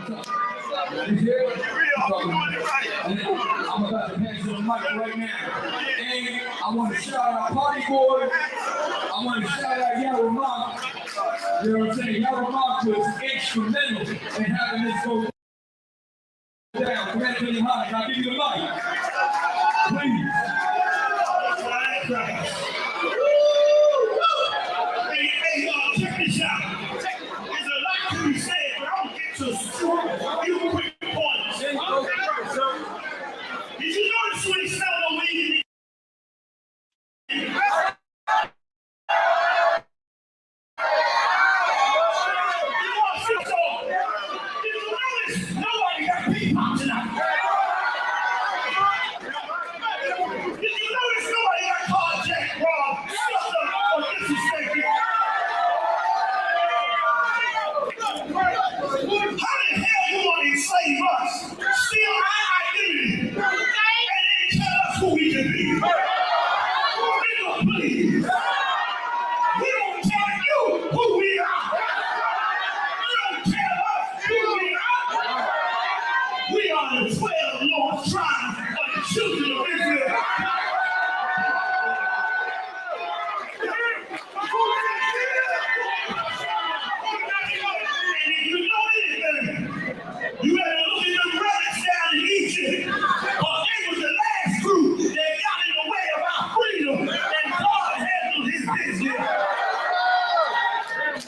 I'm about to pass you the mic right now. And I want to shout out Party Boy. I want to shout out YAHANNA. You know what I'm saying? YAHANNA was instrumental in having this go down. Gregory, I'll give you the mic. Please. Hey, check this out. There's a lot to be said, but I'll get to a few quick points. Did you notice when he smelled the weed? Did you notice nobody got peacock tonight? Did you notice nobody got carjacked, robbed, stuffed up, or disrespected? How the hell you want to enslave us? Steal our identity and then tell us who we can be. Nigga, please. We don't tell you who we are. You don't tell us who we are. We are the 12 Lord's tribes of the children of Israel. You better look at them brothers down in Egypt, because they was the last group that got in the way of our freedom, and God handled his business.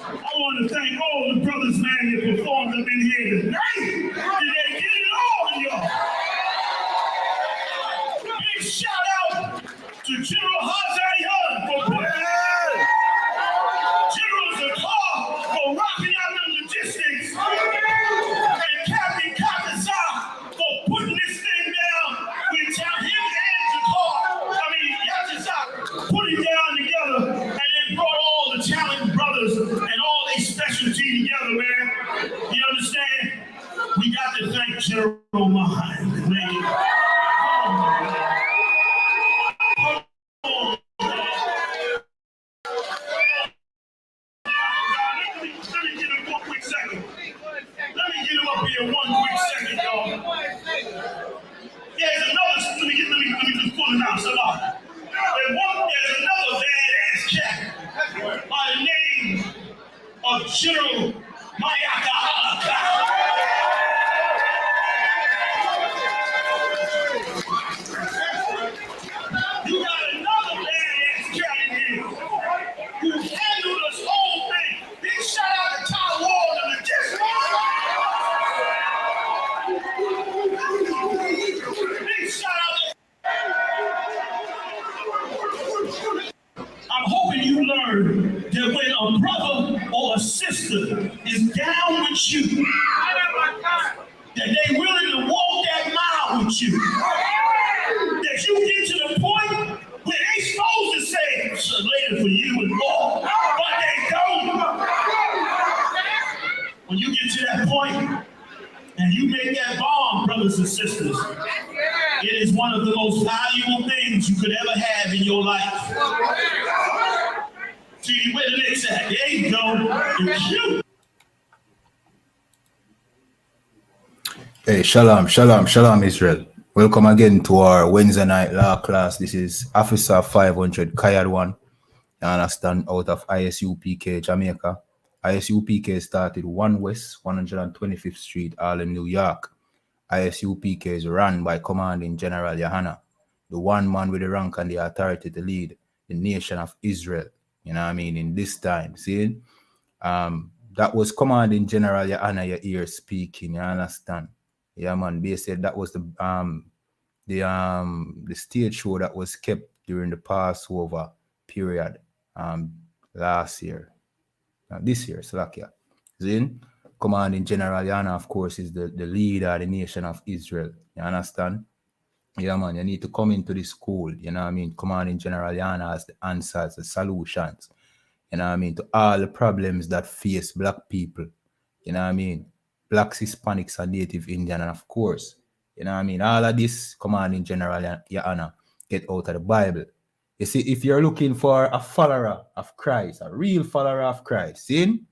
I want to thank all the brothers, man, that performed up in here tonight. Did they get it on, y'all? Big shout out to General Hazayan for putting General Zakar for rocking out the logistics. Captain Kakazar for putting this thing down without him and Jakar. Yatazak put it down together and then brought all the talented brothers and all their specialty together, man. You understand? We got to thank General Mind, man. Up here one quick second, y'all. There's another, let me just pull it out, so there's another badass cat by the name of General YAHANNA. You got another badass cat in here who handled this whole thing. Big shout out to Ty Ward and the district. I'm hoping you learn that when a brother or a sister is down with you, that they willing to walk that mile with you, that you get to the point where they supposed to say, it's later for you and more, but they don't. When you get to that point, and you make that bond, brothers and sisters, it is one of the most valuable things you could ever have in your life. See, where the next at? There you go. You're cute. Hey, shalom, shalom, shalom, Israel. Welcome again to our Wednesday night law class. This is Officer 500 Kayad 1. You understand, out of I.S.U.P.K, Jamaica. I.S.U.P.K started 1 West 125th Street, Harlem, New York. I.S.U.P.K is run by Commanding General YAHANNA, the one man with the rank and the authority to lead the nation of Israel. You know what I mean? In this time, see? That was Commanding General YAHANNA you hear speaking, you understand? Yeah, man, they said that was the stage show that was kept during the Passover period last year. This year, Slovakia. Zin, Commanding General YAHANNA, of course, is the leader of the nation of Israel. You understand? Yeah, man, you need to come into the school. You know what I mean? Commanding General YAHANNA has the answers, the solutions. You know what I mean? To all the problems that face black people. You know what I mean? Blacks, Hispanics, and Native Indian, and of course, you know what I mean? All of this, Commanding General YAHANNA, get out of the Bible. You see, if you're looking for a follower of Christ, a real follower of Christ, see?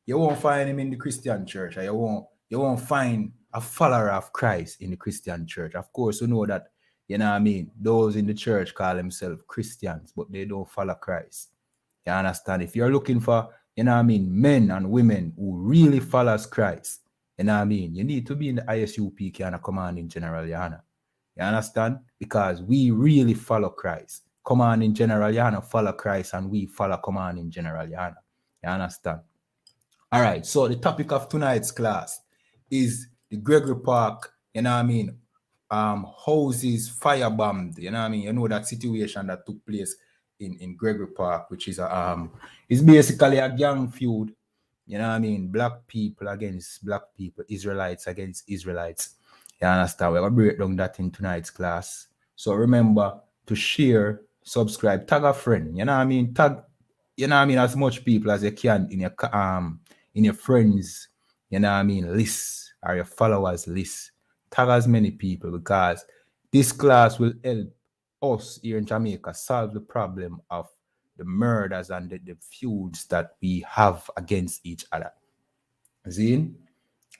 You won't find him in the Christian church, or you you won't find a follower of Christ in the Christian church. Of course, you know that, you know what I mean, those in the church call themselves Christians, but they don't follow Christ. You understand? If you're looking for, you know what I mean, men and women who really follows Christ, you know what I mean, you need to be in the I.S.U.P.K and a commanding general, YAHANNA. You understand? Because we really follow Christ. Commanding General YAHANNA follow Christ and we follow Commanding General YAHANNA. You understand? All right, so the topic of tonight's class is the Gregory Park, you know what I mean, houses firebombed, you know what I mean? You know that situation that took place in Gregory Park, which is it's basically a gang feud, you know what I mean? Black people against black people, Israelites against Israelites. You understand? We're gonna break down that in tonight's class. So remember to share, subscribe, tag a friend, you know what I mean? Tag, you know what I mean, as much people as you can in your friends, you know what I mean, list or your followers list. Tag as many people because this class will help us here in Jamaica solve the problem of the murders and the feuds that we have against each other. Zine?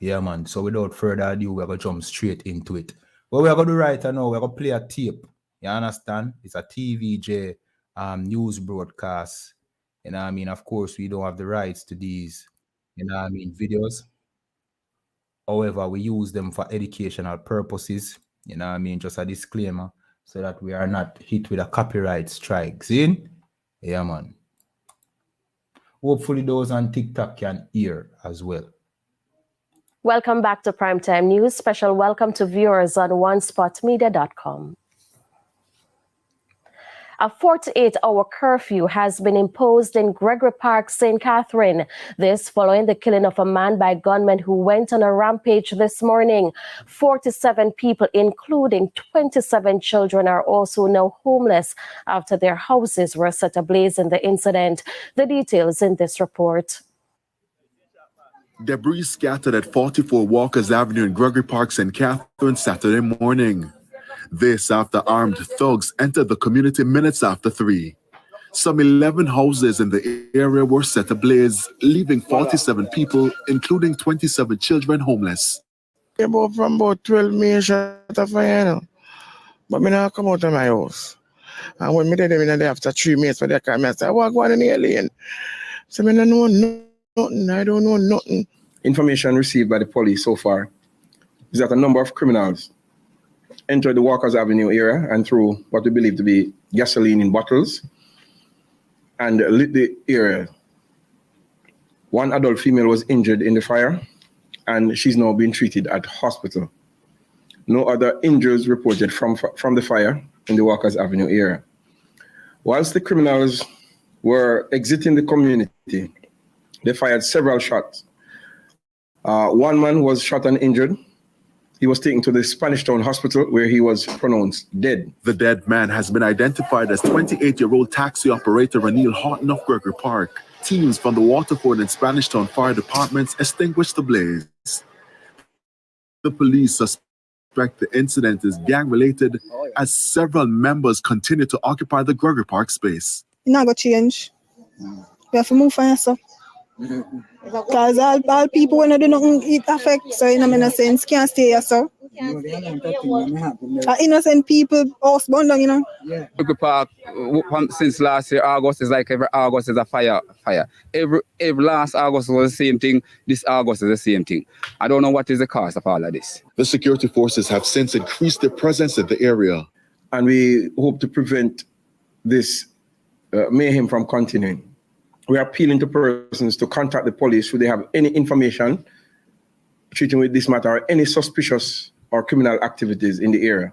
Yeah, man. So without further ado, we're going to jump straight into it. What we're going to do right now, we're going to play a tape. You understand? It's a TVJ news broadcast. You know what I mean? Of course, we don't have the rights to these, you know what I mean, videos. However, we use them for educational purposes. You know what I mean? Just a disclaimer so that we are not hit with a copyright strike. See? Yeah, man. Hopefully those on TikTok can hear as well. Welcome back to Primetime News. Special welcome to viewers on onespotmedia.com. A 48-hour curfew has been imposed in Gregory Park, St. Catherine. This following the killing of a man by gunmen who went on a rampage this morning. 47 people, including 27 children, are also now homeless after their houses were set ablaze in the incident. The details in this report. Debris scattered at 44 Walkers Avenue in Gregory Park, St. Catherine, Saturday morning. This after armed thugs entered the community minutes after 3. Some 11 houses in the area were set ablaze, leaving 47 people, including 27 children, homeless. From about 12 May shot a fire, but me not come out of my house. And when me did them after 3 minutes for the car, I said, I walk one in the lane. So me don't know nothing. I don't know nothing. Information received by the police so far is that a number of criminals entered the Walkers Avenue area and threw what we believe to be gasoline in bottles and lit the area. One adult female was injured in the fire and she's now being treated at hospital. No other injuries reported from the fire in the Walkers Avenue area. Whilst the criminals were exiting the community, they fired several shots. One man was shot and injured. He was taken to the Spanish Town Hospital where he was pronounced dead. The dead man has been identified as 28-year-old taxi operator Ranil Horton of Gregory Park. Teams from the Waterford and Spanish Town fire departments extinguished the blaze. The police suspect the incident is gang-related as several members continue to occupy the Gregory Park space. It's not going to change. You have to move for yourself. Because all people when they do nothing, it affects. So in a sense, can't stay here, so. Innocent people, housebound, you know. Gregory Park, since last year, August is like every August is a fire. Every last August was the same thing. This August is the same thing. I don't know what is the cause of all of this. The security forces have since increased their presence in the area. And we hope to prevent this mayhem from continuing. We are appealing to persons to contact the police should they have any information treating with this matter or any suspicious or criminal activities in the area.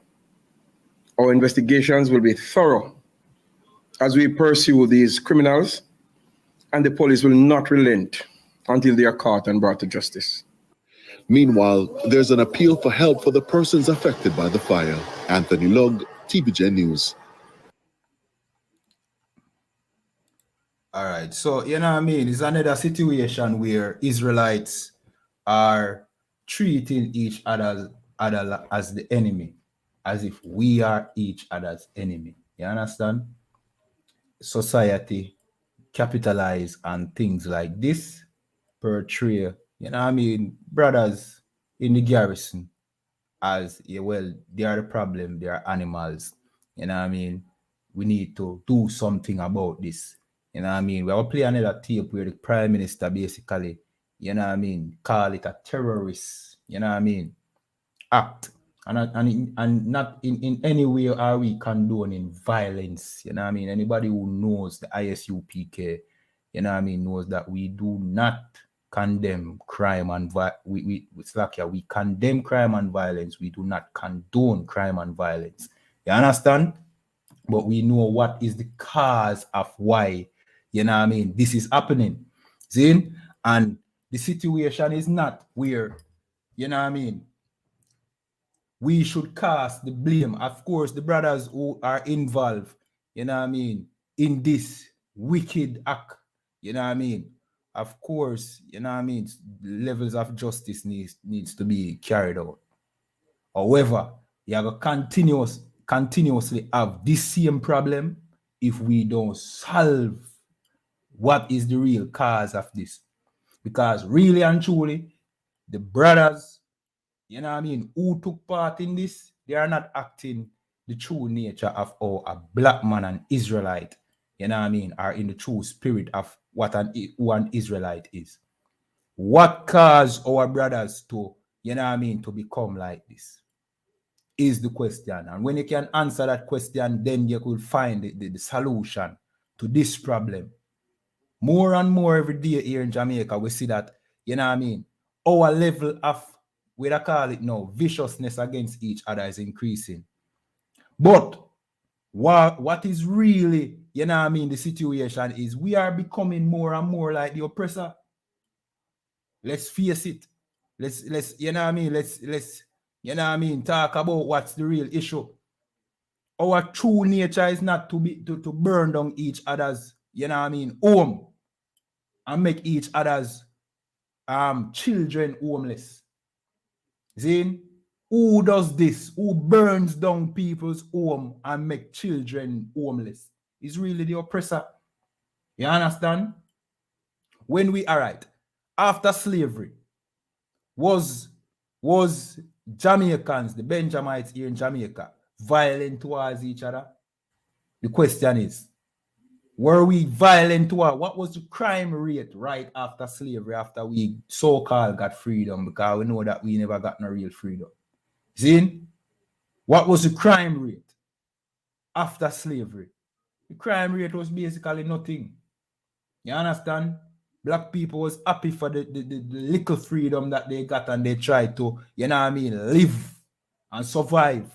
Our investigations will be thorough as we pursue these criminals, and the police will not relent until they are caught and brought to justice. Meanwhile, there's an appeal for help for the persons affected by the fire. Anthony Lug, TVJ News. All right, so you know what I mean? It's another situation where Israelites are treating each other as the enemy, as if we are each other's enemy. You understand? Society capitalize on things like this, portray, you know what I mean, brothers in the garrison as, yeah, well, they are the problem, they are animals. You know what I mean? We need to do something about this. You know what I mean? We will play another tape where the prime minister basically, you know what I mean, call it a terrorist, you know what I mean, act. And not in any way are we condoning violence. You know what I mean? Anybody who knows the I.S.U.P.K, you know what I mean, knows that we do not condemn crime and we condemn crime and violence. We do not condone crime and violence. You understand? But we know what is the cause of why, you know what I mean, this is happening. See? And the situation is not where, you know what I mean, we should cast the blame. Of course, the brothers who are involved, you know what I mean, in this wicked act, you know what I mean, of course, you know what I mean, levels of justice needs to be carried out. However, you have to continuously have this same problem if we don't solve what is the real cause of this. Because really and truly, the brothers, you know what I mean, who took part in this, they are not acting the true nature of how a black man and Israelite, you know what I mean, are in the true spirit of who an Israelite is. What caused our brothers to, you know what I mean, to become like this is the question. And when you can answer that question, then you could find the solution to this problem. More and more every day here in Jamaica, we see that, you know what I mean, our level of, what I call it now, viciousness against each other is increasing. But what is really, you know what I mean, the situation is we are becoming more and more like the oppressor. Let's face it. Let's you know what I mean, let's you know what I mean, talk about what's the real issue. Our true nature is not to burn down each other's, you know what I mean, home and make each other's children homeless. See? Who does this? Who burns down people's home and make children homeless? Is really the oppressor. You understand? When we are right, after slavery, was Jamaicans, the Benjamites here in Jamaica, violent towards each other? The question is, were we violent towards? What was the crime rate right after slavery, after we so-called got freedom? Because we know that we never got no real freedom. See? What was the crime rate after slavery? The crime rate was basically nothing. You understand? Black people was happy for the little freedom that they got, and they tried to, you know what I mean, live and survive.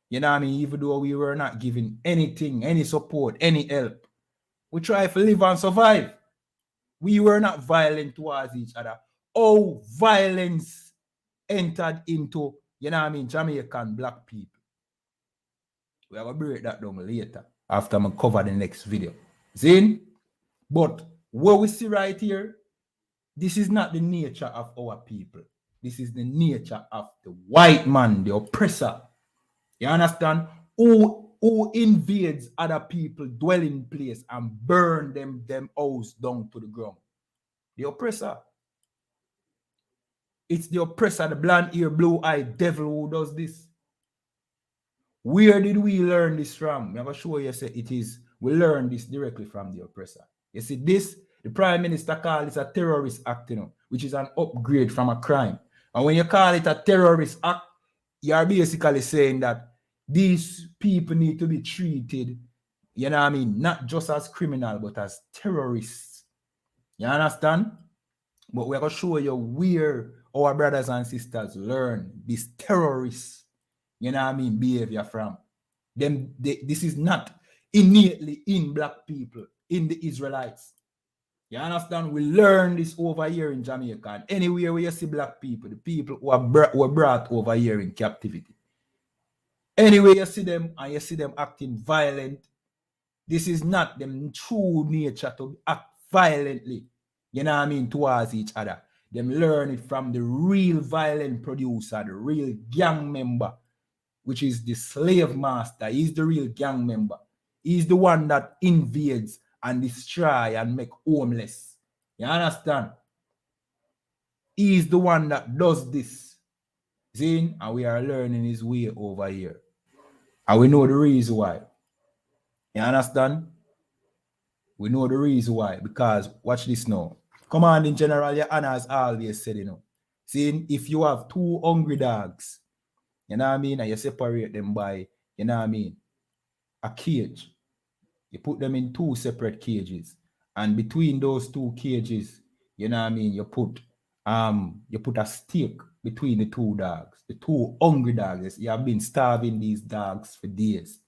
You know what I mean? Even though we were not given anything, any support, any help. We tried to live and survive. We were not violent towards each other. Oh, violence entered into, you know what I mean, Jamaican black people. We are going to break that down later after I cover the next video. See? But what we see right here, this is not the nature of our people. This is the nature of the white man, the oppressor. You understand? Who invades other people dwelling place and burn them house down to the ground. The oppressor. It's the oppressor, the blonde ear, blue-eyed devil who does this. Where did we learn this from? I'm going to show you, say it is, we learn this directly from the oppressor. You see, this, the prime minister called this a terrorist act, you know, which is an upgrade from a crime. And when you call it a terrorist act, you are basically saying that these people need to be treated, you know what I mean, not just as criminal, but as terrorists. You understand? But we're going to show you where our brothers and sisters learn this terrorist, you know what I mean, behavior from. This is not innately in black people, in the Israelites. You understand? We learn this over here in Jamaica. And anywhere where you see black people, the people who were brought over here in captivity. Anyway, you see them and you see them acting violent, this is not them true nature to act violently, you know what I mean, towards each other. Them learn it from the real violent producer, the real gang member, which is the slave master. He's the real gang member. He's the one that invades and destroy and make homeless. You understand? He's the one that does this. See? And we are learning his way over here. And we know the reason why. You understand? We know the reason why. Because, watch this now. Commanding General YAHANNA has always said, see, if you have two hungry dogs, you know what I mean, and you separate them by, you know what I mean, a cage. You put them in two separate cages. And between those two cages, you know what I mean, you put a stake between the two dogs, the two hungry dogs. You have been starving these dogs for days.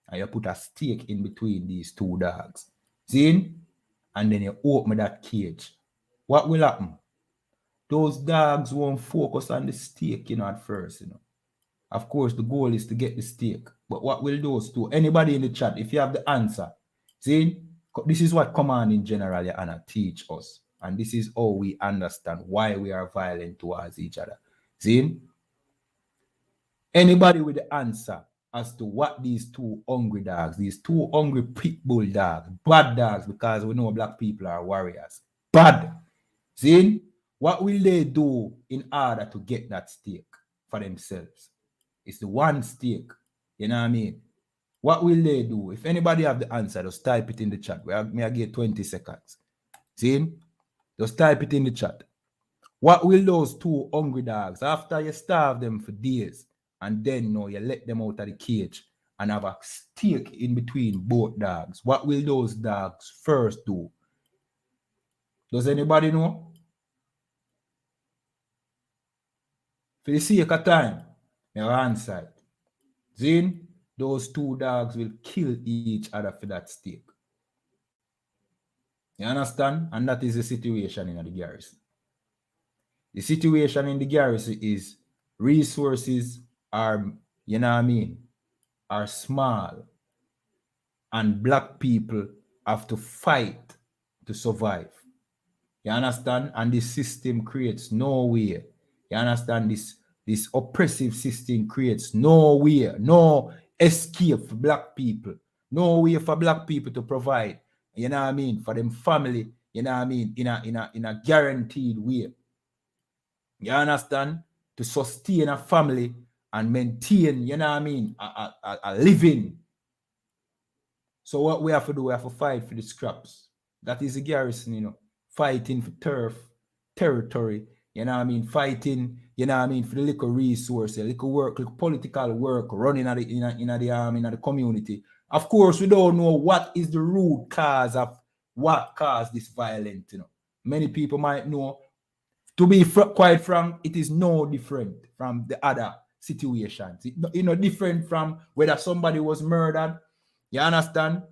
And you put a stake in between these two dogs. See? And then you open that cage. What will happen? Those dogs won't focus on the stake, at first, Of course, the goal is to get the stake. But what will those do? Anybody in the chat, if you have the answer, see, this is what Commanding General YAHANNA teach us. And this is how we understand why we are violent towards each other. See? Anybody with the answer as to what these two hungry dogs, these two hungry pit bull dogs, bad dogs, because we know black people are warriors. Bad. See? What will they do in order to get that stake for themselves? It's the one stake. You know what I mean? What will they do? If anybody have the answer, just type it in the chat. May I get 20 seconds? See? Just type it in the chat. What will those two hungry dogs, after you starve them for days, and then you let them out of the cage and have a stake in between both dogs, what will those dogs first do? Does anybody know? For the sake of time, your answer. Zin, those two dogs will kill each other for that stake. You understand? And that is the situation in the garrison. The situation in the garrison is resources are, you know what I mean, are small. And black people have to fight to survive. You understand? And this system creates no way. You understand? This oppressive system creates no way, no escape for black people. No way for black people to provide, you know what I mean, for them family, you know what I mean, in a guaranteed way. You understand? To sustain a family and maintain, you know what I mean, a living. So what we have to do, we have to fight for the scraps. That is the garrison, fighting for turf, territory, you know what I mean, fighting, you know what I mean, for the little resources, little work, little political work running in the community. Of course, we don't know what is the root cause of what caused this violence, Many people might know. To be quite frank, it is no different from the other situations. Different from whether somebody was murdered, you understand?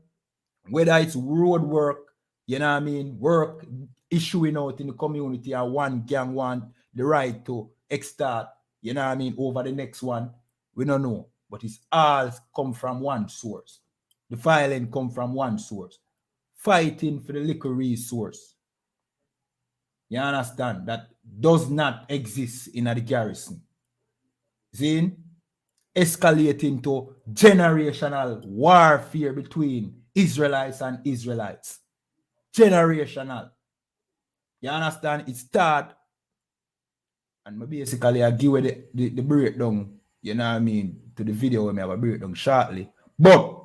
Whether it's road work, you know what I mean, work issuing out in the community, and one gang want the right to extort, you know what I mean, over the next one, we don't know. But it's all come from one source. The violence come from one source. Fighting for the little resource. You understand? That does not exist in the garrison. See? Escalating to generational warfare between Israelites and Israelites. Generational. You understand? It start, and basically I give you the breakdown, you know what I mean, to the video when I have a breakdown shortly. But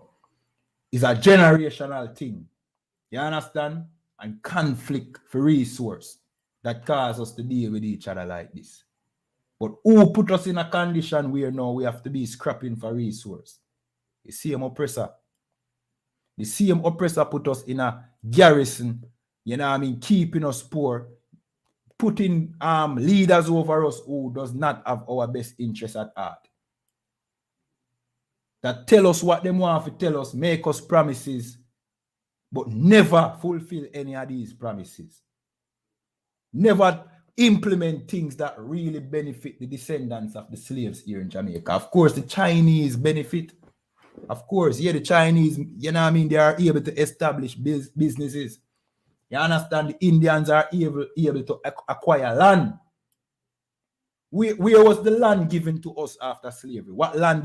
it's a generational thing. You understand? And conflict for resource that cause us to deal with each other like this. But who put us in a condition where now we have to be scrapping for resource? The same oppressor. The same oppressor put us in a garrison, you know what I mean, keeping us poor, putting leaders over us who does not have our best interest at heart. That tell us what they want to tell us, make us promises, but never fulfill any of these promises. Never implement things that really benefit the descendants of the slaves here in Jamaica. Of course, the Chinese benefit. Of course, the Chinese, you know what I mean, they are able to establish businesses. You understand? The Indians are able to acquire land. Where was the land given to us after slavery? What land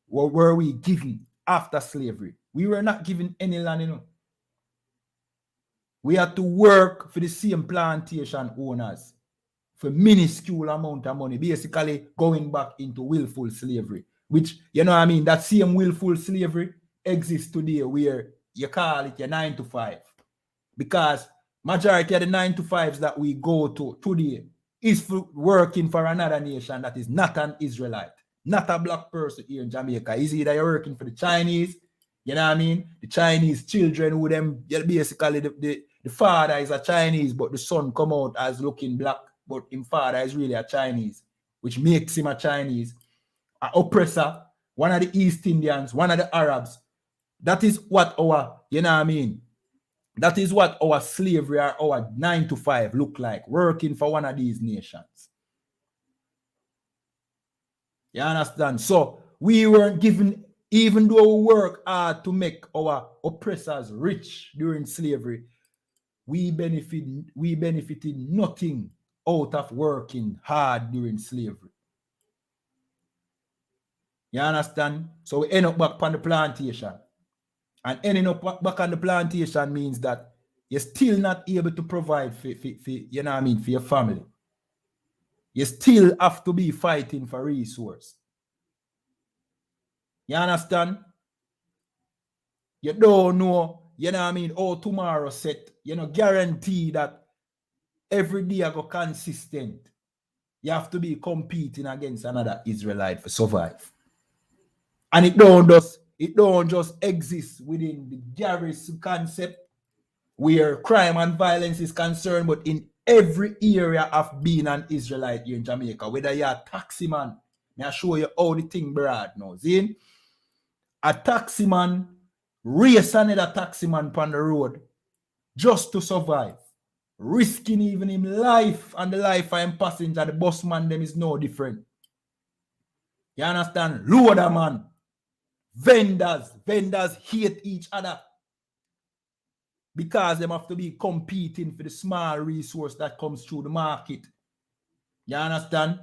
were we given after slavery? We were not given any land, We had to work for the same plantation owners for minuscule amount of money, basically going back into willful slavery, which, you know what I mean, that same willful slavery exists today where you call it your 9 to 5. Because majority of the 9 to 5s that we go to today is for working for another nation that is not an Israelite, not a black person here in Jamaica. Is either you're working for the Chinese, you know what I mean? The Chinese children who them, basically the father is a Chinese, but the son come out as looking black, but his father is really a Chinese, which makes him a Chinese, an oppressor, one of the East Indians, one of the Arabs. That is what our, you know what I mean? That is what our slavery or our 9 to 5 look like, working for one of these nations. You understand? So we weren't given, even though we work hard to make our oppressors rich during slavery, we benefited nothing out of working hard during slavery. You understand? So we end up back on the plantation. And ending up back on the plantation means that you're still not able to provide for you know what I mean, for your family. You still have to be fighting for resource. You understand? You don't know, you know what I mean, how tomorrow set. You know, guarantee that every day I go consistent. You have to be competing against another Israelite for survive. And it don't just exist within the garrison concept where crime and violence is concerned, but in every area of being an Israelite here in Jamaica, whether you're a taxi man, may I show you how the thing broad now. See? A taxi man race another taxi man on the road just to survive, risking even him life and the life of him passenger. The bus man them is no different. You understand? Loader man, vendors hate each other because them have to be competing for the small resource that comes through the market. You understand?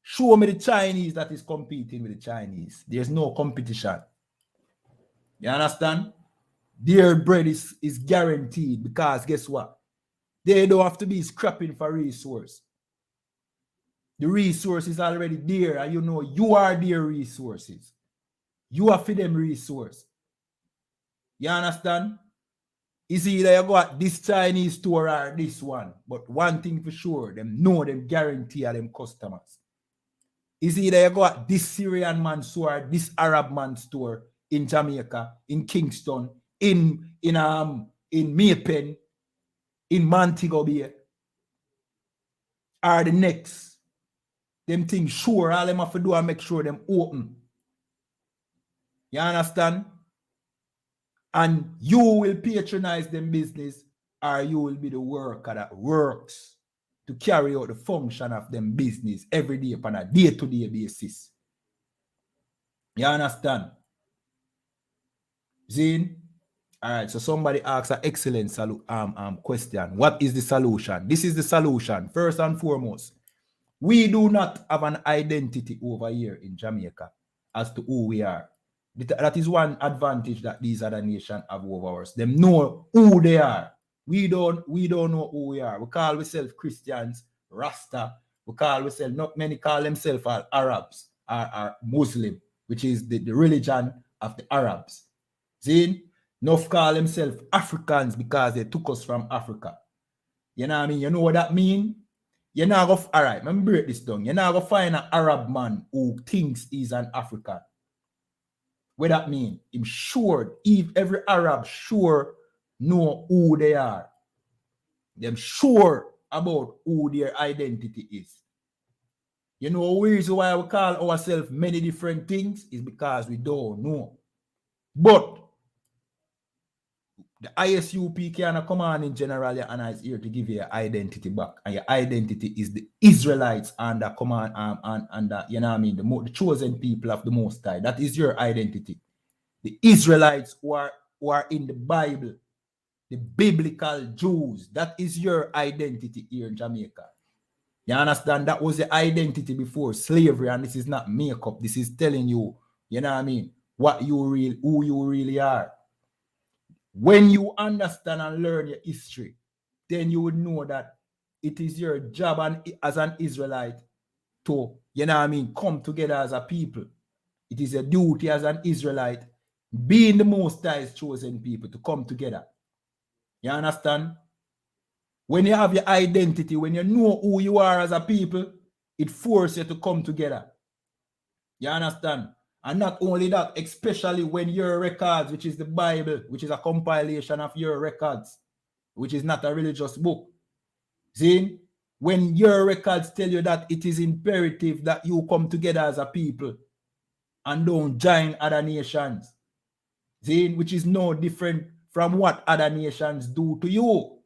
Show me the Chinese that is competing with the Chinese. There's no competition. You understand? Their bread is guaranteed because guess what? They don't have to be scrapping for resource. The resource is already there, and you know you are their resources. You are for them resource. You understand? It's either you got this Chinese store or this one. But one thing for sure, them know them guarantee are them customers. It's either you got this Syrian man store, this Arab man store in Jamaica, in Kingston, in Maypen, in Montego Bay, or the next. Them things sure, all them have to do and make sure them open. You understand? And you will patronize them business, or you will be the worker that works to carry out the function of them business every day upon a day-to-day basis. You understand? Zine? All right, so somebody asks an excellent question. What is the solution? This is the solution. First and foremost, we do not have an identity over here in Jamaica as to who we are. That is one advantage that these other nations have over us. Them know who they are. We don't know who we are. We call ourselves Christians, Rasta. We call ourselves, not many call themselves Arabs or Muslim, which is the religion of the Arabs. See? Enough call themselves Africans because they took us from Africa. You know what I mean? You know what that means? You're not going to, all right, let me break this down. You're not going to find an Arab man who thinks he's an African. What that mean? I'm sure, if every Arab sure know who they are. Them sure about who their identity is. You know, the reason why we call ourselves many different things is because we don't know. But the I.S.U.P.K and a commanding general is here to give you your identity back. And your identity is the Israelites and the command and the, you know what I mean, the chosen people of the Most High. That is your identity. The Israelites who are in the Bible, the biblical Jews, that is your identity here in Jamaica. You understand? That was the identity before slavery, and this is not makeup. This is telling you, you know what I mean, who you really are. When you understand and learn your history, then you would know that it is your job as an Israelite to, you know what I mean, come together as a people. It is a duty as an Israelite, being the Most High's chosen people, to come together. You understand? When you have your identity, when you know who you are as a people, it forces you to come together. You understand? And not only that, especially when your records, which is the Bible, which is a compilation of your records, which is not a religious book. See? When your records tell you that it is imperative that you come together as a people and don't join other nations. See? Which is no different from what other nations do to you.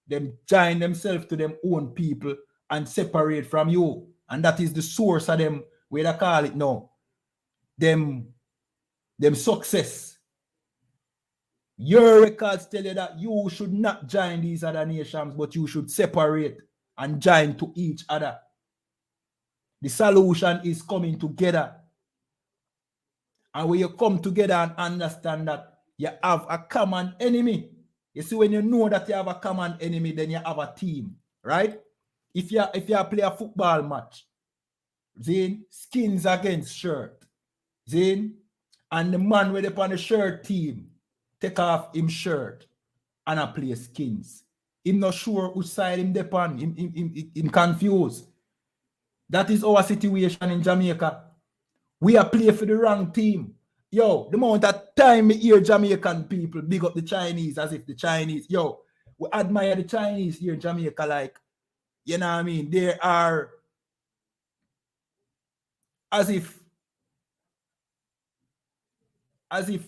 Them join themselves to them own people and separate from you. And that is the source of them, where they call it now, them success. Your records tell you that you should not join these other nations, but you should separate and join to each other. The solution is coming together. And when you come together and understand that you have a common enemy, you see, when you know that you have a common enemy, then you have a team, right? If you play a football match, then skins against shirt, then, and the man with upon the shirt team take off him shirt and I play skins. Him not sure which side him depend, him confused. That is our situation in Jamaica. We are playing for the wrong team. Yo, the amount of time we hear Jamaican people big up the Chinese as if the Chinese, yo, we admire the Chinese here in Jamaica, like, you know what I mean? They are as if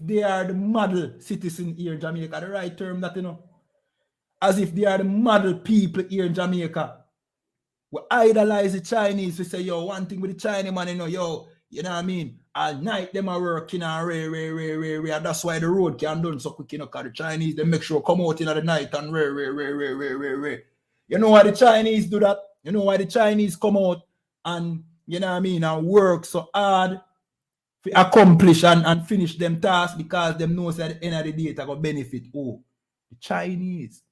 they are the model citizen here in Jamaica, the right term that, you know, as if they are the model people here in Jamaica. We idolize the Chinese. We say, yo, one thing with the Chinese man, you know, yo, you know what I mean? All night them are working and and that's why the road can done so quick, you know, because the Chinese, they make sure come out in the night and You know why the Chinese do that? You know why the Chinese come out and, you know what I mean, and work so hard to accomplish and finish them tasks, because them knows at the end of the day it will benefit who? The Chinese.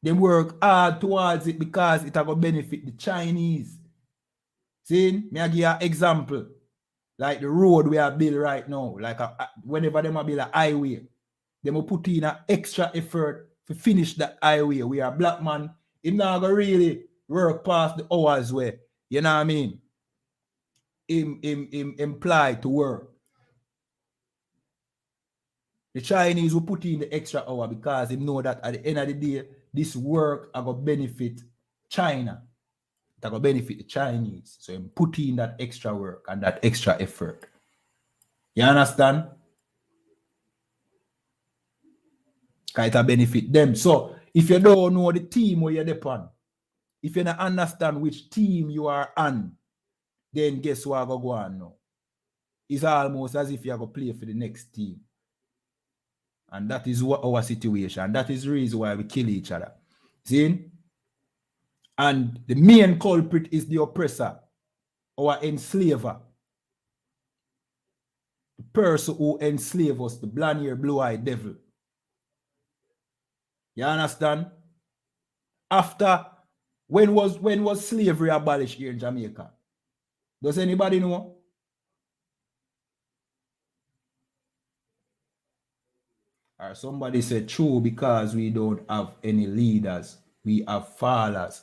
They work hard towards it because it will benefit the Chinese. See, me I give you an example. Like the road we are built right now, like whenever they build a highway, they will put in an extra effort to finish that highway. We are black man, him not gonna really work past the hours where, you know what I mean, him imply to work. The Chinese will put in the extra hour because they know that at the end of the day, this work are gonna benefit China. That will benefit the Chinese. So you put in that extra work and that extra effort. You understand? Because it will benefit them. So if you don't know the team where you're upon, if you don't understand which team you are on, then guess what will go on now? It's almost as if you're going to play for the next team. And that is what our situation. That is the reason why we kill each other. See? And the main culprit is the oppressor, our enslaver. The person who enslaved us, the blonde-haired, blue-eyed devil. You understand? After, when was slavery abolished here in Jamaica? Does anybody know? Or somebody said true, because we don't have any leaders. We have followers.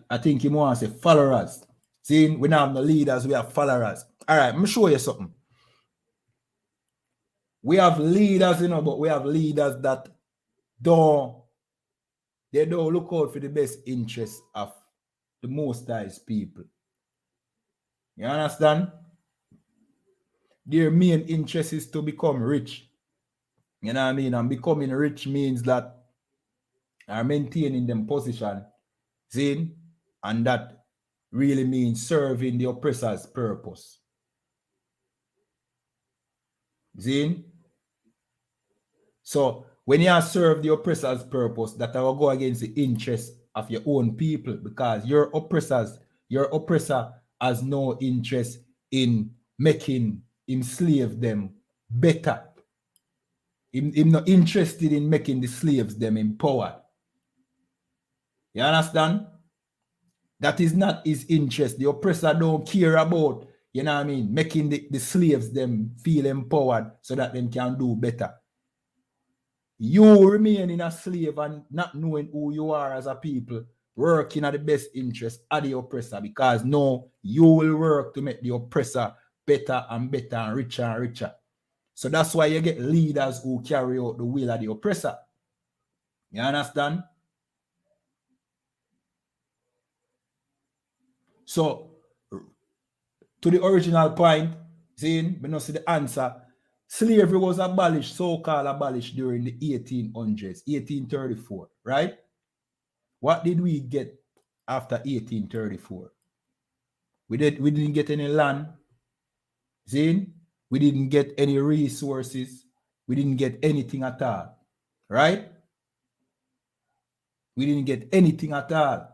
I think you want to say followers. See, we don't have no leaders, we have followers. All right, let me show you something. We have leaders, you know, but we have leaders that don't look out for the best interests of the Most High's people. You understand? Their main interest is to become rich. You know what I mean? And becoming rich means that are maintaining them position. See? And that really means serving the oppressor's purpose. See? So when you serve the oppressor's purpose, that will go against the interest of your own people, because your oppressor has no interest in making enslave them better. Him not interested in making the slaves them empowered. You understand? That is not his interest. The oppressor don't care about, you know what I mean, making the slaves them feel empowered so that them can do better. You remaining a slave and not knowing who you are as a people, working at the best interest of the oppressor, because no, you will work to make the oppressor better and better and richer. So that's why you get leaders who carry out the will of the oppressor. You understand? So, to the original point, saying, we don't see the answer. Slavery was abolished, so-called abolished during the 1800s, 1834, right? What did we get after 1834? We didn't get any land. See? We didn't get any resources. We didn't get anything at all. Right? We didn't get anything at all.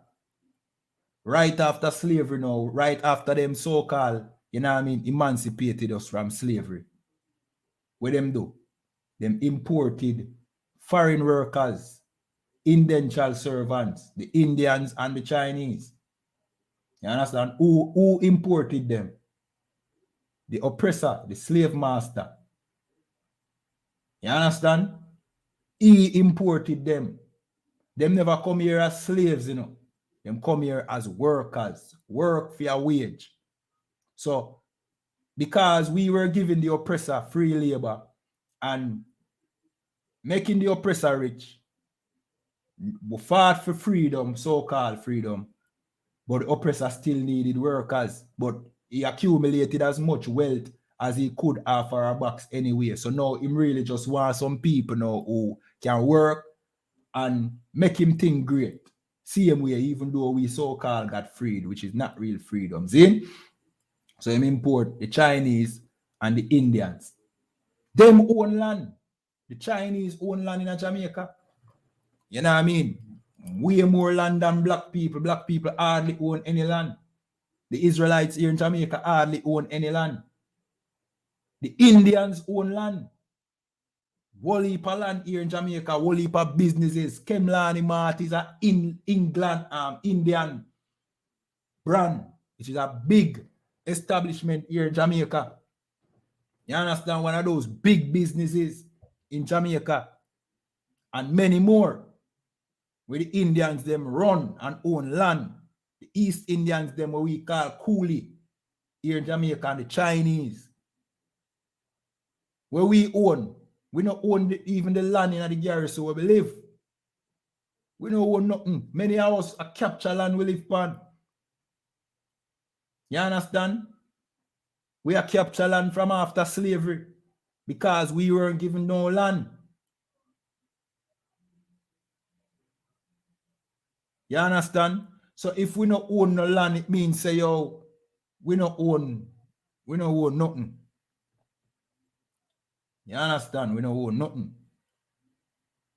Right after slavery now, right after them so-called, you know what I mean, emancipated us from slavery. What them do? Them imported foreign workers, indentured servants, the Indians and the Chinese. You understand? Who imported them? The oppressor, the slave master. You understand? He imported them. Them never come here as slaves, you know. Them come here as workers. Work for your wage. So, because we were giving the oppressor free labor and making the oppressor rich, we fought for freedom, so-called freedom, but the oppressor still needed workers. But he accumulated as much wealth as he could offer our box anyway. So now him really just want some people now who can work and make him think great. Same way, even though we so-called got freed, which is not real freedom. See? So him import the Chinese and the Indians. Them own land. The Chinese own land in Jamaica. You know what I mean? Way more land than black people. Black people hardly own any land. The Israelites here in Jamaica hardly own any land. The Indians own land. Whole heap of land here in Jamaica, whole heap of businesses. Kemlani Mart is an Indian brand, which is a big establishment here in Jamaica. You understand? One of those big businesses in Jamaica and many more where the Indians them run and own land. The East Indians them what we call coolie here in Jamaica, and the Chinese where we own. We don't own even the land in the garrison where we live. We don't own nothing. Many of us are capture land we live on. You understand? We are capture land from after slavery because we weren't given no land. You understand? So if we don't own no land, it means say yo, we don't own nothing. You understand? We don't own nothing.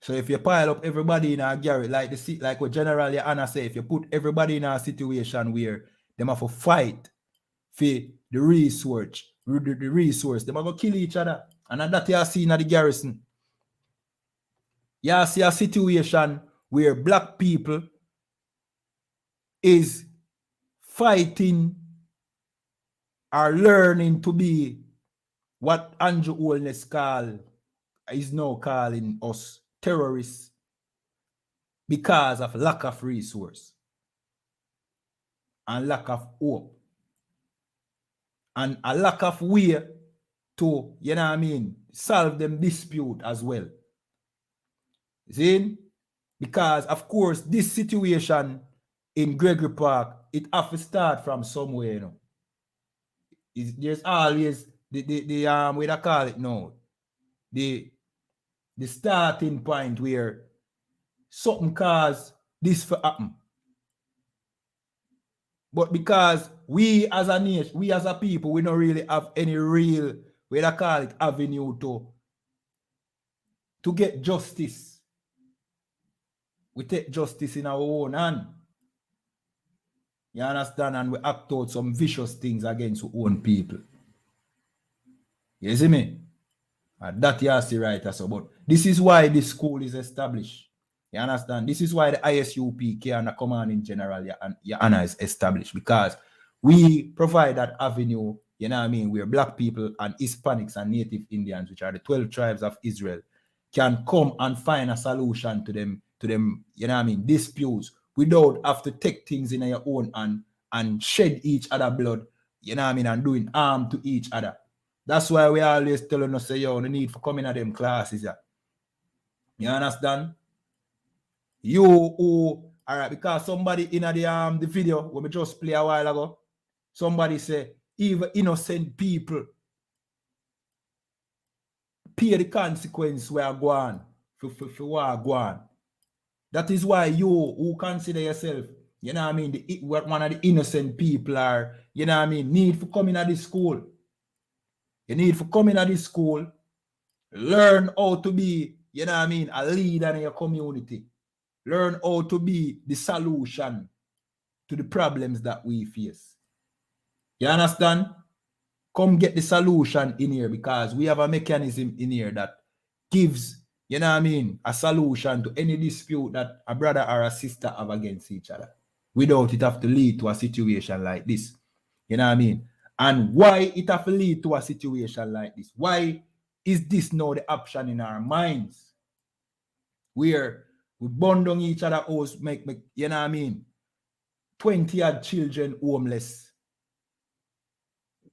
So if you pile up everybody in a garret, like what General YAHANNA say, if you put everybody in a situation where them have to fight for the resource, them have to kill each other. And that you see in the garrison. You see a situation where black people is fighting or learning to be what Andrew Holness is now calling us terrorists because of lack of resource and lack of hope and a lack of way to, you know what I mean, solve them dispute as well. See? Because of course this situation in Gregory Park, it have to start from somewhere, you know. There's always the what I call it now, the starting point where something cause this to happen. But because we as a nation, we as a people, we don't really have any real, what I call it, avenue to get justice. We take justice in our own hand. You understand? And we act out some vicious things against our own people. You see me? That you see right so. But this is why this school is established. You understand? This is why the I.S.U.P.K and the Command in General YAHANNA is established, because we provide that avenue, you know what I mean, where black people and Hispanics and Native Indians, which are the 12 tribes of Israel, can come and find a solution to them, you know what I mean, disputes, without have to take things in your own and shed each other blood, you know what I mean, and doing harm to each other. That's why we always telling us, say, yo, the need for coming at them classes. Yeah. You understand? You who, all right, because somebody in the video, when we just play a while ago, somebody say, even innocent people pay the consequence where go on, for go on. That is why you who consider yourself, you know what I mean, one of the innocent people are, you know what I mean, need for coming at this school. You need for coming at this school, learn how to be, you know what I mean, a leader in your community. Learn how to be the solution to the problems that we face. You understand? Come get the solution in here, because we have a mechanism in here that gives, you know what I mean, a solution to any dispute that a brother or a sister have against each other, without it have to lead to a situation like this. You know what I mean? And why it have to lead to a situation like this? Why is this now the option in our minds? Where we bond on each other house, make you know what I mean, 20 odd children homeless.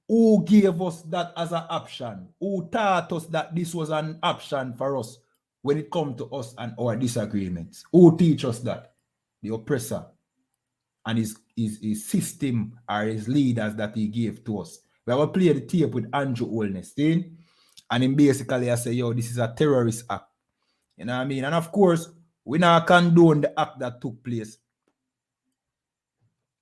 Who gave us that as an option? Who taught us that this was an option for us when it comes to us and our disagreements? Who teach us that? The oppressor and his system or his leaders that he gave to us. We have play the tape with Andrew Olnestein, and him basically I say, yo, this is a terrorist act. You know what I mean? And of course, we not condone the act that took place.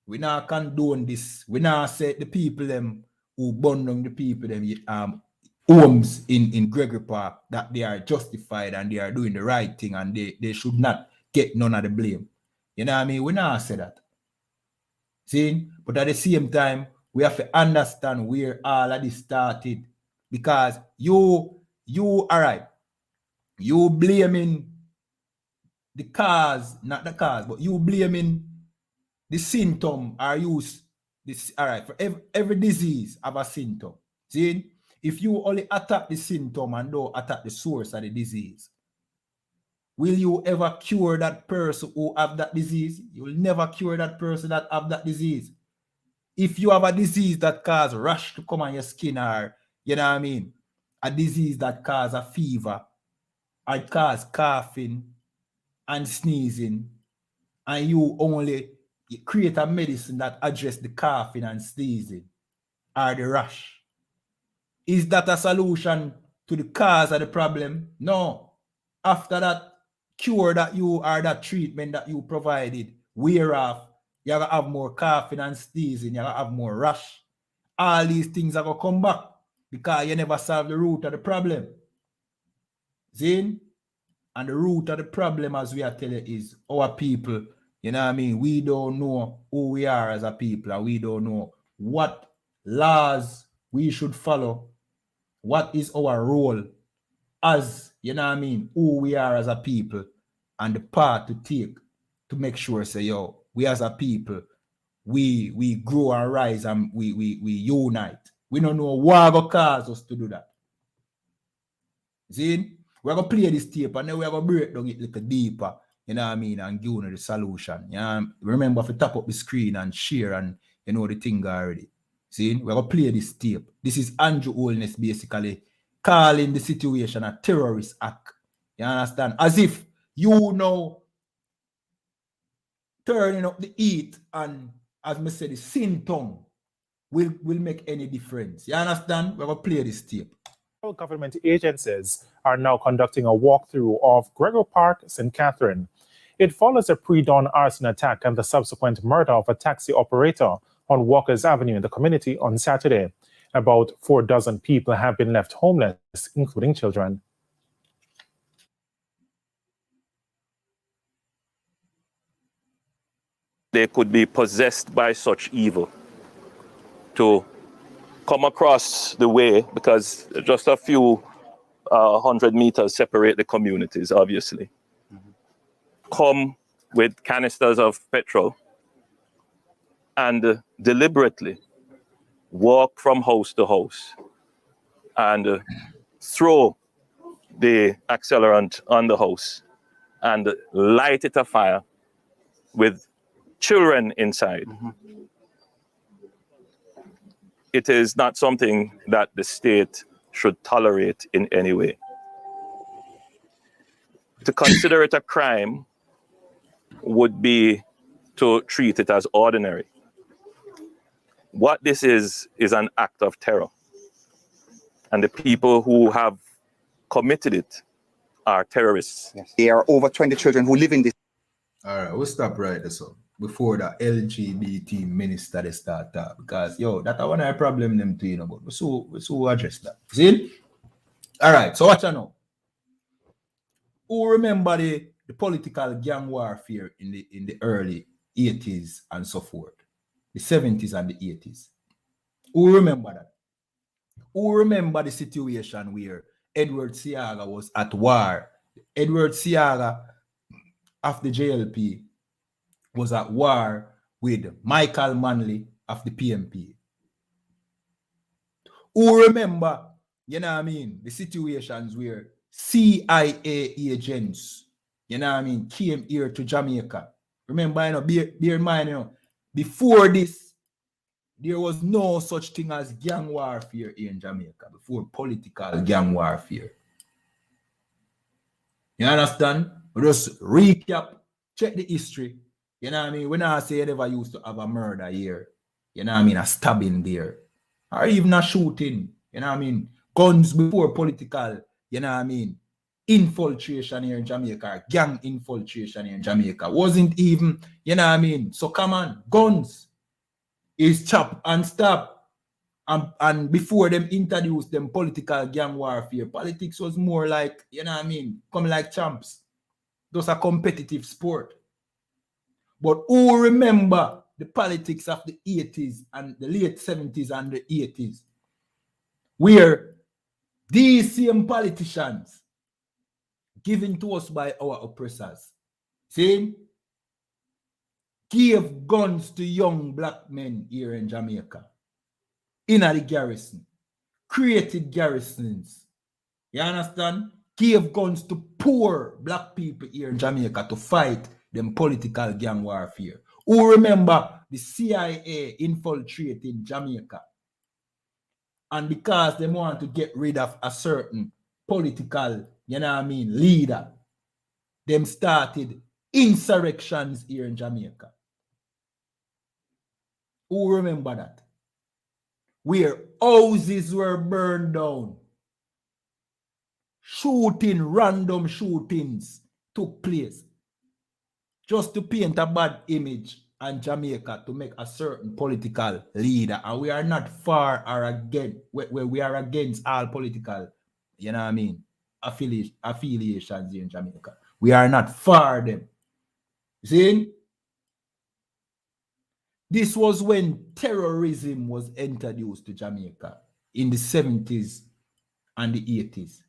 We not condone this. We not say the people them who burn down the people them homes in Gregory Park that they are justified and they are doing the right thing and they should not get none of the blame. You know what I mean? We not say that. See? But at the same time, we have to understand where all of this started. Because you all right, you blaming the cause, not the cause, but you blaming the symptom or use this. All right, for every disease have a symptom. See, if you only attack the symptom and don't attack the source of the disease, will you ever cure that person who have that disease? You will never cure that person that have that disease. If you have a disease that cause rash to come on your skin, or you know what I mean, a disease that cause a fever, or cause coughing and sneezing, and you only create a medicine that address the coughing and sneezing or the rash, is that a solution to the cause of the problem? No. After that cure that you or that treatment that you provided wear off, you're going to have more coughing and sneezing, you're going to have more rash. All these things are going to come back because you never solve the root of the problem. See? And the root of the problem, as we are telling, is our people. You know what I mean? We don't know who we are as a people, and we don't know what laws we should follow. What is our role as, you know what I mean, who we are as a people, and the part to take to make sure, say, yo, we as a people, we grow and rise and we unite. We don't know what will cause us to do that. See? We're going to play this tape and then we're going to break down it a little deeper, you know what I mean, and give you the solution. You know? Remember to tap up the screen and share and you know the thing already. See? We're going to play this tape. This is Andrew Holness basically calling the situation a terrorist act. You understand? As if you know turning up the heat and, as I said, the symptom will make any difference. You understand? We're going to play this tape. Government agencies are now conducting a walkthrough of Gregory Park, St. Catherine. It follows a pre-dawn arson attack and the subsequent murder of a taxi operator on Walker's Avenue in the community on Saturday. About 4 dozen people have been left homeless, including children. They could be possessed by such evil to come across the way, because just a few 100 meters separate the communities, obviously, come with canisters of petrol and deliberately walk from house to house and throw the accelerant on the house and light it afire with children inside. It is not something that the state should tolerate in any way. To consider it a crime would be to treat it as ordinary. What this is an act of terror. And the people who have committed it are terrorists. Yes. There are over 20 children who live in this. All right, we'll stop right there. So before the LGBT minister they start that, because yo, that's one of the problem them too, you know, but so address that. See? All right, so what you know? Who remember the political gang warfare in the early 80s and so forth? The 70s and the 80s. Who remember that? Who remember the situation where Edward Seaga was at war? Edward Seaga of the JLP was at war with Michael Manley of the PMP. Who remember, you know what I mean, the situations where CIA agents, you know what I mean, came here to Jamaica. Remember, you know, bear in mind, you know, before this, there was no such thing as gang warfare here in Jamaica, before political gang warfare. You understand? We just recap, check the history. You know what I mean? When I say you never used to have a murder here, you know what I mean, a stabbing there, or even a shooting, you know what I mean? Guns before political, you know what I mean? Infiltration here in Jamaica, gang infiltration here in Jamaica. Wasn't even, you know what I mean? So come on, guns is chop and stab. And before them introduced them political gang warfare, politics was more like, you know what I mean, come like champs. Those are competitive sport. But who remember the politics of the 80s and the late 70s and the 80s, where these same politicians given to us by our oppressors, see, gave guns to young black men here in Jamaica, in the garrison, created garrisons, you understand? Gave guns to poor black people here in Jamaica to fight them political gang warfare. Who remember the CIA infiltrated Jamaica? And because they want to get rid of a certain political, you know what I mean, leader, them started insurrections here in Jamaica. Who remember that? Where houses were burned down. Random shootings took place just to paint a bad image on Jamaica to make a certain political leader. And we are not far or against, we are against all political, you know what I mean, affiliations here in Jamaica. We are not for them. See? This was when terrorism was introduced to Jamaica in the 70s and the 80s.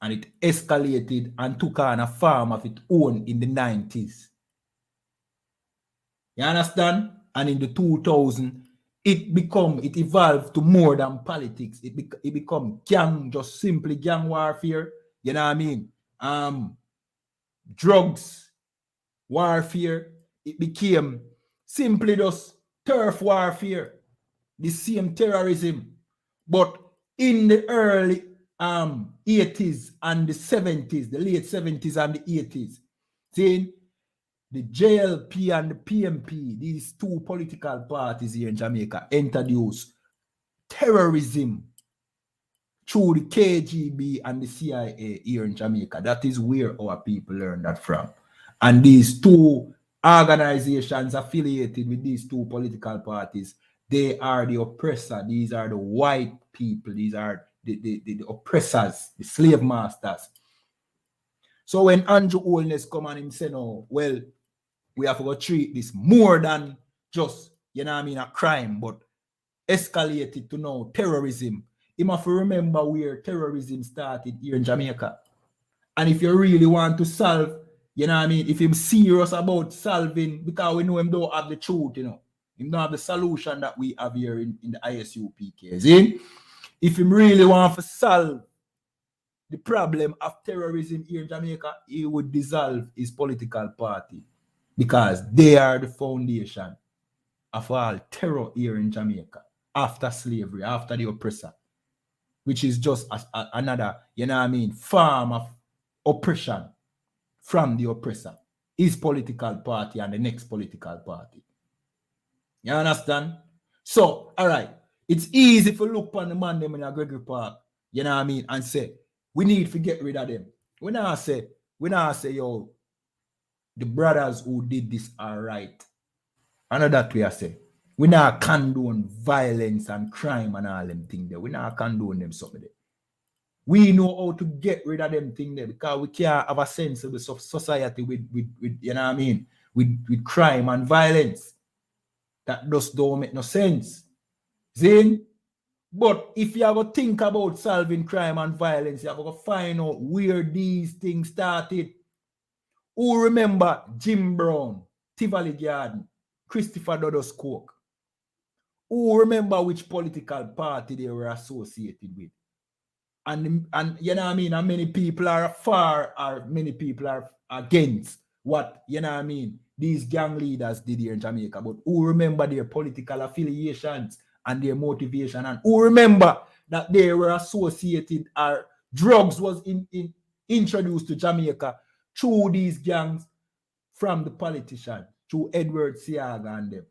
And it escalated and took on a form of its own in the 90s. You understand? And in the 2000s, it evolved to more than politics. It become gang, just simply gang warfare. You know what I mean? Drugs warfare. It became simply just turf warfare. The same terrorism. But in the early 80s and the 70s, the late 70s and the 80s, see, the JLP and the PMP, these two political parties here in Jamaica, introduced terrorism through the KGB and the CIA here in Jamaica. That is where our people learned that from. And these two organizations affiliated with these two political parties, they are the oppressor. These are the white people. These are the oppressors, the slave masters. So when Andrew Holness come and him say, no, well, we have to treat this more than just, you know what I mean, a crime, but escalate it to now terrorism. you must remember where terrorism started here in Jamaica. And if you really want to solve, you know what I mean, if he's serious about solving, because we know him don't have the truth, you know. He don't have the solution that we have here in the I.S.U.P.K. See? If he really want to solve the problem of terrorism here in Jamaica, he would dissolve his political party because they are the foundation of all terror here in Jamaica after slavery, after the oppressor, which is just another, you know what I mean, form of oppression from the oppressor, his political party and the next political party. You understand? So, all right, it's easy to look upon the man them in a Gregory Park, you know what I mean, and say, we need to get rid of them. We not say, yo, the brothers who did this are right. I know that we are say. We not condone violence and crime and all them things there. We not condone them something there. We know how to get rid of them things there because we can't have a sense of the society with you know what I mean, with crime and violence. That just don't make no sense. See? But if you ever think about solving crime and violence, you have to find out where these things started. Who remember Jim Brown, Tivoli Garden, Christopher Doddus Coke? Who remember which political party they were associated with? And you know what I mean? And many people are for, or many people are against what, you know what I mean, these gang leaders did here in Jamaica. But who remember their political affiliations and their motivation? And who remember that they were associated, or drugs was introduced to Jamaica through these gangs from the politicians, through Edward Siaga and them?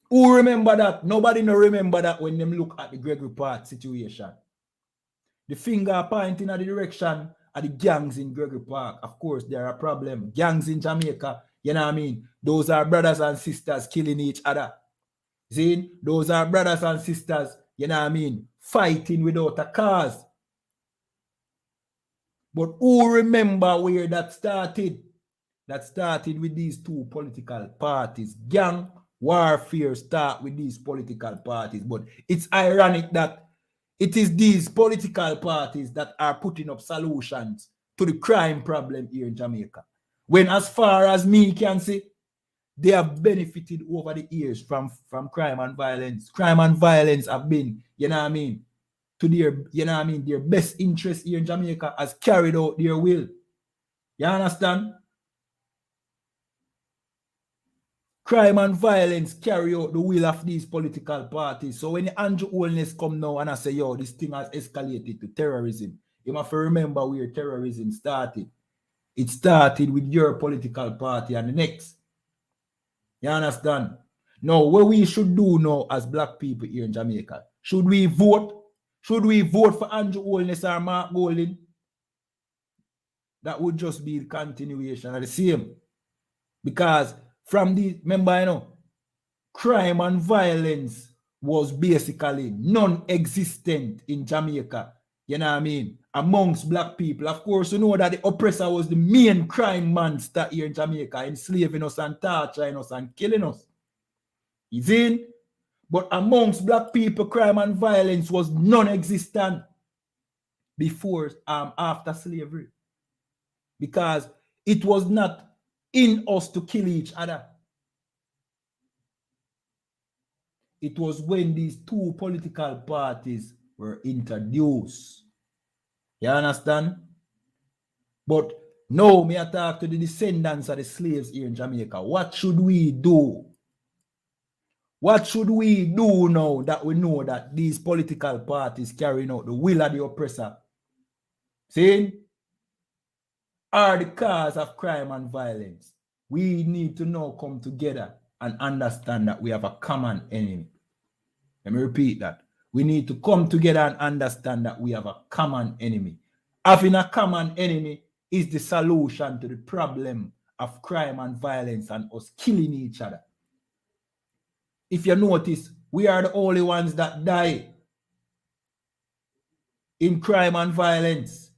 Who remember that? Nobody no remember that when them look at the Gregory Park situation. The finger pointing at the direction of the gangs in Gregory Park. Of course, there are problems. Gangs in Jamaica, you know what I mean? Those are brothers and sisters killing each other. See? Those are brothers and sisters, you know what I mean, fighting without a cause. But who remember where that started? That started with these two political parties. Gang warfare start with these political parties. But it's ironic that it is these political parties that are putting up solutions to the crime problem here in Jamaica. When, as far as me can see, they have benefited over the years from crime and violence. Crime and violence have been, you know what I mean, to their, you know what I mean, their best interest here in Jamaica, has carried out their will. You understand? Crime and violence carry out the will of these political parties. So when the Andrew Holness come now and I say, yo, this thing has escalated to terrorism, you must remember where terrorism started. It started with your political party and the next. You understand? Now, what we should do now as black people here in Jamaica, should we vote? Should we vote for Andrew Holness or Mark Golding? That would just be the continuation of the same. Because from the, remember, you know, crime and violence was basically non-existent in Jamaica, you know what I mean, amongst black people. Of course, you know that the oppressor was the main crime monster here in Jamaica, enslaving us and torturing us and killing us. You see? But amongst black people, crime and violence was non-existent before, after slavery. Because it was not in us to kill each other. It was when these two political parties were introduced. You understand? But now, me I talk to the descendants of the slaves here in Jamaica. What should we do? What should we do now that we know that these political parties carrying out the will of the oppressor, see, are the cause of crime and violence? We need to now come together and understand that we have a common enemy. Let me repeat that. We need to come together and understand that we have a common enemy. Having a common enemy is the solution to the problem of crime and violence and us killing each other. If you notice, we are the only ones that die in crime and violence.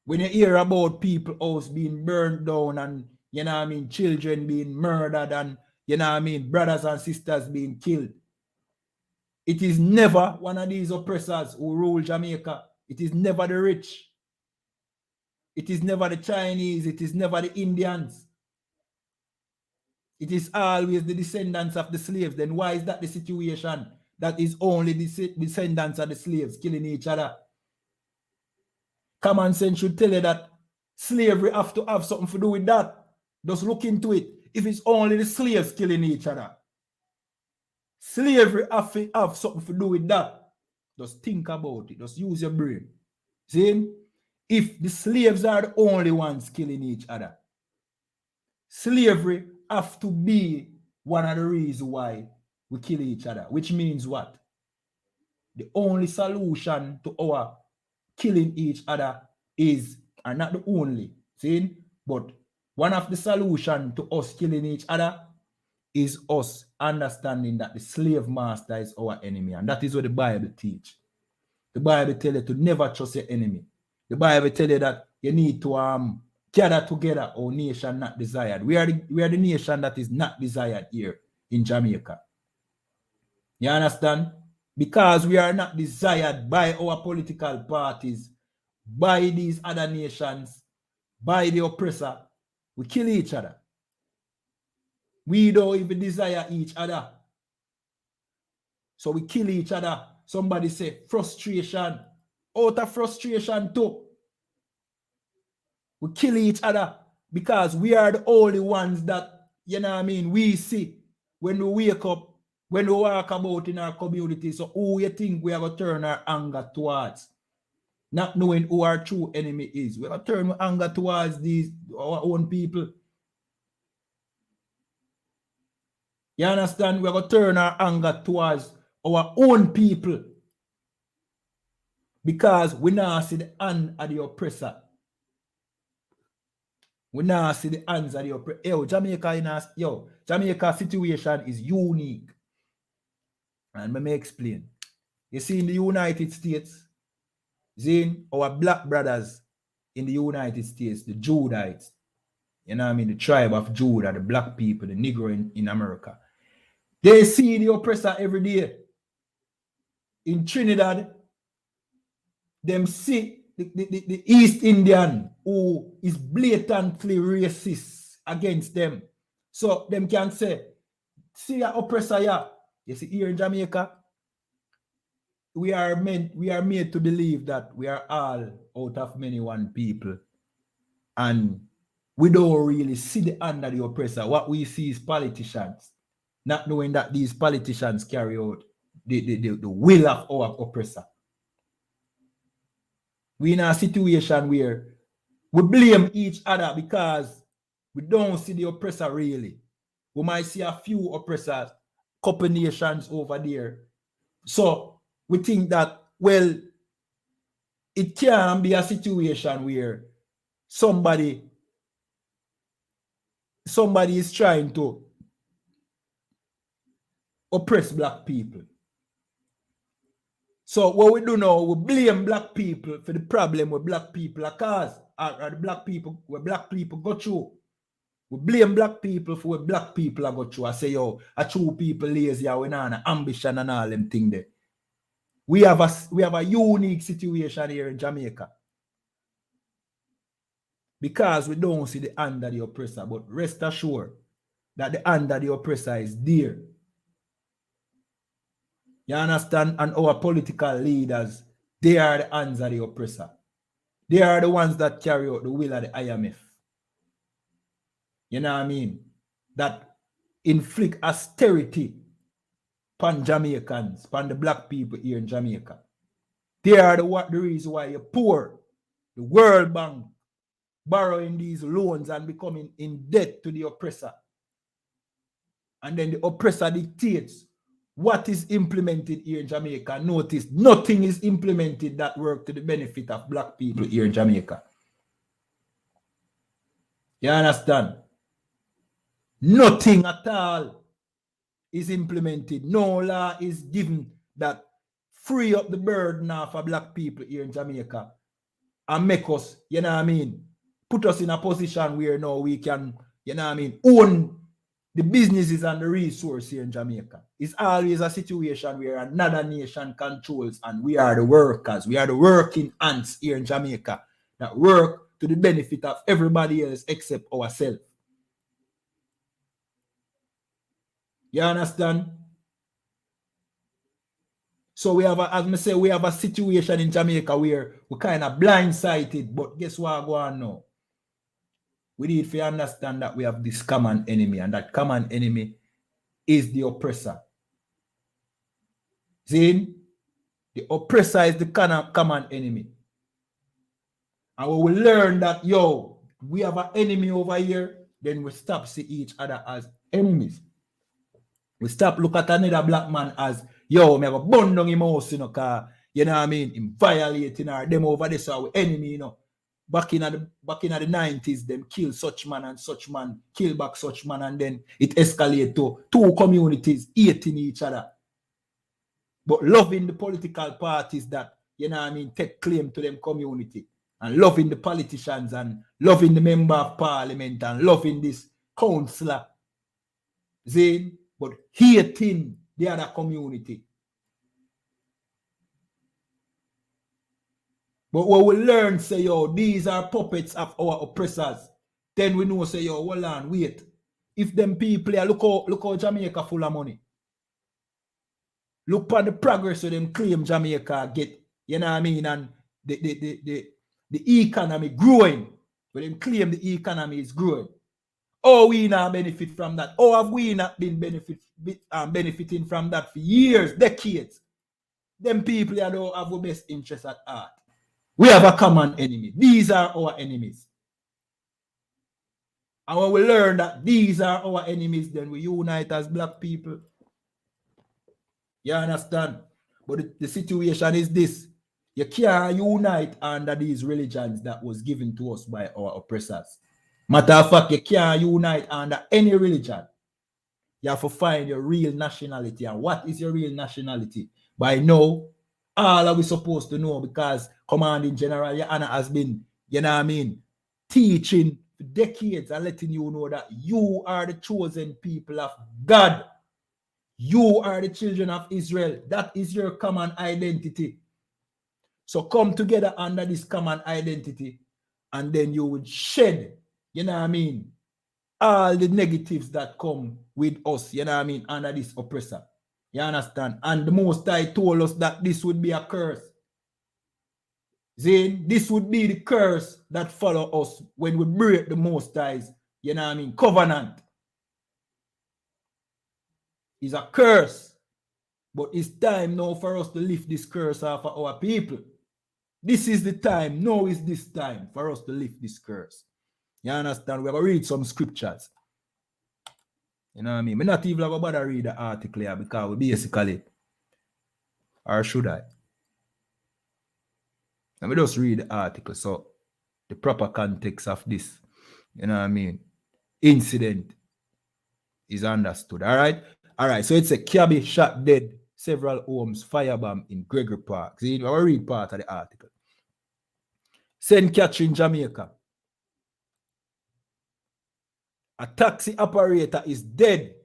When you hear about people house being burned down and, you know what I mean, children being murdered and, you know what I mean, brothers and sisters being killed. It is never one of these oppressors who rule Jamaica. It is never the rich. It is never the Chinese. It is never the Indians. It is always the descendants of the slaves. Then why is that the situation? That is only the descendants of the slaves killing each other. Common sense should tell you that slavery have to have something to do with that. Just look into it. If it's only the slaves killing each other, slavery have to have something to do with that. Just think about it. Just use your brain. See? If the slaves are the only ones killing each other, slavery have to be one of the reasons why we kill each other. Which means what? The only solution to our killing each other is, and not the only, see? But one of the solution to us killing each other is us understanding that the slave master is our enemy. And that is what the Bible teach. The Bible tell you to never trust your enemy. The Bible tell you that you need to gather together, O nation not desired. We are the nation that is not desired here in Jamaica. You understand? Because we are not desired by our political parties, by these other nations, by the oppressor, we kill each other. We don't even desire each other. So we kill each other. Somebody say frustration. Out of frustration too. We kill each other because we are the only ones that, you know what I mean, we see when we wake up, when we walk about in our community. So who you think we are going to turn our anger towards? Not knowing who our true enemy is. We are going to turn our anger towards our own people. You understand? We are going to turn our anger towards our own people. Because we now see the hand of the oppressor. We now see the hands of the oppressor. Jamaica situation is unique. And let me explain. You see, in the United States, our black brothers in the United States, the Judites, you know what I mean, the tribe of Judah, the black people, the Negro in America, they see the oppressor every day. In Trinidad, them see the East Indian who is blatantly racist against them. So them can say, see your oppressor here. You see, here in Jamaica, we are made to believe that we are all out of many one people. And we don't really see the hand of the oppressor. What we see is politicians, not knowing that these politicians carry out the will of our oppressor. We're in a situation where we blame each other because we don't see the oppressor really. We might see a few oppressors, couple nations over there. So we think that, well, it can be a situation where somebody is trying to oppress black people. So what we do now, we blame black people for the problem with black people are cause, or the black people, where black people go through. We blame black people for what black people are go through. I say, yo, a true people lazy, we not ambition and all them thing there. We have a unique situation here in Jamaica. Because we don't see the hand of the oppressor, but rest assured that the hand of the oppressor is there. You understand? And our political leaders, they are the hands of the oppressor. They are the ones that carry out the will of the IMF. You know what I mean? That inflict austerity upon Jamaicans, upon the black people here in Jamaica. They are the reason why you're poor. The World Bank borrowing these loans and becoming in debt to the oppressor. And then the oppressor dictates what is implemented here in Jamaica. Notice, nothing is implemented that work to the benefit of black people here in Jamaica. You understand? Nothing at all is implemented. No law is given that free up the burden of black people here in Jamaica and make us, you know what I mean, put us in a position where now we can, you know what I mean, own the businesses and the resource here in Jamaica. It's always a situation where another nation controls and we are the workers. We are the working ants here in Jamaica that work to the benefit of everybody else except ourselves. You understand? So we have, as I say, we have a situation in Jamaica where we're kind of blindsided, but guess what I go on now? We need to understand that we have this common enemy, and that common enemy is the oppressor. See? The oppressor is the common enemy. And we will learn that, yo, we have an enemy over here, then we stop see each other as enemies. We stop look at another black man as, yo, me have a bun down him house, you know, cause, you know what I mean, him violating our them over there, so our enemy, you know. Back in the 90s, them kill such man and such man, kill back such man, and then it escalated to two communities hating each other. But loving the political parties that, you know what I mean, take claim to them community. And loving the politicians and loving the member of parliament and loving this councillor. Zane, but hating the other community. But when we learn, say, yo, these are puppets of our oppressors, then we know, say, yo, hold on, wait. If them people, look how Jamaica full of money. Look at the progress of them claim Jamaica get, you know what I mean, and the economy growing. But them claim the economy is growing. Oh, we not benefit from that. Oh, have we not been benefiting from that for years, decades? Them people that don't have our best interest at heart. We have a common enemy. These are our enemies. And when we learn that these are our enemies, then we unite as black people. You understand? But the situation is this. You can't unite under these religions that was given to us by our oppressors. Matter of fact, you can't unite under any religion. You have to find your real nationality. And what is your real nationality? By now, all are we supposed to know, because Commanding General YAHANNA has been, you know what I mean, teaching for decades and letting you know that you are the chosen people of God. You are the children of Israel. That is your common identity. So come together under this common identity, and then you will shed, you know what I mean, all the negatives that come with us, you know what I mean, under this oppressor. You understand? And the Most High told us that this would be a curse. Zane, this would be the curse that follow us when we break the Most High's, you know what I mean, covenant. It's a curse. But it's time now for us to lift this curse off of our people. This is the time. Now is this time for us to lift this curse. You understand? We're going to read some scriptures. You know what I mean? I'm not even going to bother read the article here because we basically, or should I? Let me just read the article so the proper context of this, you know what I mean, incident is understood. All right? All right. So it's a cabby shot dead, several homes firebomb in Gregory Park. See, I will read part of the article. St. Catherine, Jamaica. A taxi operator is dead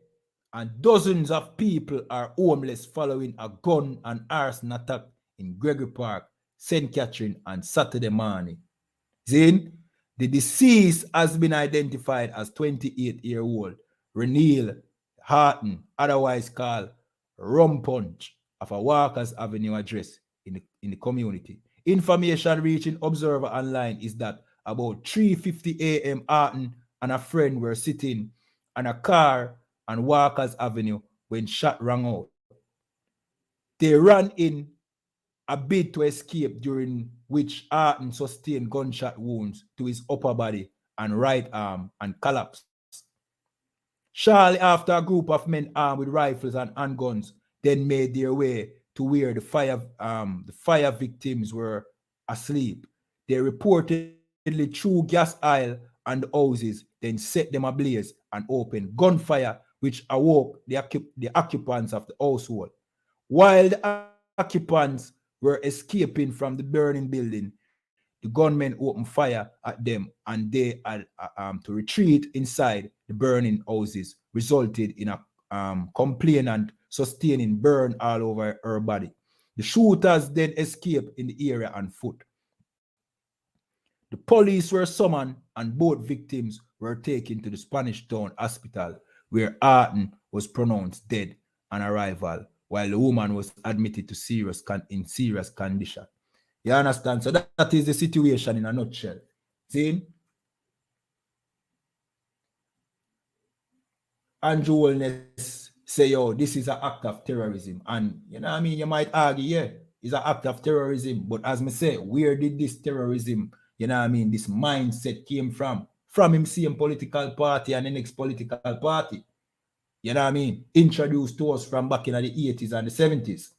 and dozens of people are homeless following a gun and arson attack in Gregory Park, St. Catherine on Saturday morning. Then, the deceased has been identified as 28-year-old Renil Harton, otherwise called Rum Punch, of a Walker's Avenue address in the community. Information reaching Observer Online is that about 3:50 a.m. Harton and a friend were sitting on a car on Walker's Avenue when shot rang out. They ran in a bid to escape, during which Harton sustained gunshot wounds to his upper body and right arm and collapsed. Shortly after, a group of men armed with rifles and handguns then made their way to where the fire victims were asleep. They reportedly threw gas oil on the houses, then set them ablaze and opened gunfire, which awoke the occupants of the household. While the occupants were escaping from the burning building, the gunmen opened fire at them and they had to retreat inside the burning houses resulted in a complainant sustaining burn all over her body. The shooters then escaped in the area on foot. The police were summoned and both victims were taken to the Spanish Town Hospital, where Arton was pronounced dead on arrival, while the woman was admitted to in serious condition. You understand? So that is the situation in a nutshell. See? Andrew Wellness say, yo, this is an act of terrorism. And, you know what I mean? You might argue, yeah, it's an act of terrorism. But as me say, where did this terrorism, you know what I mean, this mindset came from? From him same political party and the next political party. You know what I mean? Introduced to us from back in the 80s and the 70s.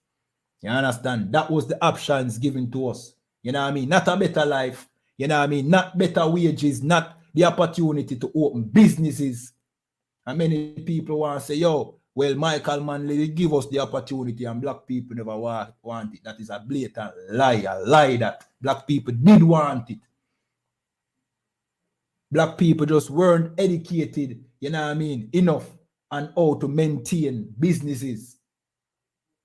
You understand? That was the options given to us. You know what I mean? Not a better life. You know what I mean? Not better wages, not the opportunity to open businesses. And many people want to say, yo, well, Michael Manley give us the opportunity and black people never want it. That is a blatant lie, a lie that black people did want it. Black people just weren't educated, you know what I mean, enough on how to maintain businesses.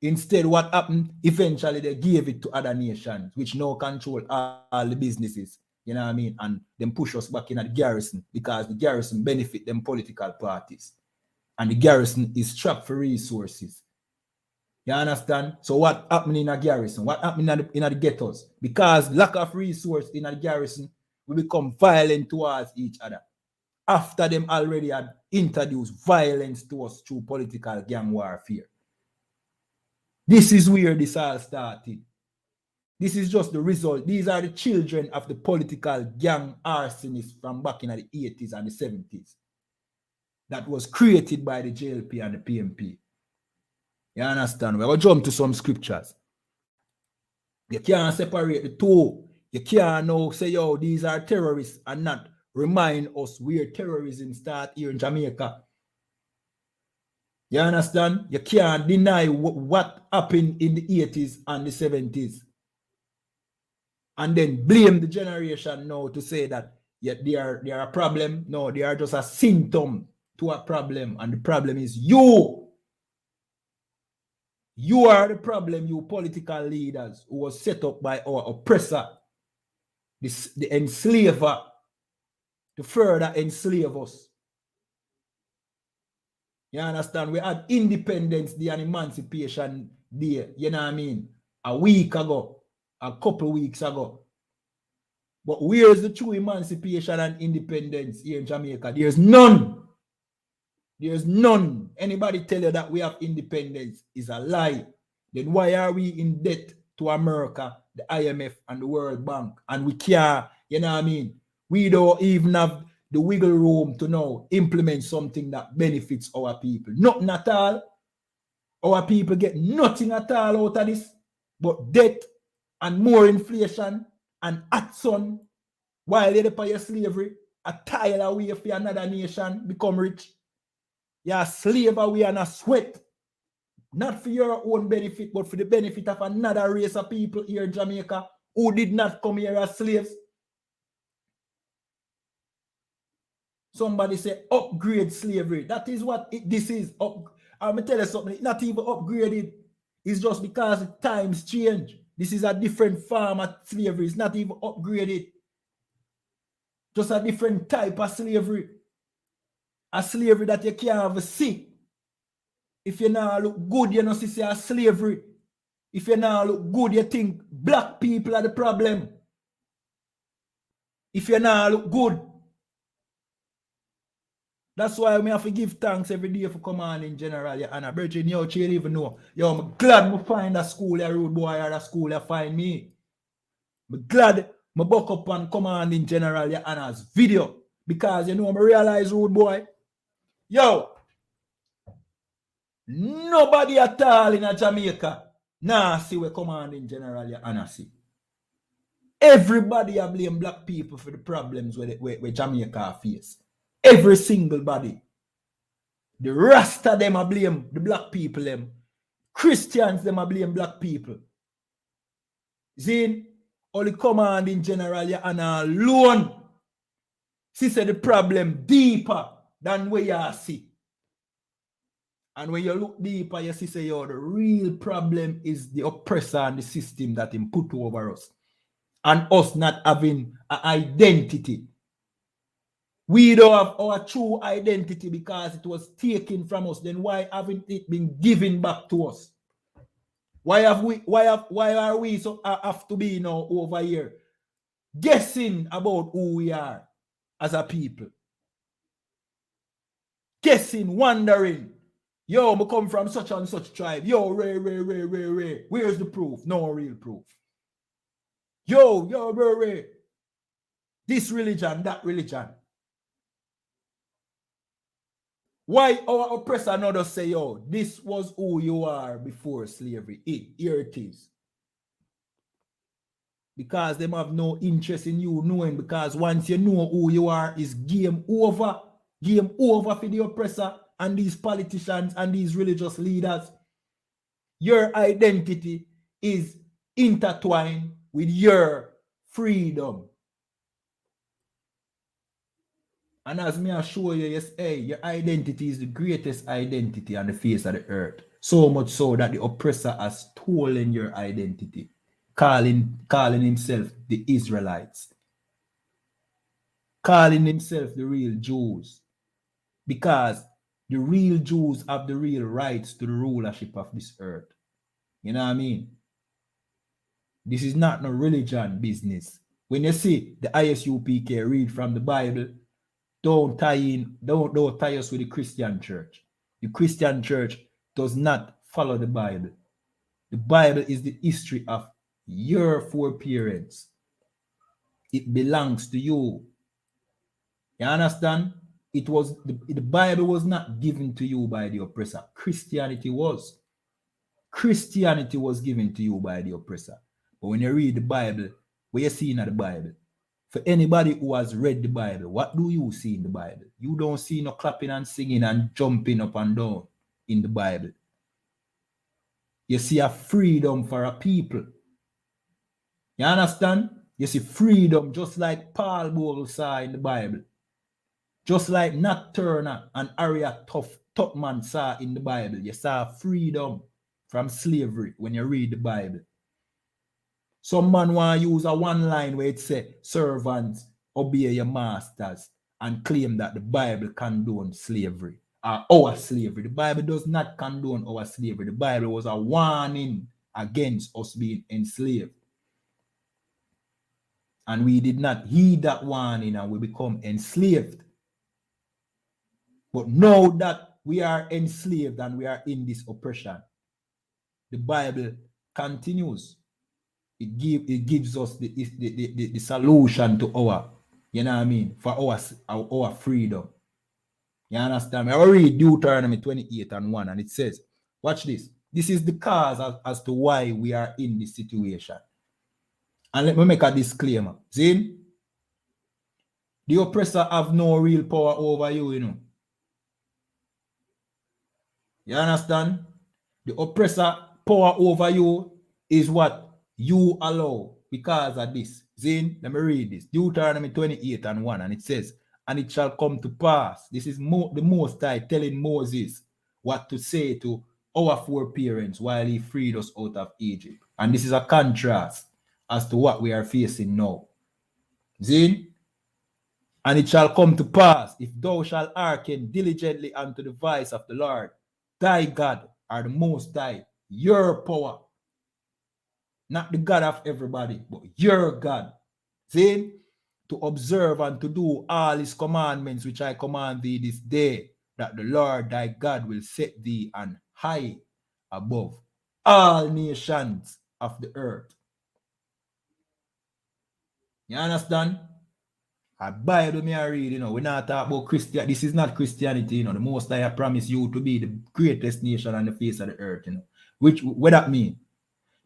Instead, what happened? Eventually, they gave it to other nations, which now control all the businesses, you know what I mean, and then push us back in at the garrison because the garrison benefit them political parties. And the garrison is strapped for resources. You understand? So what happened in a garrison? What happened in the ghettos? Because lack of resource in a garrison, we become violent towards each other. After them already had introduced violence to us through political gang warfare. This is where this all started. This is just the result. These are the children of the political gang arsonists from back in the 80s and the 70s. That was created by the JLP and the PMP. You understand? We're going to jump to some scriptures. You can't separate the two. You can't now say, yo, these are terrorists and not remind us where terrorism started here in Jamaica. You understand? You can't deny what happened in the 80s and the 70s. And then blame the generation now to say that they are a problem. No, they are just a symptom to a problem. And the problem is you. You are the problem, you political leaders who was set up by our oppressor, the enslaver, to further enslave us. You understand? We had Independence Day and Emancipation Day, you know what I mean? A week ago, a couple weeks ago. But where's the true emancipation and independence here in Jamaica? There's none. There's none. Anybody tell you that we have independence is a lie. Then why are we in debt to America, the IMF, and the World Bank? And we can't, you know what I mean? We don't even have the wiggle room to now implement something that benefits our people. Nothing at all. Our people get nothing at all out of this, but debt and more inflation and action while they're pay your slavery, a tile away for another nation become rich. You're a slave away and a sweat. Not for your own benefit, but for the benefit of another race of people here in Jamaica who did not come here as slaves. Somebody say upgrade slavery. That is what this is. I'm going to tell you something. It's not even upgraded. It's just because the times change. This is a different form of slavery. It's not even upgraded. Just a different type of slavery. A slavery that you can't even see. If you now look good, you know, see a slavery. If you now look good, you think black people are the problem. If you now look good. That's why I have to give thanks every day for commanding General YAHANNA. Virgin, you don't even know. Yo, I'm glad I find a school, a road boy, or a school you find me. I'm glad I buck up on commanding General YAHANNA's video. Because, you know, I realize, road boy, yo, nobody at all in a Jamaica nah see where commanding General YAHANNA see. Everybody blame black people for the problems where Jamaica face. Every single body. The Rasta them blame the black people them. Christians them blame black people. Zin, only commanding General YAHANNA alone. She said the problem deeper than where you see. And when you look deeper, you see, say, yo, the real problem is the oppressor and the system that him put over us. And us not having an identity. We don't have our true identity because it was taken from us. Then why haven't it been given back to us? Why are we so have to be now over here guessing about who we are as a people? Guessing, wondering. Yo, we come from such and such tribe. Yo, Ray. Where's the proof? No real proof. Yo, Ray. This religion, that religion. Why our oppressor not just say, yo, this was who you are before slavery. Here it is. Because them have no interest in you knowing, because once you know who you are, is game over. Game over for the oppressor and these politicians and these religious leaders. Your identity is intertwined with your freedom. And as me assure you, yes, hey, your identity is the greatest identity on the face of the earth. So much so that the oppressor has stolen your identity, calling himself the Israelites, calling himself the real Jews, because the real Jews have the real rights to the rulership of this earth. You know what I mean? This is not no religion business. When you see the I.S.U.P.K read from the Bible, don't tie us with the Christian church. The Christian church does not follow the Bible. The Bible is the history of your foreparents. It belongs to you. You understand? It was the Bible was not given to you by the oppressor. Christianity was. Christianity was given to you by the oppressor. But when you read the Bible, what you see in the Bible? For anybody who has read the Bible, what do you see in the Bible? You don't see no clapping and singing and jumping up and down in the Bible. You see a freedom for a people. You understand? You see freedom just like Paul Bogle saw in the Bible. Just like Nat Turner and Harriet Tubman saw in the Bible. You saw freedom from slavery when you read the Bible. Some man want to use a one line where it says, servants, obey your masters, and claim that the Bible condones slavery, or our slavery. The Bible does not condone our slavery. The Bible was a warning against us being enslaved. And we did not heed that warning and we become enslaved. But now that we are enslaved and we are in this oppression, the Bible continues. It gives us the solution to our, you know what I mean, for our freedom. You understand me? I read Deuteronomy 28:1 and it says, watch this. This is the cause as to why we are in this situation. And let me make a disclaimer. See? The oppressor have no real power over you, you know. You understand? The oppressor power over you is what you allow because of this. Zin, let me read this. Deuteronomy 28:1 and it says, and it shall come to pass. This is the Most High telling Moses what to say to our foreparents while he freed us out of Egypt. And this is a contrast as to what we are facing now. Zin, and it shall come to pass, if thou shalt hearken diligently unto the voice of the Lord, thy God, or the Most High, your power, not the God of everybody, but your God. See, to observe and to do all his commandments which I command thee this day, that the Lord thy God will set thee on high above all nations of the earth. You understand? A Bible me I read, you know, we're not talking about Christianity. This is not Christianity, you know. The Most High promise you to be the greatest nation on the face of the earth, you know. What that mean?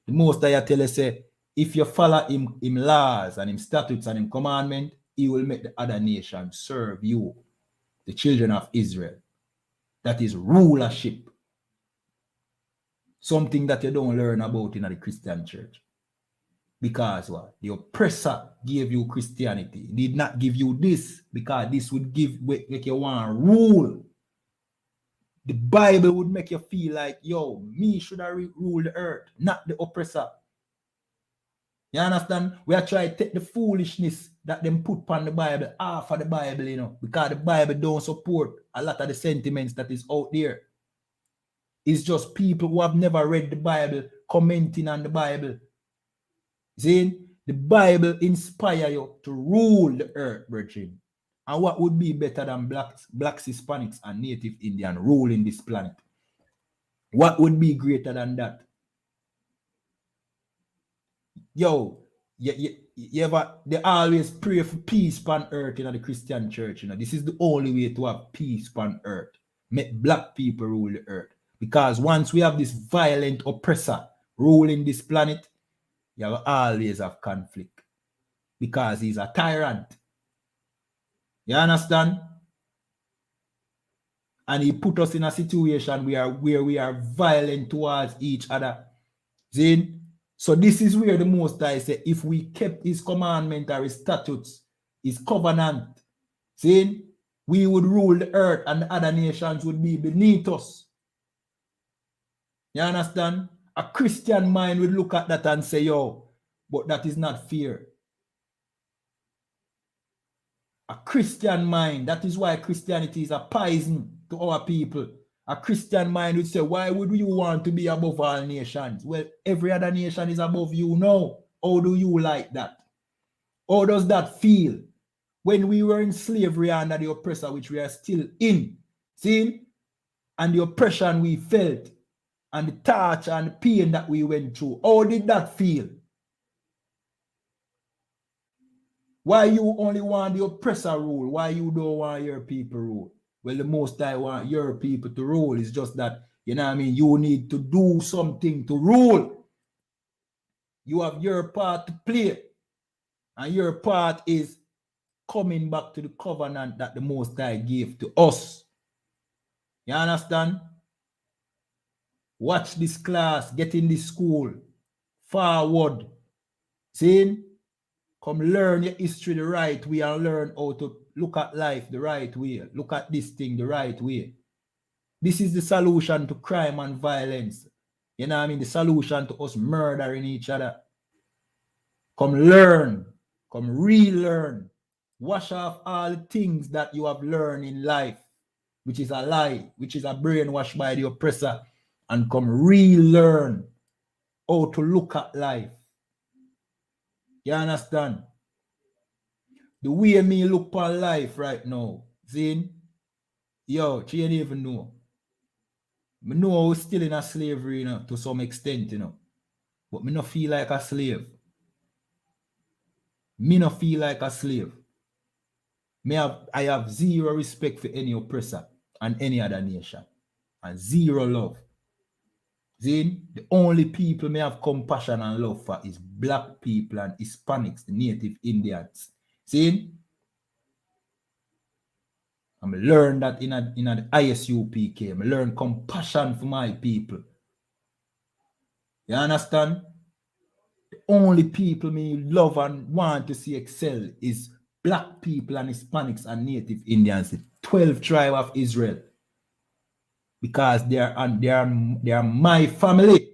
The Most High tell us, say, if you follow him laws and him statutes and him commandment, he will make the other nations serve you, the children of Israel. That is rulership. Something that you don't learn about in the Christian church. Because what? The oppressor gave you Christianity. He did not give you this because this would make you want to rule. The Bible would make you feel like, yo, me should have rule the earth, not the oppressor. You understand? We are trying to take the foolishness that them put on the Bible off of the Bible, you know, because the Bible don't support a lot of the sentiments that is out there. It's just people who have never read the Bible commenting on the Bible. See, the Bible inspire you to rule the earth, brethren. And what would be better than blacks, Hispanics, and Native Indian ruling this planet? What would be greater than that? Yo, you ever, they always pray for peace on earth in the Christian church. You know, this is the only way to have peace on earth. Make black people rule the earth. Because once we have this violent oppressor ruling this planet, you will always have conflict. Because he's a tyrant. You understand? And he put us in a situation where we are violent towards each other. See? So this is where the Most High say, if we kept his commandment or his statutes, his covenant, see, we would rule the earth and the other nations would be beneath us. You understand? A Christian mind would look at that and say, yo, but that is not fair. A Christian mind, that is why Christianity is a poison to our people. A Christian mind would say, why would you want to be above all nations? Well, every other nation is above you now. How do you like that? How does that feel? When we were in slavery under the oppressor, which we are still in, see? And the oppression we felt, and the torture and the pain that we went through, how did that feel? Why you only want the oppressor rule? Why you don't want your people rule? Well, the most I want your people to rule is just that, you know what I mean, you need to do something to rule. You have your part to play. And your part is coming back to the covenant that the Most High gave to us. You understand? Watch this class, get in this school, forward. See? Come learn your history the right way and learn how to look at life the right way. Look at this thing the right way. This is the solution to crime and violence. You know what I mean? The solution to us murdering each other. Come learn. Come relearn. Wash off all the things that you have learned in life, which is a lie, which is a brainwash by the oppressor, and come relearn how to look at life. You understand? The way me look upon life right now, see? Yo, you don't even know. I know I was still in a slavery, you know, to some extent, you know. But me not feel like a slave. Me not feel like a slave. I have zero respect for any oppressor and any other nation. And zero love. See? The only people me have compassion and love for is black people and Hispanics, the Native Indians. See? I learn that in the I.S.U.P.K. I learn compassion for my people. You understand? The only people me love and want to see excel is black people and Hispanics and Native Indians, the 12 tribes of Israel. Because they are my family.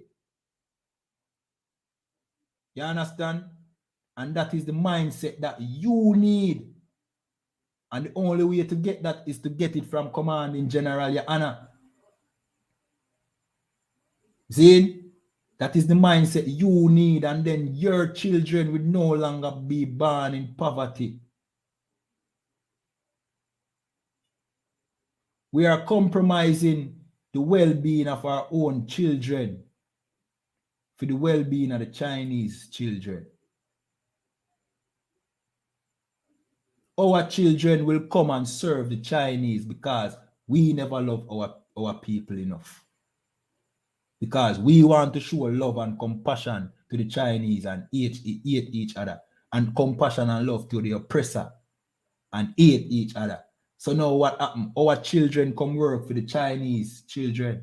You understand? And that is the mindset that you need. And the only way to get that is to get it from Commanding General YAHANNA. See? That is the mindset you need, and then your children will no longer be born in poverty. We are compromising the well-being of our own children for the well-being of the Chinese children. Our children will come and serve the Chinese because we never love our people enough. Because we want to show love and compassion to the Chinese and hate each other, and compassion and love to the oppressor and hate each other. So now what happened? Our children come work for the Chinese children,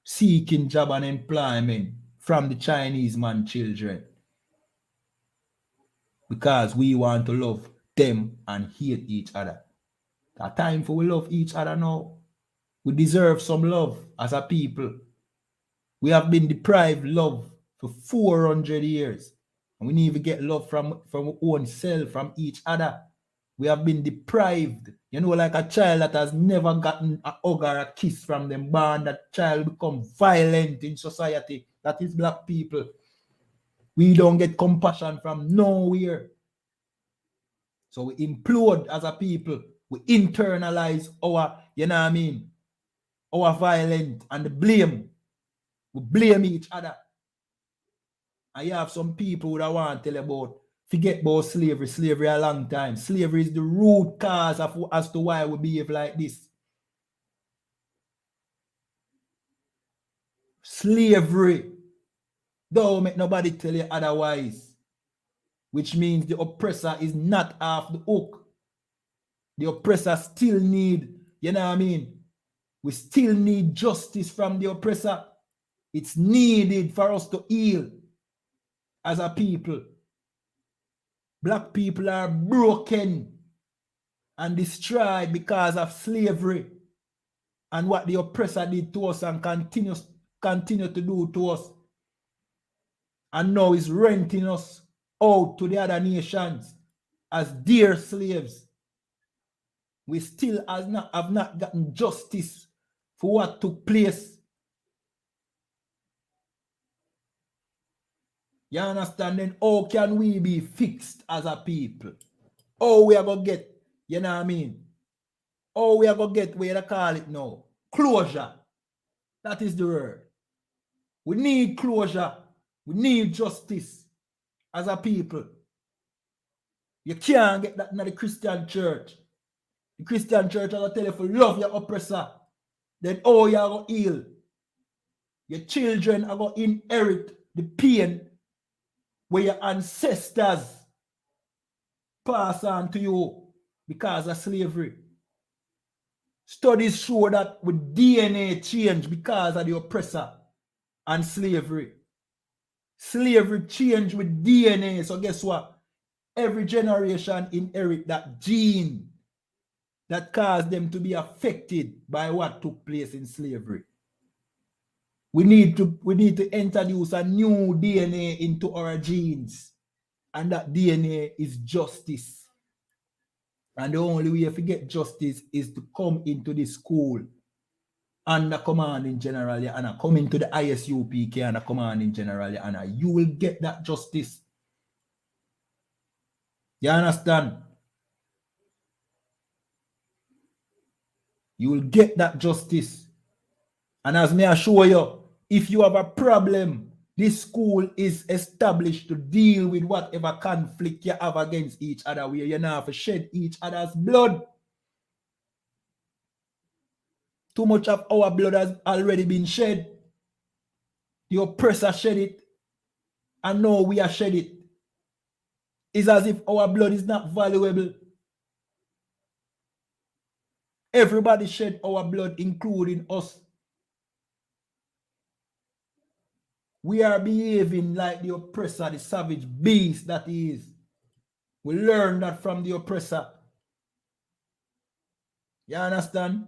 seeking job and employment from the Chinese man children. Because we want to love them and hate each other. It's time for we love each other now. We deserve some love as a people. We have been deprived love for 400 years. And we need to get love from our own self, from each other. We have been deprived. You know, like a child that has never gotten a hug or a kiss from them born, that child become violent in society. That is black people. We don't get compassion from nowhere. So we implode as a people. We internalize our, you know what I mean, our violence and the blame. We blame each other. And you have some people that want to tell about, forget about slavery a long time. Slavery is the root cause of as to why we behave like this. Slavery. Don't make nobody tell you otherwise. Which means the oppressor is not off the hook. The oppressor still need, you know what I mean? We still need justice from the oppressor. It's needed for us to heal as a people. Black people are broken and destroyed because of slavery and what the oppressor did to us and continue to do to us. And now is renting us out to the other nations as dear slaves. We still have not gotten justice for what took place. You understand? Then how can we be fixed as a people? How we are going to get, you know what I mean? How we are going to get, where they call it now? Closure. That is the word. We need closure. We need justice as a people. You can't get that in the Christian church. The Christian church will tell you if you love your oppressor, then how you are going to heal. Your children are going to inherit the pain where your ancestors pass on to you because of slavery. Studies show that with DNA change because of the oppressor and slavery. Slavery changed with DNA. So guess what? Every generation inherit that gene that caused them to be affected by what took place in slavery. We need to introduce a new DNA into our genes. And that DNA is justice. And the only way to get justice is to come into the school under commanding General YAHANNA. Come into the I.S.U.P.K under commanding General YAHANNA. You will get that justice. You understand? You will get that justice. And as me assure you, if you have a problem, this school is established to deal with whatever conflict you have against each other, where you now have to shed each other's blood. Too much of our blood has already been shed. The oppressor shed it, and now we are shed it. It's as if our blood is not valuable. Everybody shed our blood, including us. We are behaving like the oppressor, the savage beast that he is. We learn that from the oppressor. You understand?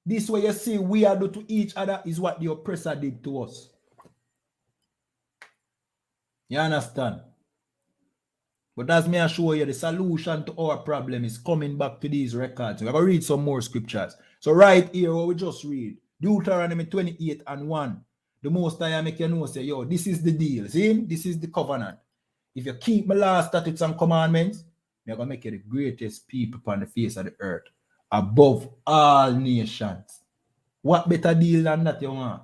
This way you see we are do to each other is what the oppressor did to us. You understand? But as me assure you, the solution to our problem is coming back to these records. We're going to read some more scriptures. So right here, what we just read, Deuteronomy 28 and 1. The Most High make you know, say, yo, this is the deal. See? This is the covenant. If you keep my laws, statutes, and commandments, I'm going to make you the greatest people upon the face of the earth, above all nations. What better deal than that you want?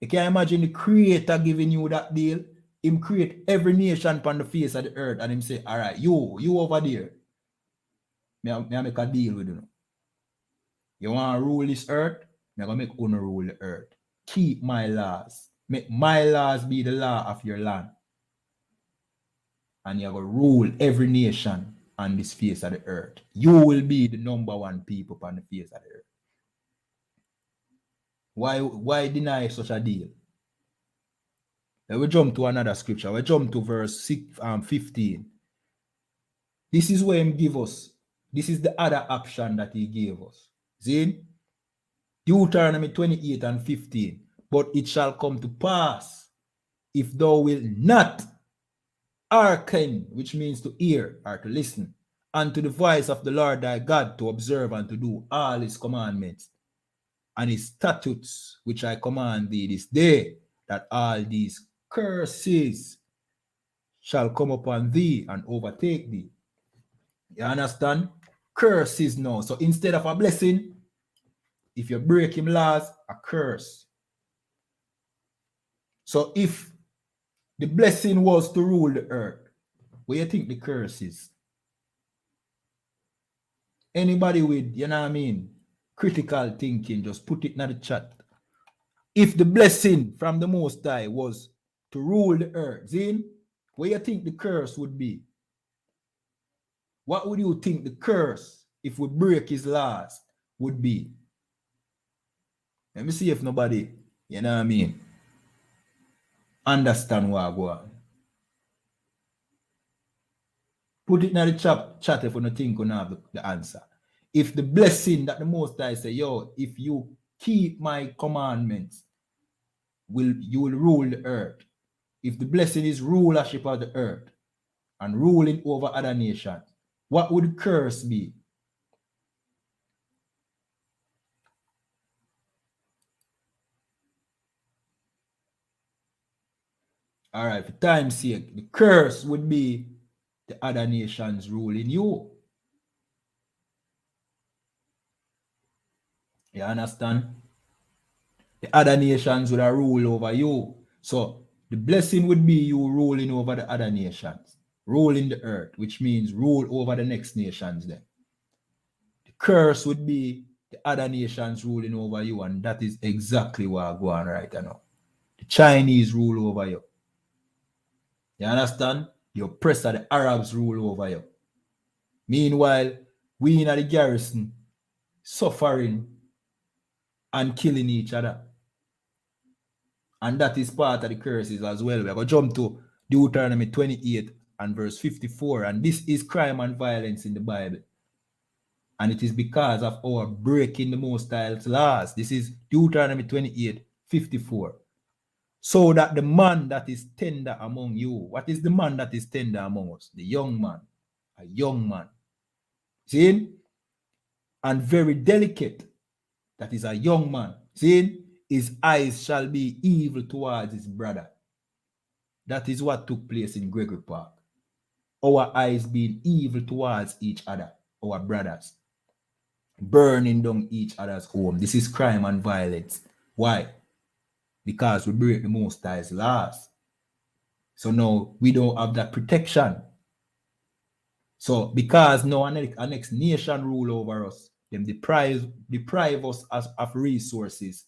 You can imagine the Creator giving you that deal. Him create every nation upon the face of the earth, and him say, all right, you over there, me make a deal with you. You want to rule this earth? I'm going to make you rule the earth. Keep my laws. Make my laws be the law of your land. And you're going to rule every nation on this face of the earth. You will be the #1 people upon the face of the earth. Why deny such a deal? Then we jump to another scripture. We jump to verse 15. This is where him give us. This is the other option that he gave us. See? Deuteronomy 28 and 15. But it shall come to pass, if thou wilt not hearken, which means to hear or to listen, unto the voice of the Lord thy God, to observe and to do all his commandments and his statutes, which I command thee this day, that all these curses shall come upon thee and overtake thee. You understand? Curses now. So instead of a blessing, if you break him laws, a curse. So if the blessing was to rule the earth, what do you think the curse is? Anybody with, you know what I mean, critical thinking, just put it in the chat. If the blessing from the Most High was to rule the earth, Zin, what do you think the curse would be? What would you think the curse, if we break his laws, would be? Let me see if nobody, you know what I mean, understand what I go on. Put it in the chat if you don't think you have the answer. If the blessing that the Most High say, yo, if you keep my commandments, you will rule the earth. If the blessing is rulership of the earth and ruling over other nations, what would the curse be? All right, for time's sake, the curse would be the other nations ruling you. You understand? The other nations would rule over you. So the blessing would be you ruling over the other nations, ruling the earth, which means rule over the next nations then. The curse would be the other nations ruling over you, and that is exactly what I'm going right now. The Chinese rule over you. You understand? The oppressor, the Arabs rule over you. Meanwhile, we in the garrison suffering and killing each other. And that is part of the curses as well. We're going to jump to Deuteronomy 28 and verse 54. And this is crime and violence in the Bible. And it is because of our breaking the Most High's laws. This is Deuteronomy 28, 54. So that the man that is tender among you, what is the man that is tender among us? The young man, a young man. See? And very delicate, that is a young man. See? His eyes shall be evil towards his brother. That is what took place in Gregory Park. Our eyes being evil towards each other, our brothers. Burning down each other's home. This is crime and violence. Why? Because we break the Most High's laws. So now we don't have that protection. So because now our next nation rule over us, them deprive us of resources.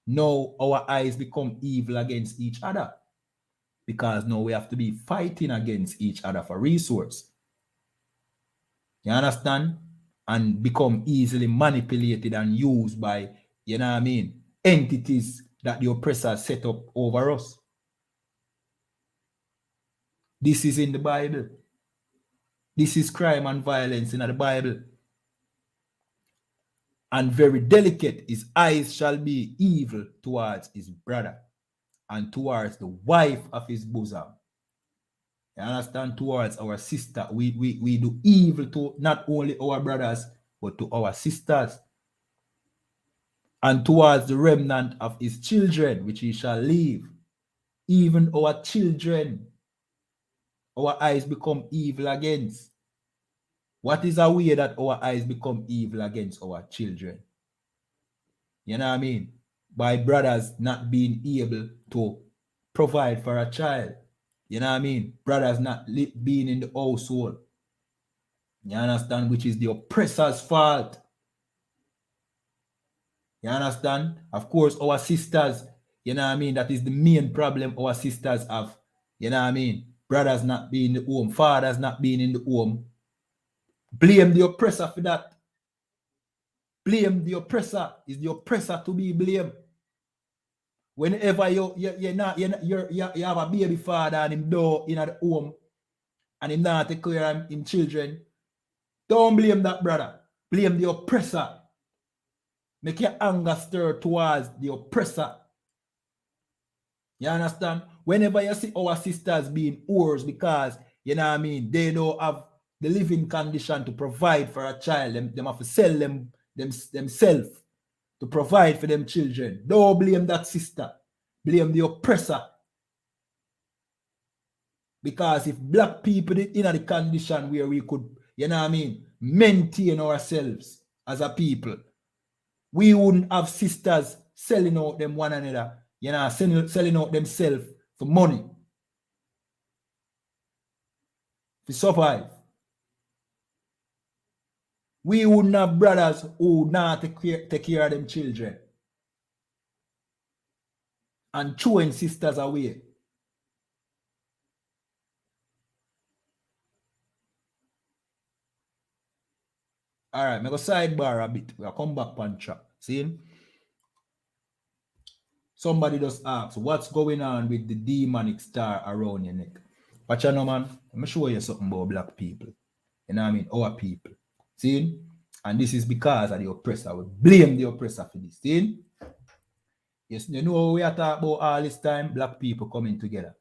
Now our eyes become evil against each other. Because now we have to be fighting against each other for resource. You understand? And become easily manipulated and used by, you know what I mean, entities that the oppressor set up over us. This is in the Bible. This is crime and violence in the Bible. And very delicate, his eyes shall be evil towards his brother and towards the wife of his bosom. You understand? Towards our sister. We do evil to not only our brothers, but to our sisters. And towards the remnant of his children, which he shall leave. Even our children, our eyes become evil against. What is a way that our eyes become evil against our children? You know what I mean? By brothers not being able to provide for a child. You know what I mean? Brothers not being in the household. You understand? Which is the oppressor's fault. You understand? Of course, our sisters, you know what I mean? That is the main problem our sisters have. You know what I mean? Brothers not being in the home, fathers not being in the home. Blame the oppressor for that. Blame the oppressor. Is the oppressor to be blamed? Whenever you have a baby father and him door in the home and him not take care of him children, don't blame that brother. Blame the oppressor. Make your anger stir towards the oppressor. You understand? Whenever you see our sisters being whores because, you know what I mean, they don't have the living condition to provide for a child, them have to sell themselves to provide for them children. Don't blame that sister. Blame the oppressor. Because if black people in the condition where we could, you know what I mean, maintain ourselves as a people, we wouldn't have sisters selling out them one another, you know, selling out themselves for money to survive. We wouldn't have brothers who not take care of them children and throwing sisters away. All right, I'm going to sidebar a bit. We'll come back on track. See? Somebody just asked, what's going on with the demonic star around your neck? Watch out, no, man. Let me show you something about black people. You know what I mean? Our people. See? And this is because of the oppressor. We blame the oppressor for this. See? Yes, you know what we are talking about all this time? Black people coming together.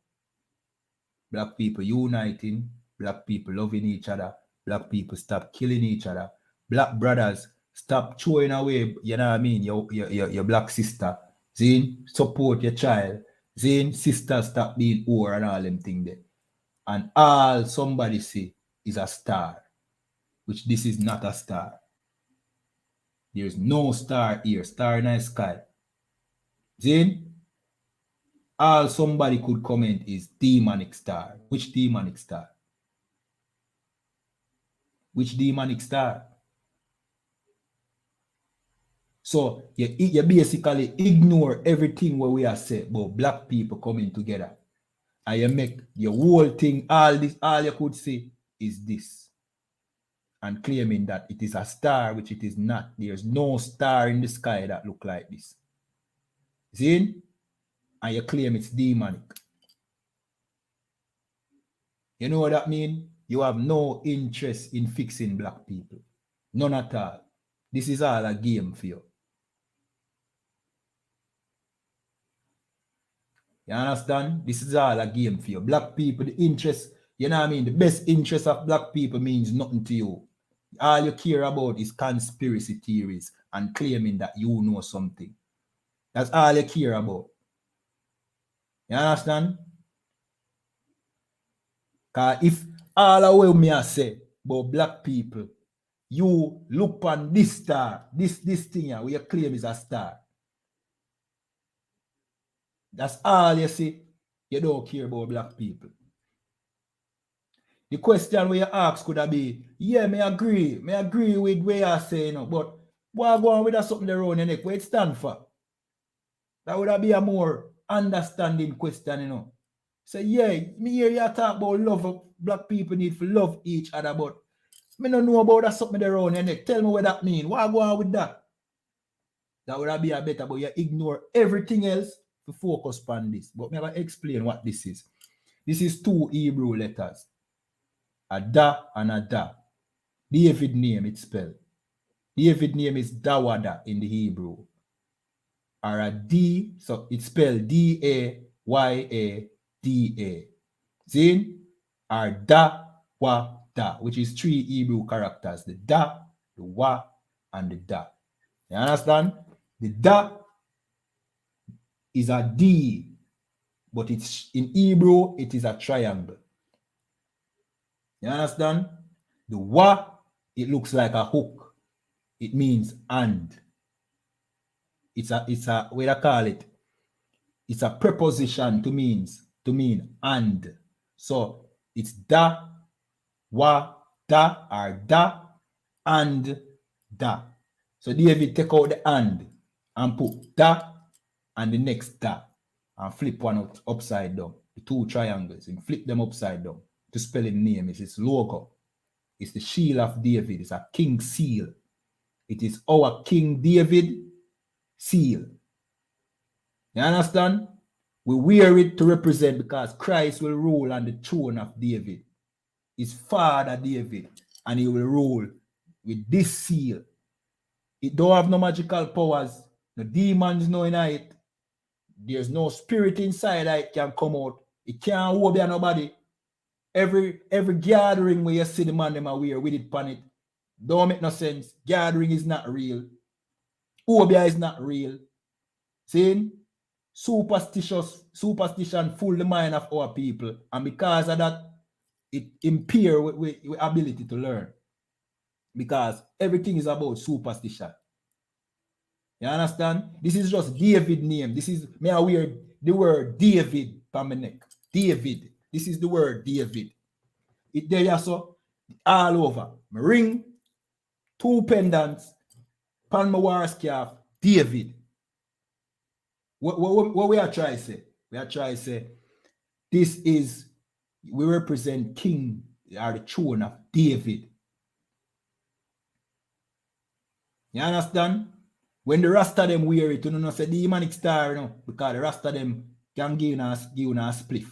Black people uniting. Black people loving each other. Black people stop killing each other. Black brothers stop throwing away, you know what I mean, your black sister. Zine, support your child. Zine, sisters stop being poor and all them things there. And all somebody say is a star, which this is not a star. There's no star here, star in the sky. Zine, all somebody could comment is demonic star. Which demonic star? Which demonic star? So you basically ignore everything what we are saying about black people coming together. And you make your whole thing, all you could say is this. And claiming that it is a star, which it is not. There's no star in the sky that look like this. See? And you claim it's demonic. You know what that means? You have no interest in fixing black people. None at all. This is all a game for you. You understand? This is all a game for you. Black people, the interest, you know what I mean? The best interest of black people means nothing to you. All you care about is conspiracy theories and claiming that you know something. That's all you care about. You understand? Because if all of what me I say about black people, you look on this star, this thing here, where you claim is a star. That's all you see. You don't care about black people. The question where you ask could have be, yeah, me agree with what you say, you know, but why go on with that something around your neck? Where it stand for? That would have be a more understanding question, you know. Say, yeah, me hear you talk about love of black people need to love each other, but me don't know about that something around your neck. Tell me what that mean. Why go on with that? That would have be a better, but you ignore everything else to focus on this. But me have to explain what this is. This is two Hebrew letters. A da and a da. David name it's spelled. David name is Dawada in the Hebrew. Or a D, so it's spelled D-A-Y-A-D-A. See? Or da, wa, da, which is three Hebrew characters. The da, the wa, and the da. You understand? The da is a D, but it's in Hebrew, it is a triangle. You understand? The wa, it looks like a hook. It means and. It's a what I call it? It's a preposition to mean and. So it's da, wa, da, or da, and da. So David take out the and put da and the next da and flip one out upside down. The two triangles and flip them upside down to spell his name. It's his logo. It's the shield of David. It's a king seal. It is our King David seal. You understand? We wear it to represent because Christ will rule on the throne of David. His father David. And he will rule with this seal. It don't have no magical powers. No demons no in it. There's no spirit inside that it can come out. It can't obey nobody. Every gathering where you see the man them are wear with it pan it. Don't make no sense. Gathering is not real. Obia is not real. See? Superstition fool the mind of our people. And because of that, it impair with ability to learn. Because everything is about superstition. You understand? This is just David name. This is, may I wear the word David on my neck. David. This is the word David. It there so all over. My ring, 2 pendants, pan my war scarf, David. What we are trying to say? We are trying to say this is, we represent king or the throne of David. You understand? When the rest of them wear it, you know, say demonic star, you know, because the rest of them can give you a spliff.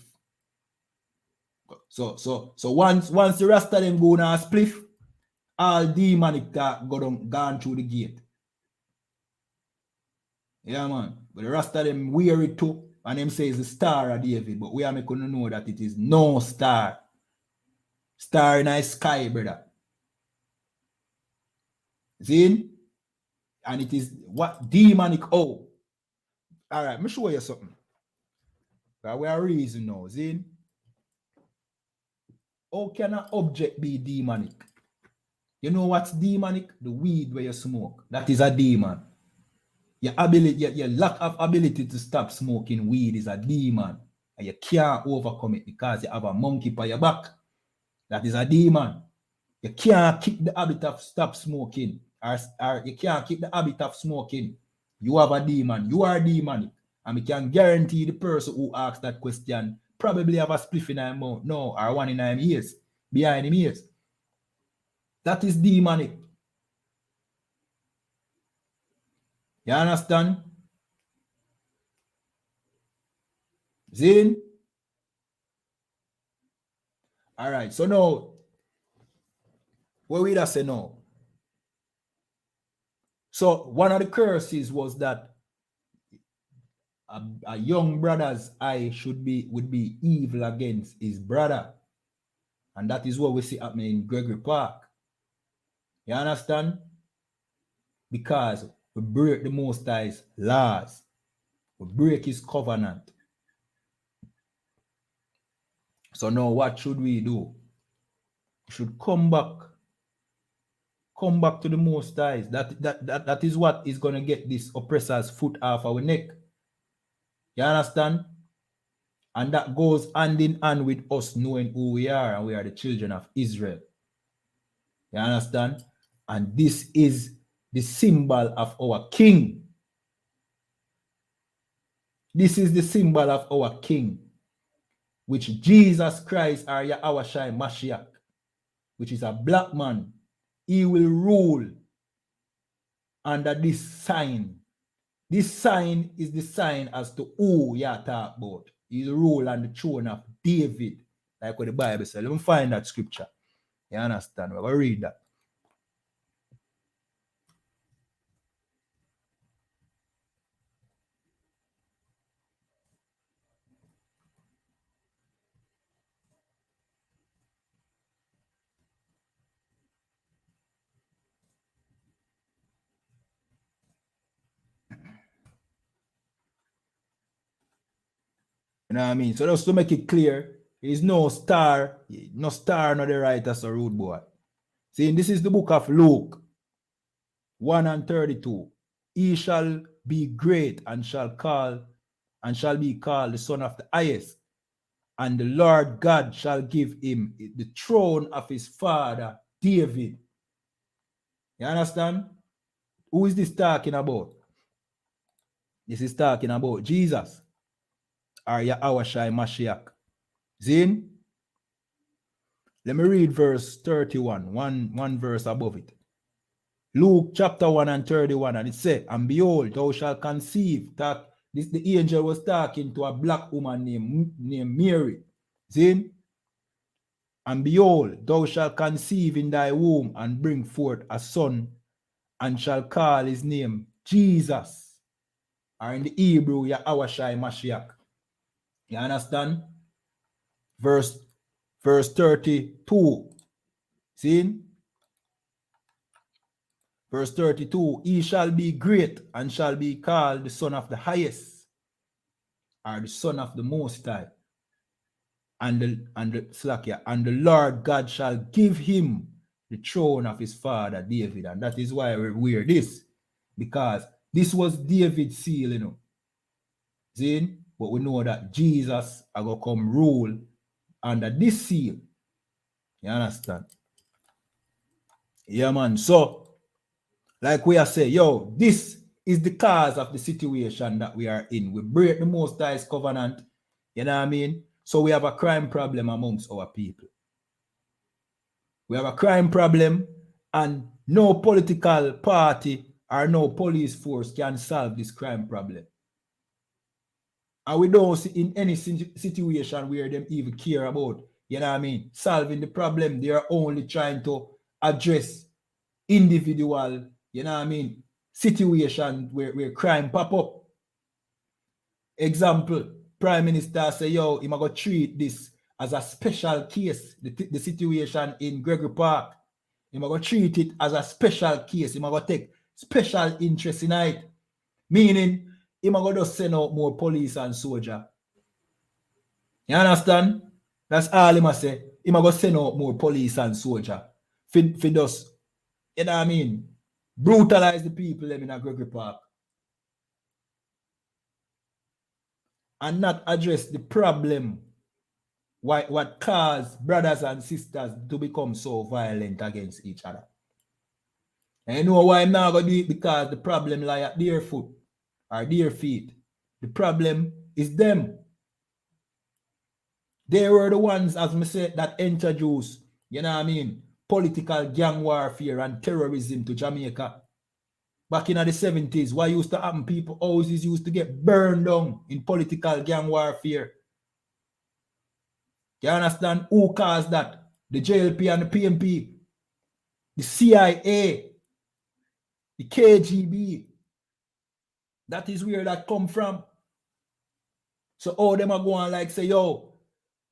So once the rest of them go on a spliff, all demonic gone through the gate. Yeah, man. But the rest of them wear it too, and them say it's the star of David, but we are making to know that it is no star. Star in the sky, brother. See? And it is what demonic. Oh, all right. Let me show you something. We are reason now. See? How can an object be demonic? You know what's demonic? The weed where you smoke. That is a demon. Your lack of ability to stop smoking weed is a demon. And you can't overcome it because you have a monkey by your back. That is a demon. You can't keep the habit of stop smoking. Or you can't keep the habit of smoking. You have a demon. You are demonic. And we can guarantee the person who asks that question probably have a spliff in their mouth. No, or one in their ears. Behind him ears. That is demonic. You understand? Zin? All right. So now, what we say now? So one of the curses was that a young brother's eye would be evil against his brother. And that is what we see happening in Gregory Park. You understand? Because we break the Most High's laws. We break his covenant. So now what should we do? We should come back. Come back to the Most High. That is what is going to get this oppressor's foot off our neck. You understand? And that goes hand in hand with us knowing who we are, and we are the children of Israel. You understand? And this is the symbol of our king. This is the symbol of our king, which Jesus Christ, or YAHANNA Mashiach, which is a black man. He will rule under this sign. This sign is the sign as to who you are talking about. He will rule on the throne of David, like what the Bible says. Let me find that scripture. You understand? We're going to read that. You know what I mean? So just to make it clear, there's no star, not the writer, so rude boy. See, this is the book of Luke 1:32. He shall be great and shall be called the Son of the Highest. And the Lord God shall give him the throne of his father David. You understand? Who is this talking about? This is talking about Jesus, or YAHANNA Mashiach. Zin? Let me read verse 31, one verse above it. Luke chapter 1:31, and it says, and behold, thou shalt conceive. That the angel was talking to a black woman named Mary. Zin? And behold, thou shalt conceive in thy womb and bring forth a son, and shall call his name Jesus, or in the Hebrew, Yahawashi Mashiach. You understand? Verse 32. See? Verse 32, he shall be great and shall be called the Son of the Highest, or the Son of the Most High. And the Lord God shall give him the throne of his father David. And that is why we wear this, because this was David's seal, you know. See? But we know that Jesus are going to come rule under this seal. You understand? Yeah, man. So, like we are saying, yo, this is the cause of the situation that we are in. We break the Most High's covenant. You know what I mean? So we have a crime problem amongst our people. We have a crime problem, and no political party or no police force can solve this crime problem. And we don't see in any situation where them even care about, you know what I mean, solving the problem. They are only trying to address individual, you know what I mean, situation where crime pop up. Example, Prime Minister say, yo, I'm going to treat this as a special case, the situation in Gregory Park. I'm going to treat it as a special case. I'm going to take special interest in it. Meaning, I'm going to send out more police and soldier. You understand? That's all I'm going to say. I'm going to send out more police and soldier. For those, you know what I mean? Brutalize the people in Gregory Park. And not address the problem. What caused brothers and sisters to become so violent against each other. And you know why I'm not going to do it? Because the problem lie at their foot or their feet. The problem is them. They were the ones, as I said, that introduced, you know what I mean, political gang warfare and terrorism to Jamaica. Back in the 70s, what used to happen? People houses used to get burned down in political gang warfare. You understand? Who caused that? The JLP and the PMP, the CIA, the KGB. That is where that come from. So all them are going like say, yo,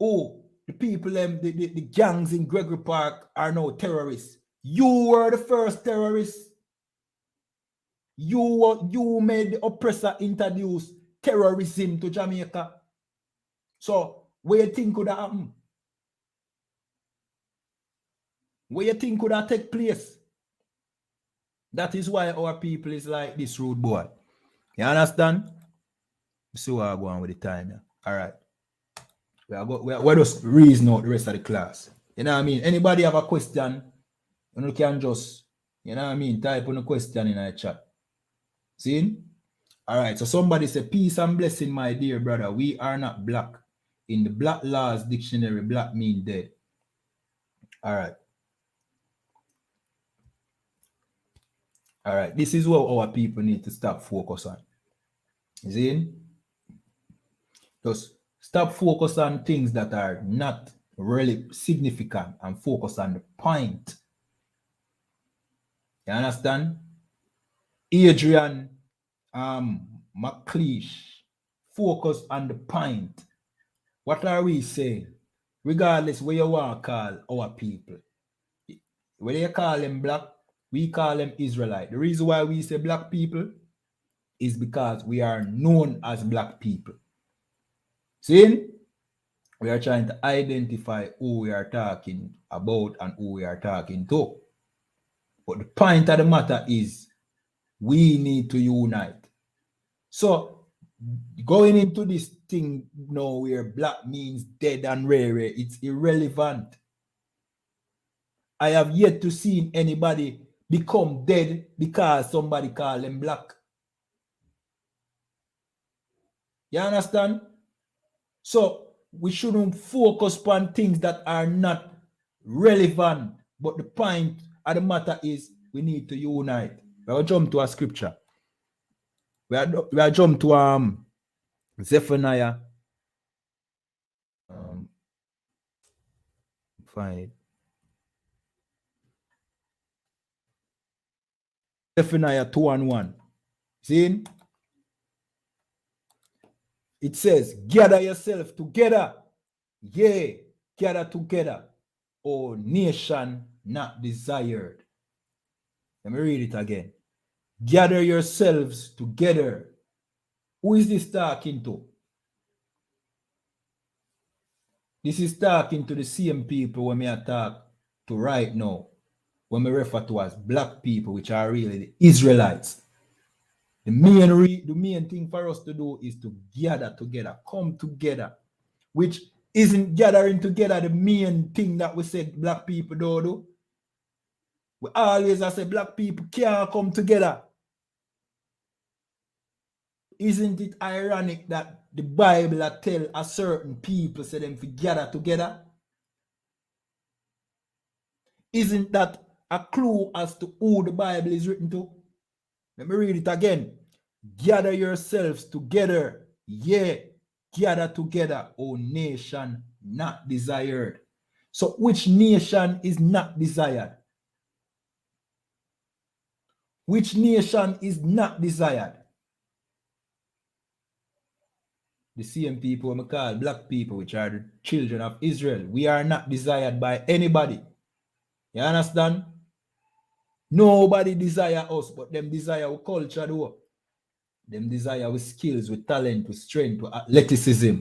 oh, the people, the gangs in Gregory Park are now terrorists. You were the first terrorists. You made the oppressor introduce terrorism to Jamaica. So where you think could that happen? Where you think could that take place? That is why our people is like this rude boy. You understand? So I'm going with the time. Yeah. All right. We're just reason out the rest of the class. You know what I mean? Anybody have a question? You can just, you know what I mean, type on a question in the chat. See? All right. So somebody say, peace and blessing, my dear brother. We are not black. In the Black Laws Dictionary, black mean dead. All right. All right. This is what our people need to stop focus on. See? Just stop focus on things that are not really significant and focus on the point. You understand? Adrian McLeish, focus on the point. What are we saying? Regardless where you want to call our people. Whether you call them black, we call them Israelite. The reason why we say black people is because we are known as black people. See? We are trying to identify who we are talking about and who we are talking to. But the point of the matter is we need to unite. So going into this thing now where black means dead and rare, it's irrelevant. I have yet to see anybody become dead because somebody call them black. You understand? So we shouldn't focus on things that are not relevant. But the point of the matter is we need to unite. We'll jump to a scripture. We'll jump to Zephaniah Find it. Zephaniah 2:1. See? It says, gather yourself together. Yea, gather together. O nation not desired. Let me read it again. Gather yourselves together. Who is this talking to? This is talking to the same people when me talk to right now, when we refer to as black people, which are really the Israelites. The main thing for us to do is to gather together, come together, which isn't gathering together the main thing that we said black people don't do. We always say black people can't come together. Isn't it ironic that the Bible tell a certain people say them to gather together? Isn't that a clue as to who the Bible is written to? Let me read it again. Gather yourselves together. Yeah, gather together, O nation not desired. So which nation is not desired? Which nation is not desired? The same people we call black people, which are the children of Israel. We are not desired by anybody. You understand? Nobody desire us, but them desire our culture though. Them desire with skills, with talent, with strength, with athleticism.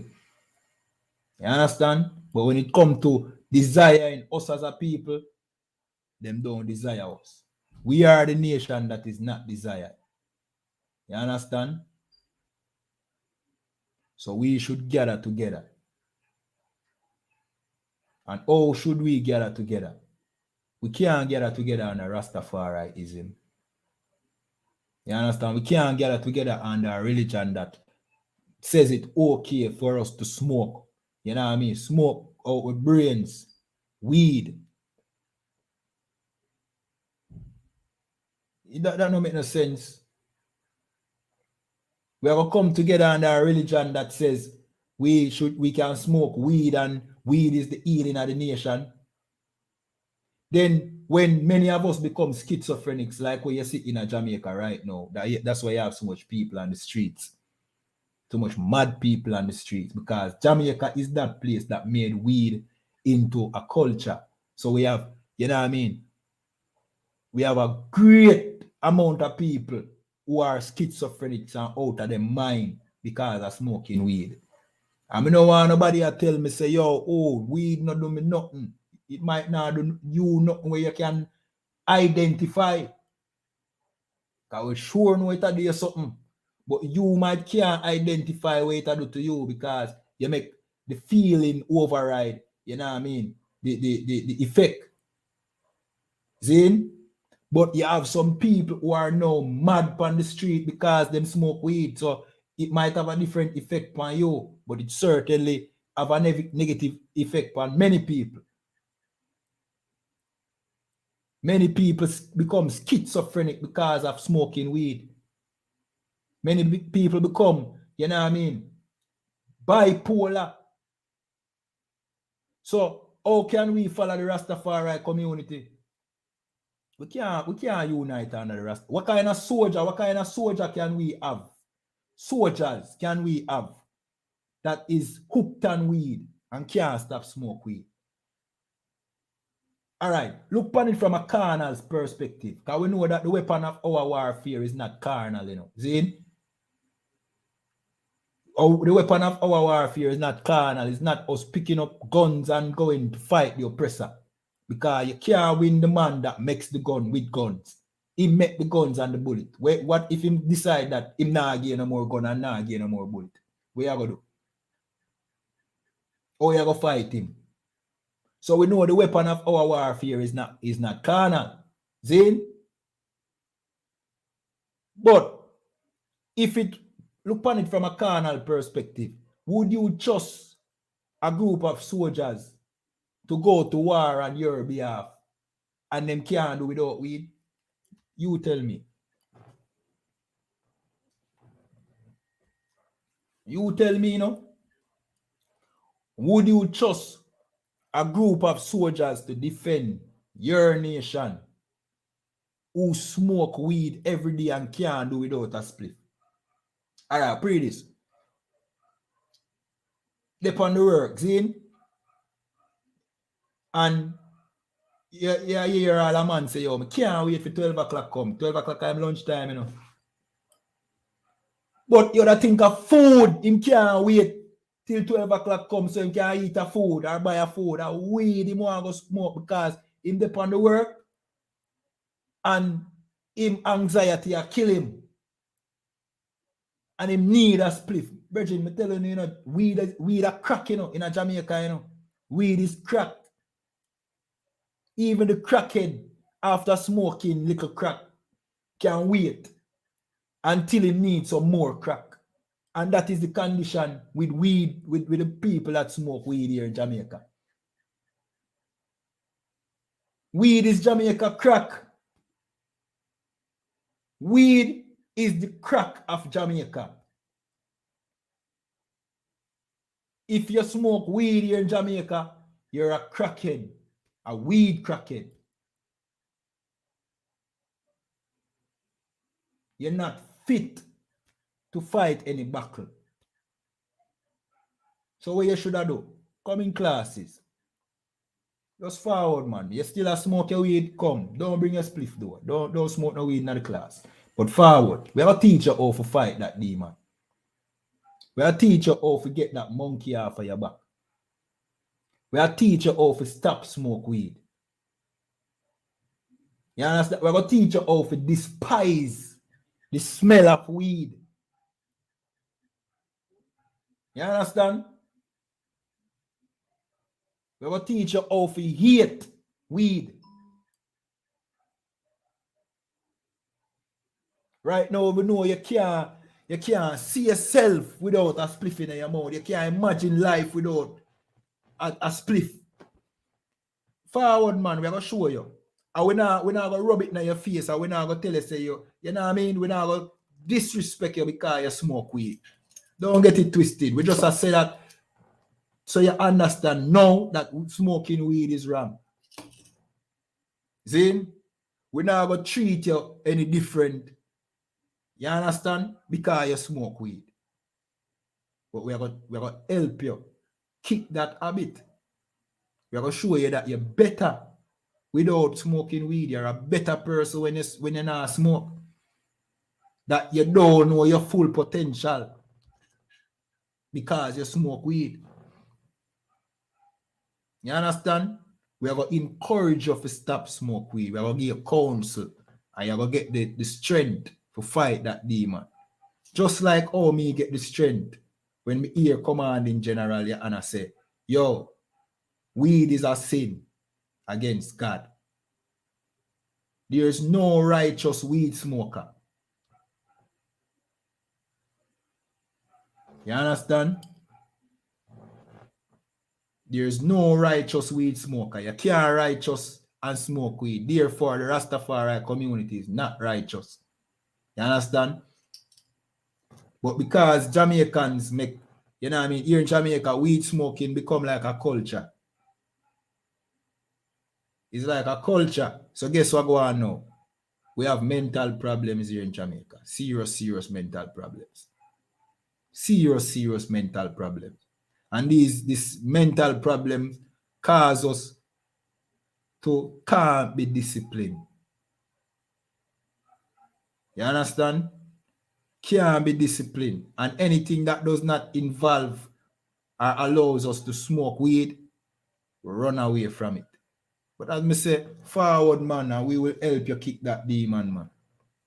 You understand? But when it comes to desiring us as a people, them don't desire us. We are the nation that is not desired. You understand? So we should gather together. And how should we gather together? We can't gather together on a Rastafariism. You understand? We can't gather together under a religion that says it okay for us to smoke. You know what I mean? Smoke out with brains, weed. That don't make no sense. We are going to come together under a religion that says we can smoke weed and weed is the healing of the nation. Then when many of us become schizophrenics, like what you see in Jamaica right now, that's why you have so much people on the streets. Too much mad people on the streets, because Jamaica is that place that made weed into a culture. So we have, you know what I mean? We have a great amount of people who are schizophrenics and out of their mind because of smoking weed. I mean, no want nobody to tell me, say, yo, weed not do me nothing. It might not do you nothing where you can identify. Because we sure know it do something. But you might can't identify what it do to you because you make the feeling override, you know what I mean? The effect. Zin? But you have some people who are now mad on the street because them smoke weed. So it might have a different effect on you, but it certainly have a negative effect on many people. Many people become schizophrenic because of smoking weed. Many people become, you know what I mean, bipolar. So how can we follow the Rastafari community? We can't unite under the Rasta. What kind of soldier can we have? Soldiers can we have that is hooked on weed and can't stop smoke weed? All right, look on it from a carnal's perspective, because we know that the weapon of our warfare is not carnal, you know. See? The weapon of our warfare is not carnal. It's not us picking up guns and going to fight the oppressor. Because you can't win the man that makes the gun with guns. He make the guns and the bullet. What if he decide that him not gain no more gun and not gain no more bullet? What you gonna do? How you gonna fight him? So we know the weapon of our warfare is not carnal. Zin? But if it look on it from a carnal perspective, would you trust a group of soldiers to go to war on your behalf and them can't do without weed? You tell me. You tell me, you know. Would you trust a group of soldiers to defend your nation who smoke weed every day and can't do without a split. All right, pray this. They on the work, see? And you hear all a man say, yo, I can't wait for 12 o'clock come. 12 o'clock time lunchtime, you know. But you gotta think of food. Him can't wait till 12 o'clock come so he can eat a food or buy a food or weed him want to go smoke because him dep on the work and him anxiety a kill him. And him need a spliff. Brethren, I'm telling you, you know, weed a crack, you know, in a Jamaica, you know. Weed is crack. Even the crackhead, after smoking little crack, can wait until he needs some more crack. And that is the condition with weed, with the people that smoke weed here in Jamaica. Weed is Jamaica crack. Weed is the crack of Jamaica. If you smoke weed here in Jamaica, you're a crackhead, a weed crackhead. You're not fit to fight any battle. So what you should do? Come in classes. Just forward, man. You still a smoke your weed, come. Don't bring your spliff though. Don't smoke no weed in the class. But forward. We have a teacher how to fight that demon. We have a teacher how to get that monkey off of your back. We have a teacher how to stop smoke weed. You understand? We have a teacher how to despise the smell of weed. You understand? We have a teacher how to hate weed. Right now, we know you can't see yourself without a spliff in your mouth. You can't imagine life without a spliff. Forward, man, we're going to show you. And we're not going to rub it in your face, and we're not going to tell you, say you know what I mean? We're not going to disrespect you because you smoke weed. Don't get it twisted. We just say that so you understand now that smoking weed is wrong. See? We're not going to treat you any different. You understand? Because you smoke weed. But we're going to help you kick that habit. We're going to show you that you're better without smoking weed. You're a better person when you not smoke. That you don't know your full potential because you smoke weed. You understand? We are going to encourage you to stop smoke weed. We are going to give you counsel and you're going to get the strength to fight that demon. Just like how me get the strength when me hear commanding General YAHANNA say, yo, weed is a sin against God. There is no righteous weed smoker. You understand? There is no righteous weed smoker. You can't righteous and smoke weed. Therefore, the Rastafari community is not righteous. You understand? But because Jamaicans make, you know what I mean, here in Jamaica, weed smoking become like a culture. It's like a culture. So guess what go on now? We have mental problems here in Jamaica. Serious mental problems. Serious mental problems. And these mental problems cause us to can't be disciplined. You understand? Can't be disciplined. And anything that does not involve or allows us to smoke weed, we run away from it. But as me say, forward, man, and we will help you kick that demon, man.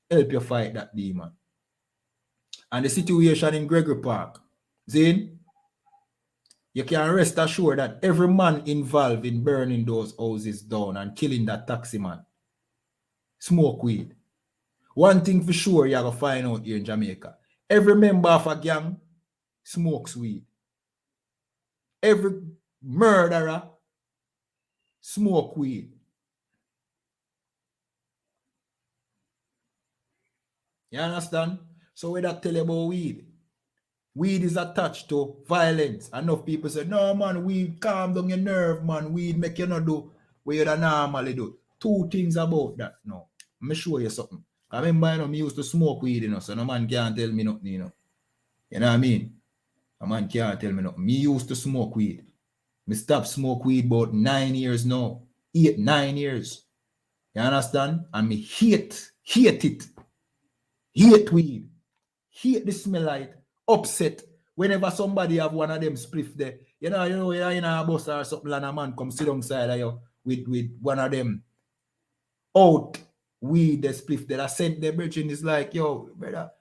Help you fight that demon. And the situation in Gregory Park, Zane, you can rest assured that every man involved in burning those houses down and killing that taxi man smoke weed. One thing for sure you're going to find out here in Jamaica. Every member of a gang smokes weed. Every murderer smoke weed. You understand? So we that tell you about weed. weed is attached to violence. Enough people say, no man, weed calm down your nerve, man. Weed make you not do what you normally do. Two things about that. No. Let me show you something. I remember, you know, me used to smoke weed, you know, so no man can't tell me nothing, you know. You know what I mean? A man can't tell me nothing. Me used to smoke weed. Me stopped smoke weed about 9 years now. 8, 9 years. You understand? And me hate it. Hate weed. Hate the smell like upset. Whenever somebody have one of them spliff there, you're in a bus or something, and a man come sit on side of you with one of them out weed the spliff that I sent the bridging is like, yo, brother,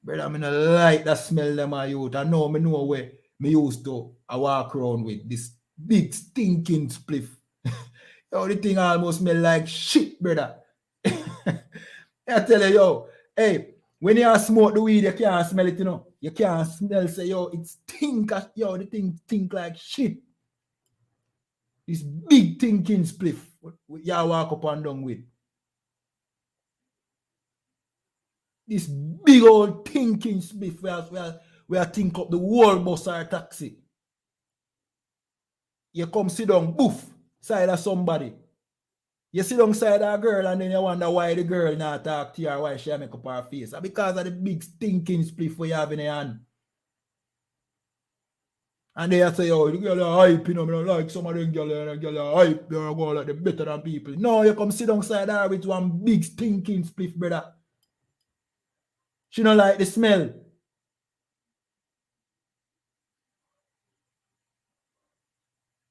I mean, I like that smell them my youth. I know where me used to I walk around with this big stinking spliff. Yo, the thing almost smell like shit, brother. I tell you, yo, hey, when you smoke the weed, you can't smell it, you know. You can't smell, say, yo, it stink, yo, the thing stink like shit. This big thinking spliff, you walk up and down with. This big old thinking spliff, where think up the whole bus or taxi. You come sit down, boof, side of somebody. You sit down side of a girl and then you wonder why the girl not talk to you or why she make up her face. And because of the big stinking spliff you have in your hand. And they say, oh, the girl are hype, you know, I don't like some of them girls are hype, they're going like they're better than people. No, you come sit down side her with one big stinking spliff, brother. She don't like the smell.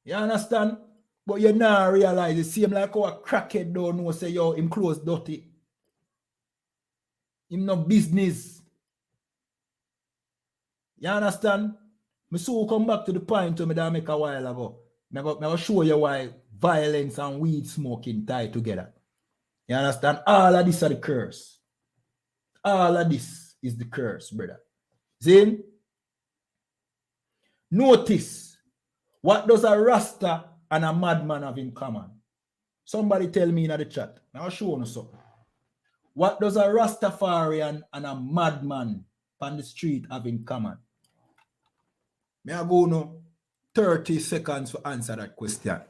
You understand? But you now realize it seems like how a crackhead don't know, say, yo, him close dirty. Him no business. You understand? Me so come back to the point to me that I make a while ago. I will show you why violence and weed smoking tie together. You understand? All of this are the curse. All of this is the curse, brother. Zin? Notice, what does a Rasta and a madman have in common? Somebody tell me in the chat. I'll show you something. What does a Rastafarian and a madman on the street have in common? May I go now 30 seconds to answer that question.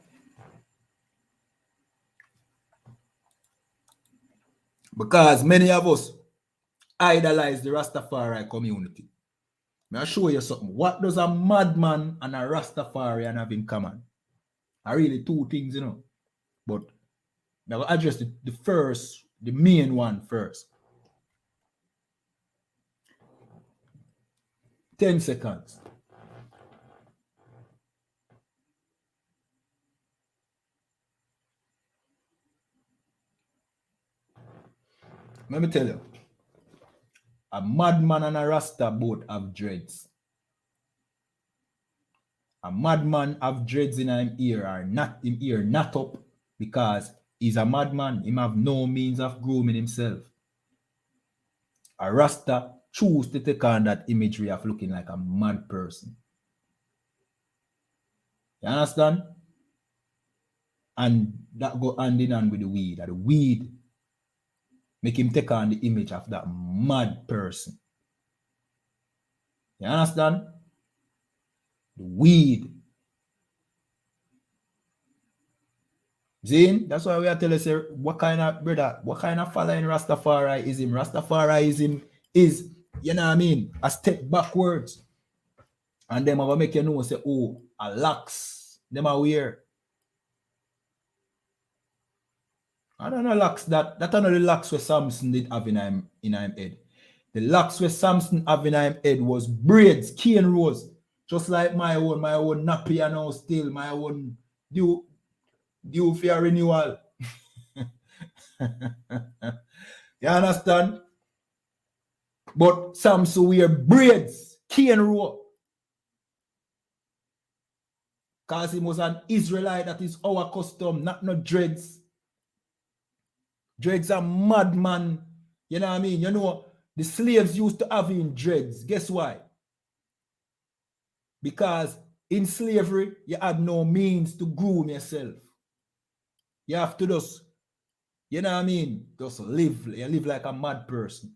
Because many of us idolize the Rastafari community. May I show you something. What does a madman and a Rastafarian have in common? Are really two things, you know. But I will address the main one first. 10 seconds. Let me tell you. A madman and a Rasta both have dreads. A madman have dreads in him ear or not him ear not up because he's a madman. He have no means of grooming himself. A Rasta choose to take on that imagery of looking like a mad person. You understand? And that go hand in hand with the weed. And the weed make him take on the image of that mad person. You understand? The weed. Zane, that's why we are telling you, what kind of following Rastafariism? Rastafariism is, you know what I mean, a step backwards. And them will make you know, say, oh, a locks. Them are weird. I don't know locks that are not the locks where Samson did have in him head. The locks where Samson have in him head was braids, cane rose. Just like my own nappy and now still, my own due for your renewal. You understand? But Samson wear braids, cane row. Because he was an Israelite, that is our custom, not no dreads. Dreads are madman. You know what I mean? You know, the slaves used to have in dreads. Guess why? Because in slavery, you had no means to groom yourself. You have to just, you know what I mean? Just live. You live like a mad person.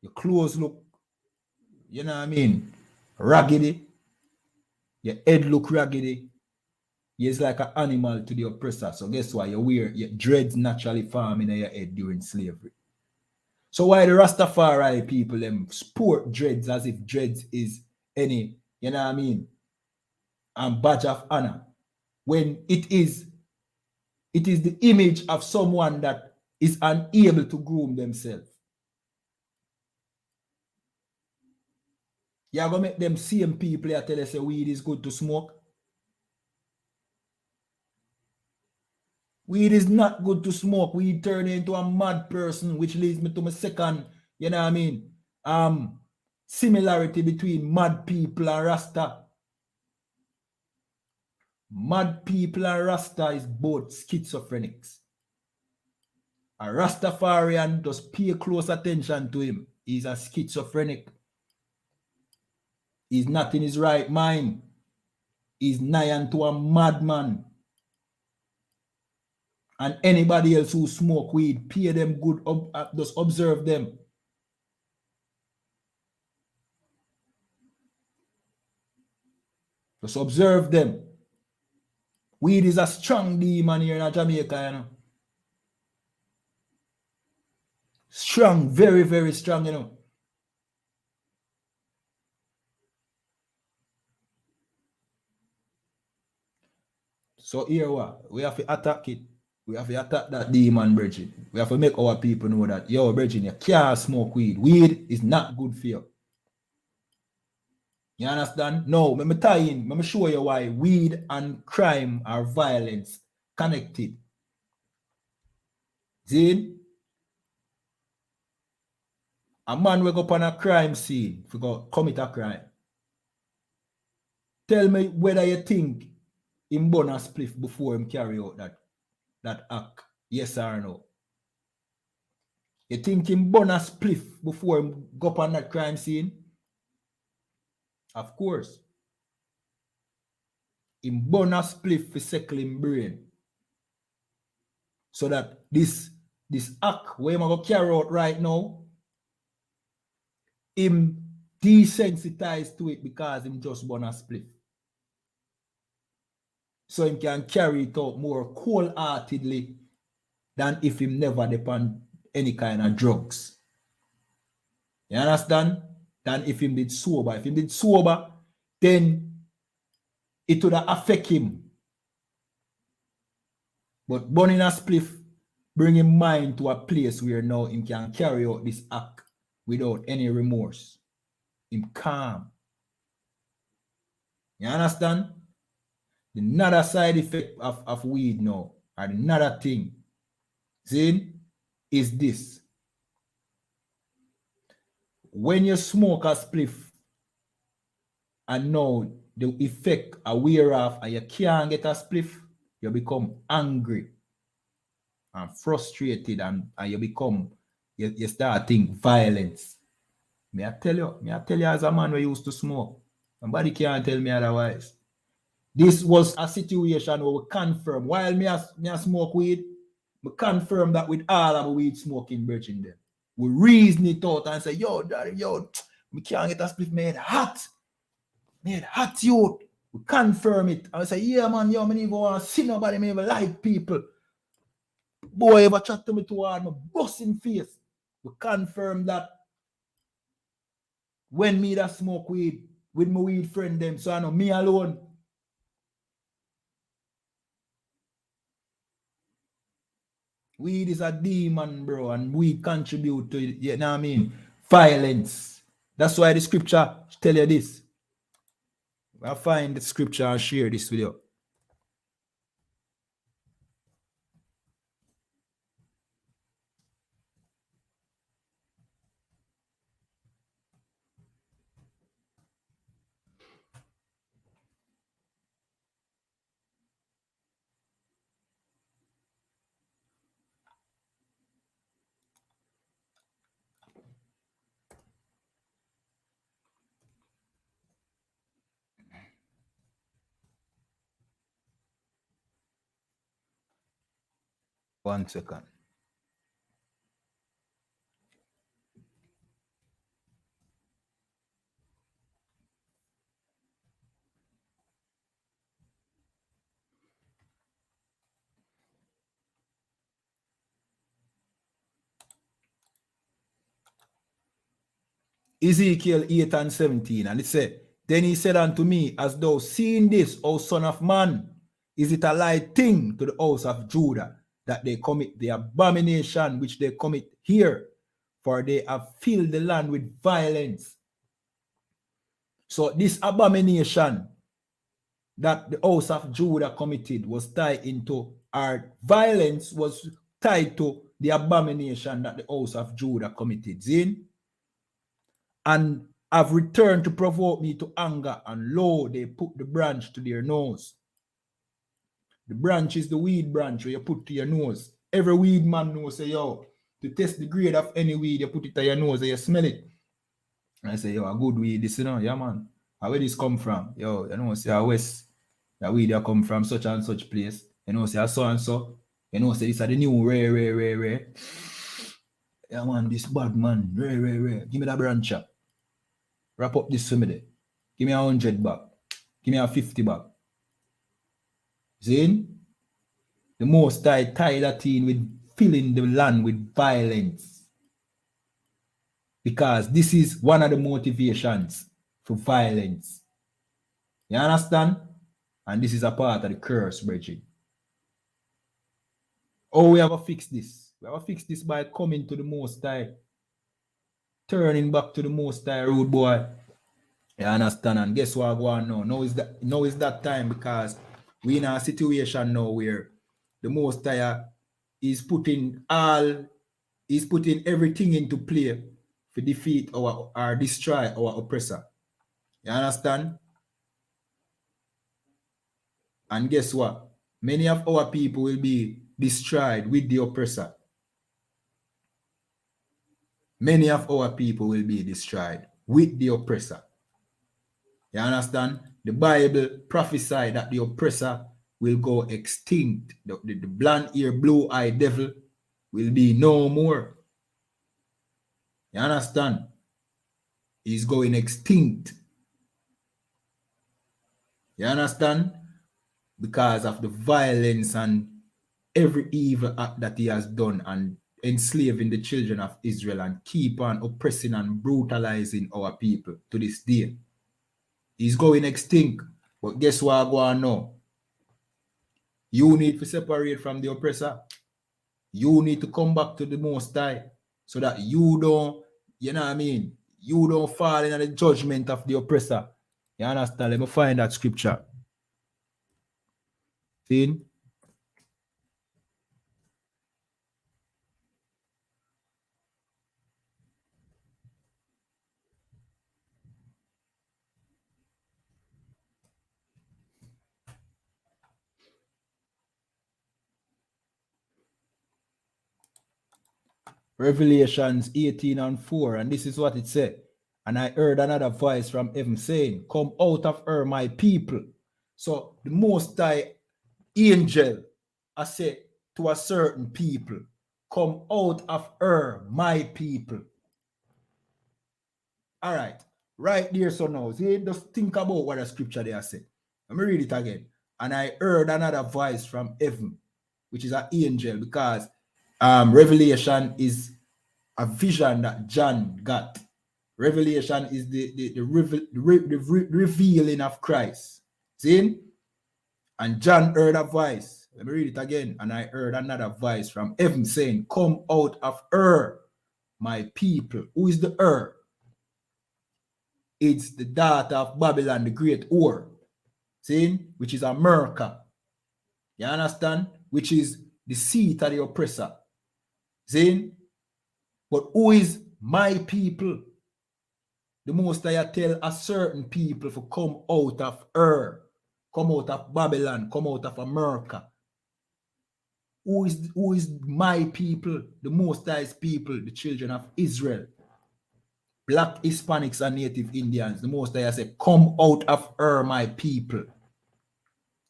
Your clothes look you know what I mean, raggedy, your head look raggedy, you're like an animal to the oppressor. So guess what? You wear your dreads naturally form in your head during slavery. So why the Rastafari people them sport dreads as if dreads is any, you know what I mean, badge of honor, when it is the image of someone that is unable to groom themselves. You're gonna make them same people that tell us weed is good to smoke. Weed is not good to smoke. Weed turn you into a mad person, which leads me to my second, you know what I mean, similarity between mad people and Rasta. Mad people and Rasta is both schizophrenics. A Rastafarian just pay close attention to him. He's a schizophrenic. He's not in his right mind. He's nigh unto a madman. And anybody else who smoke weed, pay them good, just observe them. Just observe them. Weed is a strong demon here in Jamaica, you know. Strong, very, very strong, you know. So here what? We have to attack it. We have to attack that demon, Bridget. We have to make our people know that, yo, Bridget, you can't smoke weed. Weed is not good for you. You understand? No, let me tie in. Let me show you why weed and crime or violence connected. See? A man wake up on a crime scene if you go commit a crime. Tell me whether you think him burn a spliff before him carry out that act. Yes or no? You think him burn a spliff before him go up on that crime scene? Of course. Him burn a spliff for settle him brain. So that this act where him go carry out right now, him desensitized to it because him just burn a spliff. So him can carry it out more cold-heartedly than if him never depend any kind of drugs. You understand? Than if him did sober. If him did sober, then it would affect him. But burning a spliff bring him mind to a place where now him can carry out this act without any remorse. Him calm. You understand? Another side effect of weed now, and another thing, see, is this. When you smoke a spliff and now the effect are wear off and you can't get a spliff, you become angry and frustrated and you start think violence. May I tell you as a man who used to smoke, nobody can't tell me otherwise. This was a situation where we confirm, while me I smoke weed, we confirm that with all of the weed smoking brethren there. We reason it out and say, yo, daddy, yo, we can't get a split made hot. Made hot, youth. We confirm it. I say, yeah, man, yo, I never want to see nobody, me even like people. Boy, ever chat to me too hard, my busting face. We confirm that when me that smoke weed with my weed friend them, so I know me alone. Weed is a demon, bro, and weed contribute to it, you know what I mean? Violence. That's why the scripture tell you this. I'll find the scripture and share this with you. One second. Ezekiel 8 and 17, and it said, then he said unto me, as thou seeing this, O son of man, is it a light thing to the house of Judah that they commit the abomination which they commit here? For they have filled the land with violence. So this abomination that the house of Judah committed was tied into, our violence was tied to the abomination that the house of Judah committed. Zin? And have returned to provoke me to anger, and lo, they put the branch to their nose. The branch is the weed branch where you put to your nose. Every weed man knows, say, yo, to test the grade of any weed, you put it to your nose and you smell it. And I say, yo, a good weed, this, you know, yeah, man. Where this come from? Yo, you know, say, West, that weed that come from such and such place. You know, say, so and so. You know, say, this is the new rare. Yeah, man, this bad man, rare. Give me that branch up. Wrap up this for me there. Give me 100 back. Give me a 50 back. See? The Most High tied that in with filling the land with violence. Because this is one of the motivations for violence. You understand? And this is a part of the curse, brethren. Oh, we have to fix this. We have to fix this by coming to the Most High. Turning back to the Most High, rude boy. You understand? And guess what I go on now? Now is that time, because we in a situation now where the Most High is putting everything into play to defeat or destroy our oppressor. You understand? And guess what? Many of our people will be destroyed with the oppressor. Many of our people will be destroyed with the oppressor. You understand? The Bible prophesied that the oppressor will go extinct. The blonde ear, blue-eyed devil will be no more. You understand? He's going extinct. You understand? Because of the violence and every evil act that he has done and enslaving the children of Israel and keep on oppressing and brutalizing our people to this day. He's going extinct. But guess what I go on now? You need to separate from the oppressor. You need to come back to the Most High so that you don't, you know what I mean? You don't fall in the judgment of the oppressor. You understand? Let me find that scripture. See? Revelations 18 and 4, and this is what it said. And I heard another voice from heaven saying, come out of her, my people. So the Most High angel, I said to a certain people, come out of her, my people. All right there, so now, see, just think about what the scripture there said. Let me read it again. And I heard another voice from heaven, which is an angel, because Revelation is a vision that John got. Revelation is the revealing of Christ. See? And John heard a voice. Let me read it again. And I heard another voice from heaven saying, come out of her, my people. Who is the her? It's the daughter of Babylon, the great whore. See? Which is America. You understand? Which is the seat of the oppressor. See? But who is my people? The Most High tell a certain people to come out of her, come out of Babylon, come out of America. Who is my people? The Most High's people, the children of Israel. Black Hispanics and Native Indians. The Most High said, come out of her, my people.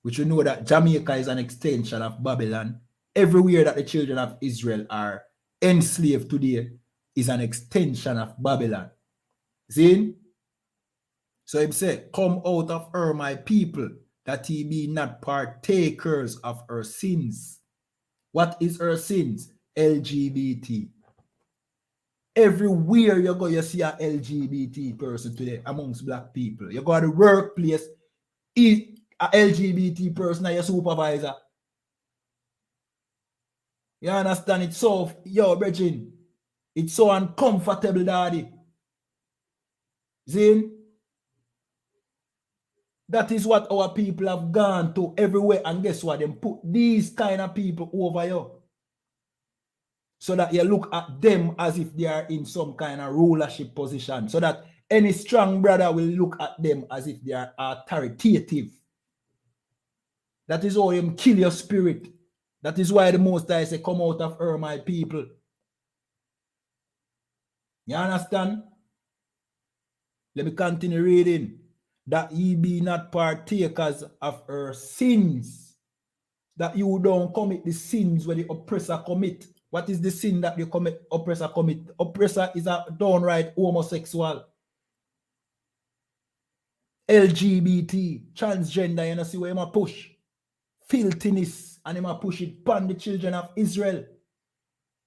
Which you know that Jamaica is an extension of Babylon. Everywhere that the children of Israel are enslaved today is an extension of Babylon. See? So he said, come out of her, my people, that ye be not partakers of her sins. What is her sins? LGBT. Everywhere you go, you see a LGBT person today amongst black people. You go to the workplace, a LGBT person as your supervisor. You understand? It's so, yo, Bridget, it's so uncomfortable, daddy. Zin? That is what our people have gone to everywhere. And guess what? They put these kind of people over you. So that you look at them as if they are in some kind of rulership position. So that any strong brother will look at them as if they are authoritative. That is how them kill your spirit. That is why the Most High say, come out of her, my people. You understand? Let me continue reading. That ye be not partakers of her sins. That you don't commit the sins where the oppressor commit. What is the sin that the oppressor commit? Oppressor is a downright homosexual. LGBT, transgender, you know, see where he push. Filthiness, and he push it upon the children of Israel.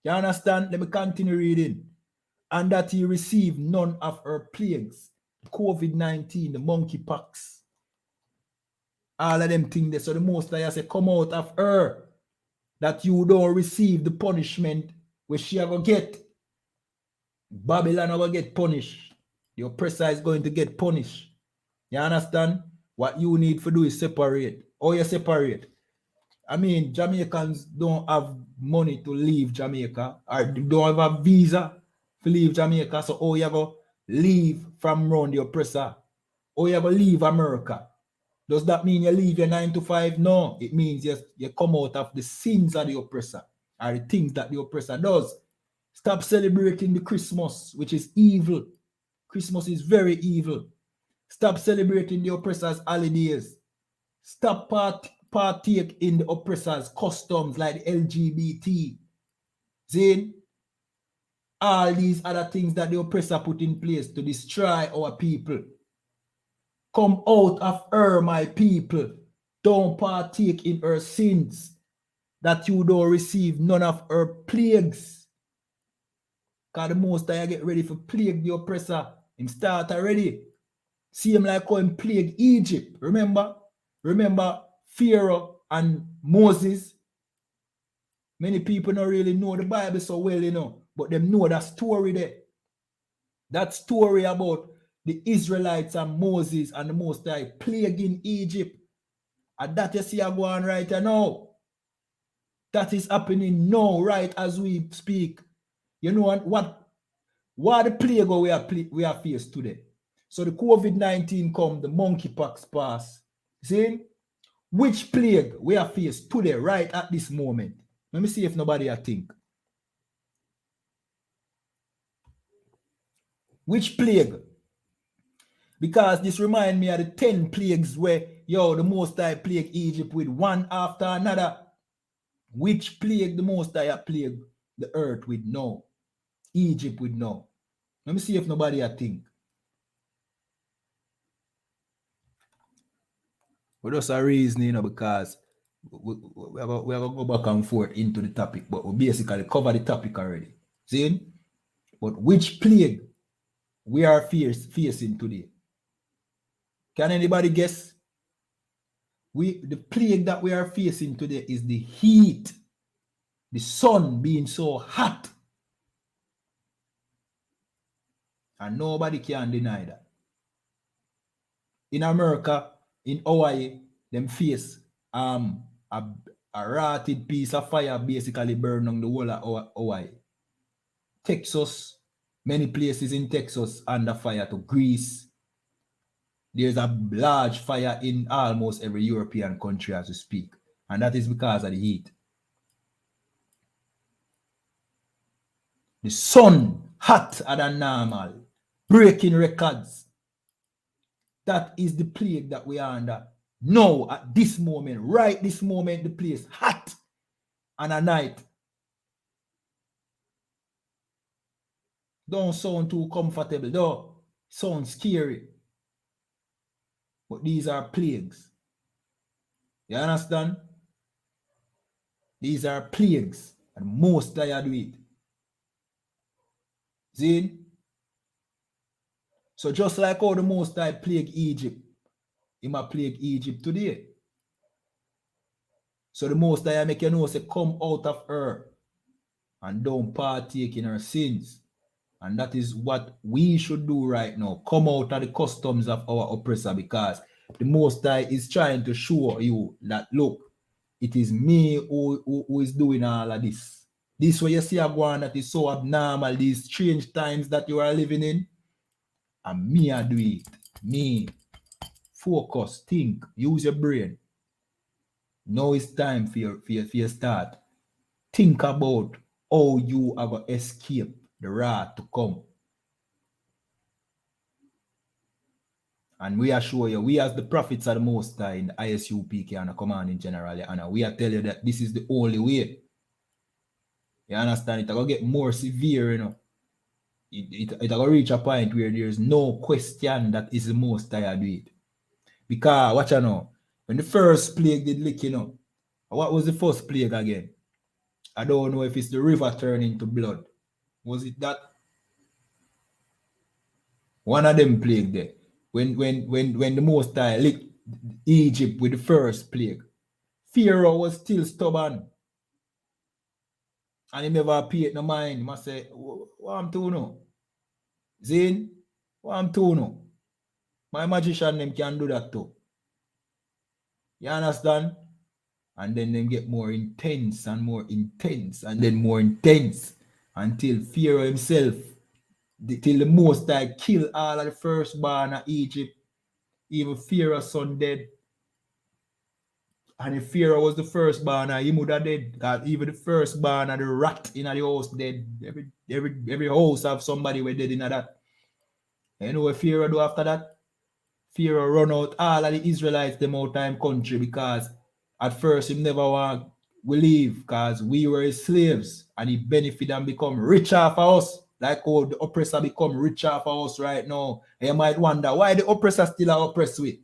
You understand? Let me continue reading. And that he received none of her plagues. COVID-19, the monkeypox. All of them things there. So the Most High say, come out of her. That you don't receive the punishment where she are going to get. Babylon are going to get punished. The oppressor is going to get punished. You understand? What you need to do is separate. Or you separate. I mean, Jamaicans don't have money to leave Jamaica. Or don't have a visa to leave Jamaica. So oh, you go leave from around the oppressor. Or you go leave America. Does that mean you leave your 9 to 5? No. It means you come out of the sins of the oppressor. Or the things that the oppressor does. Stop celebrating the Christmas, which is evil. Christmas is very evil. Stop celebrating the oppressor's holidays. Stop partake in the oppressor's customs like the LGBT. See? All these other things that the oppressor put in place to destroy our people. Come out of her, my people. Don't partake in her sins. That you don't receive none of her plagues. Because the Most High get ready for plague the oppressor. Him start already. See him like how him plague Egypt. Remember? Remember Pharaoh and Moses? Many people don't really know the Bible so well, you know. But them know that story there. That story about the Israelites and Moses and the Most High plaguing Egypt. And that you see are going right now. That is happening now, right as we speak. You know what the plague we are faced today. So the COVID-19 come, the monkeypox pass. See? Which plague we are faced today, right at this moment? Let me see if nobody I think. Which plague? Because this reminds me of the 10 plagues where, yo, the Most High plague Egypt with one after another. Which plague the Most High plague the earth with? No. Egypt with no. Let me see if nobody I think. But that's a reason, you know, because we have to go back and forth into the topic, but we basically cover the topic already. See? But which plague we are facing today? Can anybody guess? The plague that we are facing today is the heat. The sun being so hot. And nobody can deny that. In America, in Hawaii, them face a rotted piece of fire basically burn on the whole of Hawaii. Texas, many places in Texas under fire to Greece. There's a large fire in almost every European country as we speak. And that is because of the heat. The sun hotter than normal, breaking records. That is the plague that we are under. Now, at this moment, right this moment, the place hot and at night. Don't sound too comfortable, though. Sounds scary. But these are plagues. You understand? These are plagues. And most tired with. See? So just like how the Most High plague Egypt, he might plague Egypt today. So the Most High make you know, say, come out of her and don't partake in her sins. And that is what we should do right now. Come out of the customs of our oppressor, because the Most High is trying to show you that, look, it is me who is doing all of this. This way you see a one that is so abnormal, these strange times that you are living in. And me I do it. Me. Focus, think, use your brain. Now it's time for your start. Think about how you are going to escape the wrath to come. And we assure you, we as the prophets of the Most High in the I.S.U.P.K and the command in general, YAHANNA, we are telling you that this is the only way. You understand? It's going to get more severe, you know. It's going to reach a point where there's no question that is the Most High do it. Because, watch out now, when the first plague did lick, you know, what was the first plague again? I don't know if it's the river turning to blood. Was it that? One of them plague there. When the Most High licked Egypt with the first plague, Pharaoh was still stubborn. And he never paid no mind. He must say, what I'm doing now? Zane, what I'm doing now? My magician them can do that too. You understand? And then them get more intense and more intense and then more intense until Pharaoh himself, till the Most High kill all of the firstborn of Egypt. Even Pharaoh's son dead. And if Pharaoh was the firstborn, he would have dead. Because even the firstborn of the rat in the house dead. Every house have somebody who dead in that. You know what Pharaoh do after that? Pharaoh run out all of the Israelites them out time country, because at first he never want we leave because we were his slaves, and he benefit and become rich off of us. Like how the oppressor become rich off of us right now. And you might wonder why the oppressor still are oppressed with.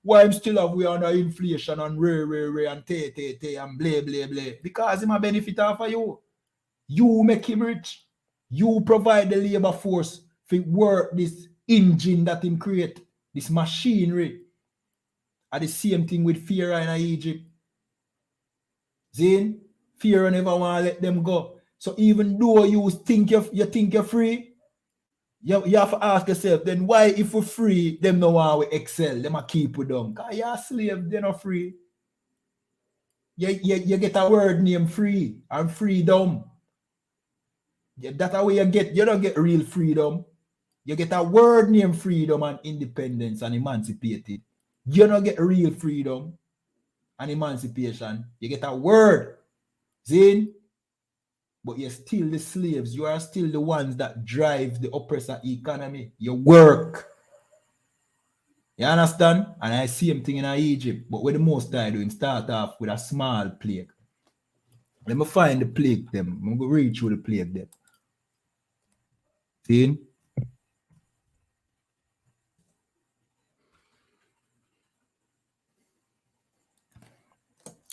Why him still have we under inflation and re and te and blah. Because him a benefit off of you. You make him rich. You provide the labor force to work this engine that him create, this machinery. And the same thing with Pharaoh in Egypt. Zane, Pharaoh never want to let them go. So even though you think you're free, you have to ask yourself, then why if we're free, them no want to excel, them a keep with them? Because you're a slave, they're not free. You get a word name free and freedom. That's how you don't get real freedom. You get a word name freedom and independence and emancipated. You don't get real freedom and emancipation. You get a word, Zane, but you're still the slaves. You are still the ones that drive the oppressor economy. You work. You understand? And I see same thing in Egypt, but what the Most High doing, start off with a small plague. Let me find the plague them. I'm going to read through the plague them. See?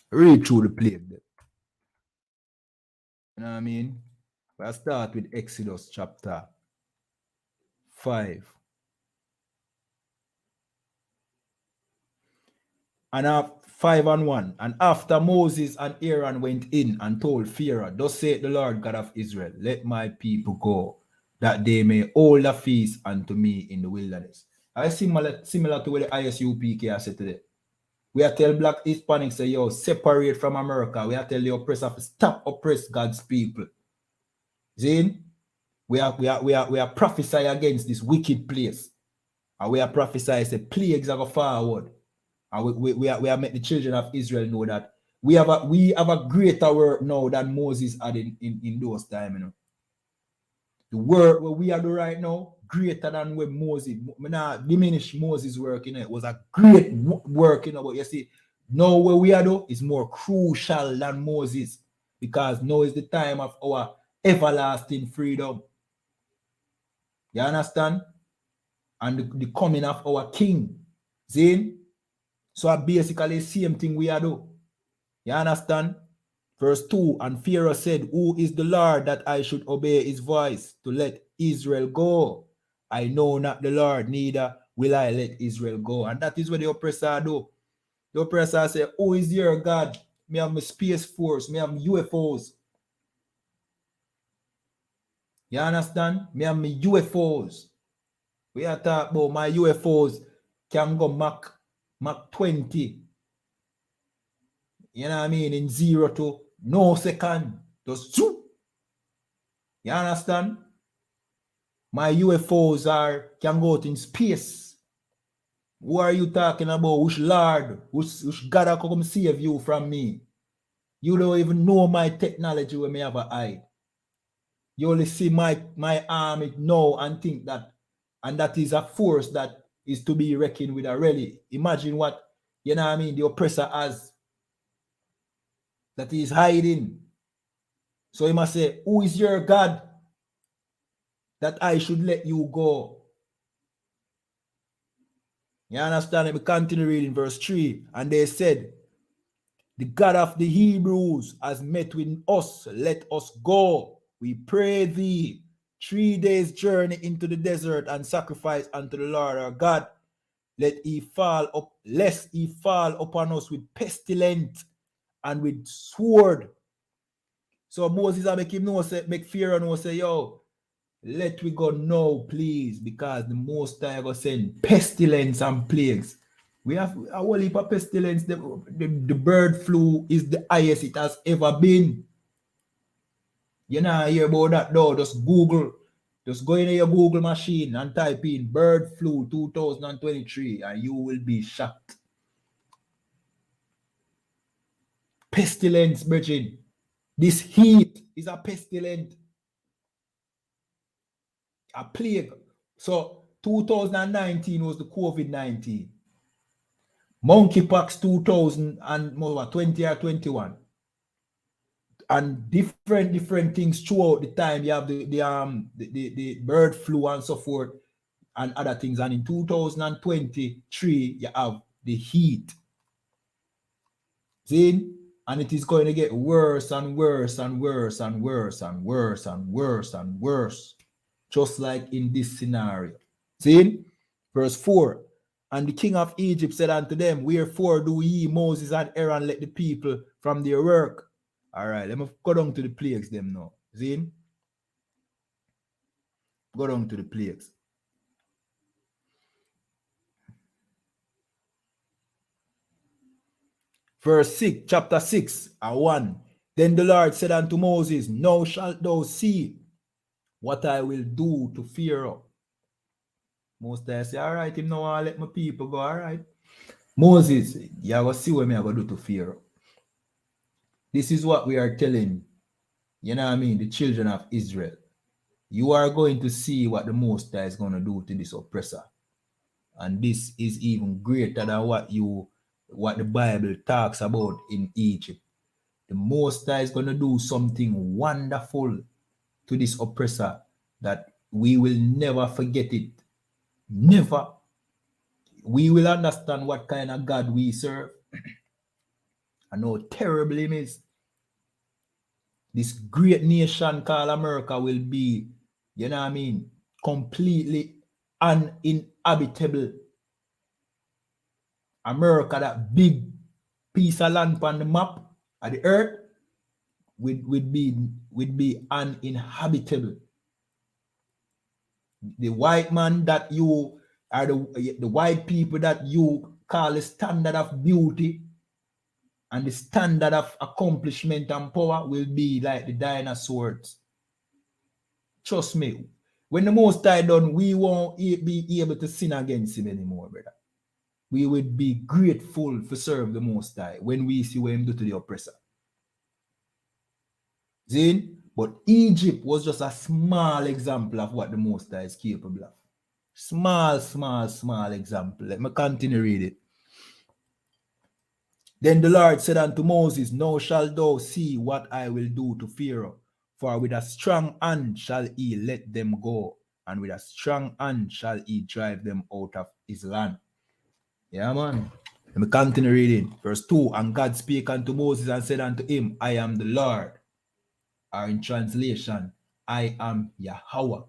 Read through the plague them. You know what I mean? We'll start with Exodus chapter 5. And 5 and 1. And after Moses and Aaron went in and told Pharaoh, thus saith the Lord God of Israel, let my people go, that they may hold a feast unto me in the wilderness. I similar to what the I.S.U.P.K said today. We are tell black Hispanics say, yo, separate from America. We are tell the oppressor stop oppress God's people. Zane, we are prophesy against this wicked place. And we are prophesy say plagues are going forward. And we are make the children of Israel know that we have a greater work now than Moses had in those times. You know. The work what we are doing right now, greater than when Moses, not diminish Moses' work, you know, it was a great work, you know, but you see, now what we are doing is more crucial than Moses, because now is the time of our everlasting freedom. You understand? And the coming of our king. See? So basically the same thing we are doing. You understand? Verse 2, and Pharaoh said, who is the Lord that I should obey his voice to let Israel go. I know not the Lord, neither will I let Israel go. And that is what the oppressor do. The oppressor say, who is your God? Me have my space force, me have UFOs. You understand? Me have my UFOs. We are talking about my UFOs can go Mach 20. You know what I mean? In 0 to no second. Just zoom. You understand? My UFOs can go out in space. Who are you talking about? Which Lord? Which God will come save you from me? You don't even know my technology when me have an eye. You only see my arm now and think that, and that is a force that is to be reckoned with really. Imagine what, you know what I mean, the oppressor has, that he is hiding. So he must say, who is your God that I should let you go? You understand? Let me continue reading verse 3. And they said, the God of the Hebrews has met with us. Let us go. We pray thee. 3 days journey into the desert and sacrifice unto the Lord our God. Lest he fall upon us with pestilence and with sword. So Moses make him know, make Pharaoh know, say, yo, let we go now, please, because the Most High will send pestilence and plagues. We have a whole heap of pestilence. The bird flu is the highest it has ever been. You know, hear about that though. Just Google. Just go into your Google machine and type in bird flu 2023 and you will be shocked. Pestilence, brethren. This heat is a pestilence. A plague. So 2019 was the COVID-19. Monkeypox 2020 or 21. And different things throughout the time. You have the bird flu and so forth and other things. And in 2023, you have the heat. See? And it is going to get worse and worse and worse and worse and worse and worse and worse. Just like in this scenario. See? Verse 4. And the king of Egypt said unto them, wherefore do ye, Moses and Aaron, let the people from their work? All right, let me go down to the plagues them now. See? Go down to the plagues. Verse 6, chapter 6, 1. Then the Lord said unto Moses, now shalt thou see what I will do to Pharaoh. Most I say, all right, him now I'll let my people go, all right. Moses, you are going to see what I'm going to do to Pharaoh. This is what we are telling, you know what I mean, the children of Israel. You are going to see what the Most High is going to do to this oppressor. And this is even greater than what the Bible talks about in Egypt. The Most High is going to do something wonderful to this oppressor that we will never forget it. Never. We will understand what kind of God we serve and how terrible him is. This great nation called America will be, you know what I mean, completely uninhabitable. America, that big piece of land on the map of the earth, would be uninhabitable. The white man that you are, the white people that you call the standard of beauty and the standard of accomplishment and power will be like the dinosaurs. Trust me, when the Most High done, we won't be able to sin against him anymore, brother. We would be grateful to serve the Most High when we see what him do to the oppressor. See? But Egypt was just a small example of what the Most High is capable of. Small example. Let me continue read it. Then the Lord said unto Moses, now shalt thou see what I will do to Pharaoh, for with a strong hand shall he let them go, and with a strong hand shall he drive them out of his land. Yeah, man. Let me continue reading. Verse 2, and God spake unto Moses and said unto him, I am the Lord. Or in translation, I am Yahweh.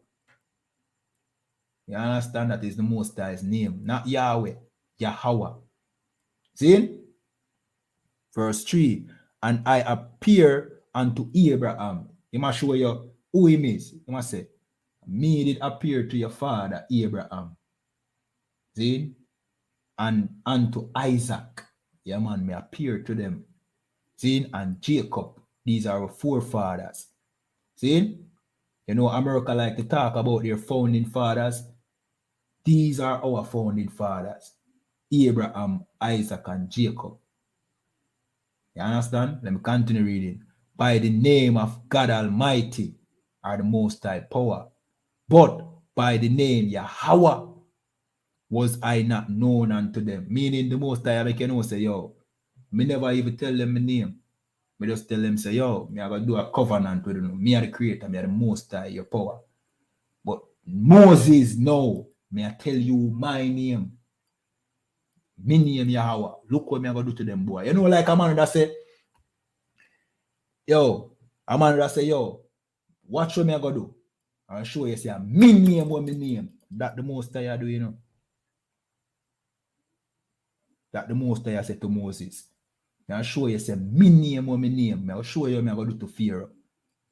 You understand? That is the Most High's name, not Yahweh, Yahweh. See? Verse 3, and I appear unto Abraham. He must show you who him is. He must say, me did appear to your father Abraham. See? And unto Isaac. Yeah, man, may appear to them. See? And Jacob. These are our forefathers. See? You know, America like to talk about their founding fathers. These are our founding fathers. Abraham, Isaac, and Jacob. You understand? Let me continue reading. By the name of God Almighty are the Most High power. But by the name Yahweh was I not known unto them. Meaning the Most High, I can say, yo, me never even tell them my name. Me just tell them, say, yo, me have to do a covenant with them. Me are the creator, me are the Most High, your power. But Moses, no, me I tell you my name. Me name Yahweh. Look what me I going to do to them, boy. You know, like a man that say, yo, a man that say, yo, watch what me I going to do. I'll show you, say, me name what me name. That the Most High do, you know. That the Most High said to Moses. I'll show you, say, me name what me name. I'll show you, me I going to do to Pharaoh.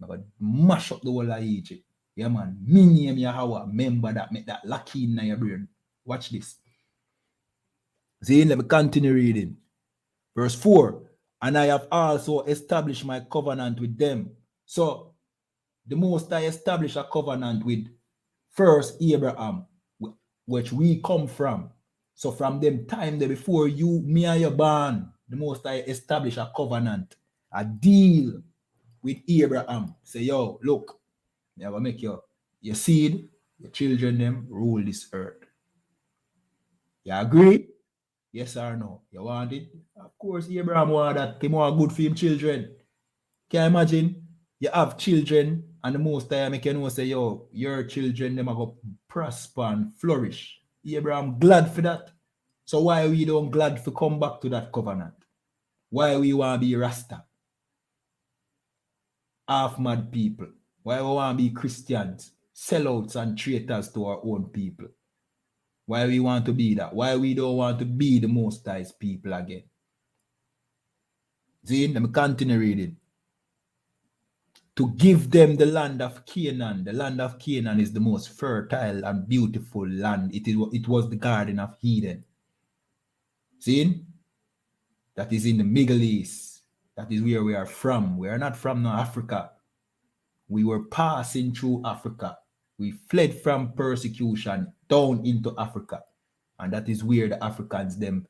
I'm going to mash up the whole of Egypt. Yeah, man. Me name Yahweh. Remember that. Make that lucky in your brain. Watch this. See, let me continue reading. Verse 4. And I have also established my covenant with them. So, the Most High established a covenant with first Abraham, which we come from. So, from them time there before you, me and your born, the Most High established a covenant, a deal with Abraham. Say, yo, look, you have to make your seed, your children, them rule this earth. You agree? Yes or no? You want it? Of course, Abraham want that. He want good for him children. Can you imagine? You have children, and the Most High make you know, say, yo, your children, them are going to prosper and flourish. Abraham glad for that. So why we don't glad to come back to that covenant? Why we want to be Rasta? Half mad people. Why we want to be Christians? Sellouts and traitors to our own people. Why we want to be that? Why we don't want to be the Most High's people again? See, let me continue reading. To give them the land of Canaan. The land of Canaan is the most fertile and beautiful land. It was the Garden of Eden. See? That is in the Middle East. That is where we are from. We are not from no Africa. We were passing through Africa. We fled from persecution down into Africa. And that is where the Africans, them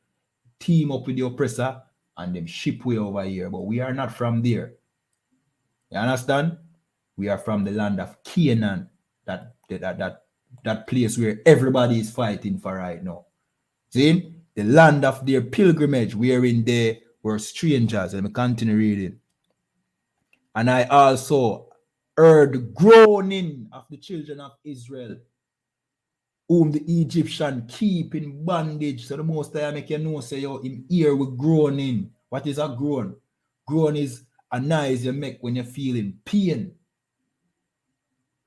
team up with the oppressor and them ship way over here. But we are not from there. You understand? We are from the land of Canaan. That place where everybody is fighting for right now. See? The land of their pilgrimage, wherein they were strangers. Let me continue reading. And I also heard groaning of the children of Israel, whom the Egyptian keep in bondage. So the Most High make you know, say, yo, in ear with groaning. What is a groan? Groan is a noise you make when you're feeling pain.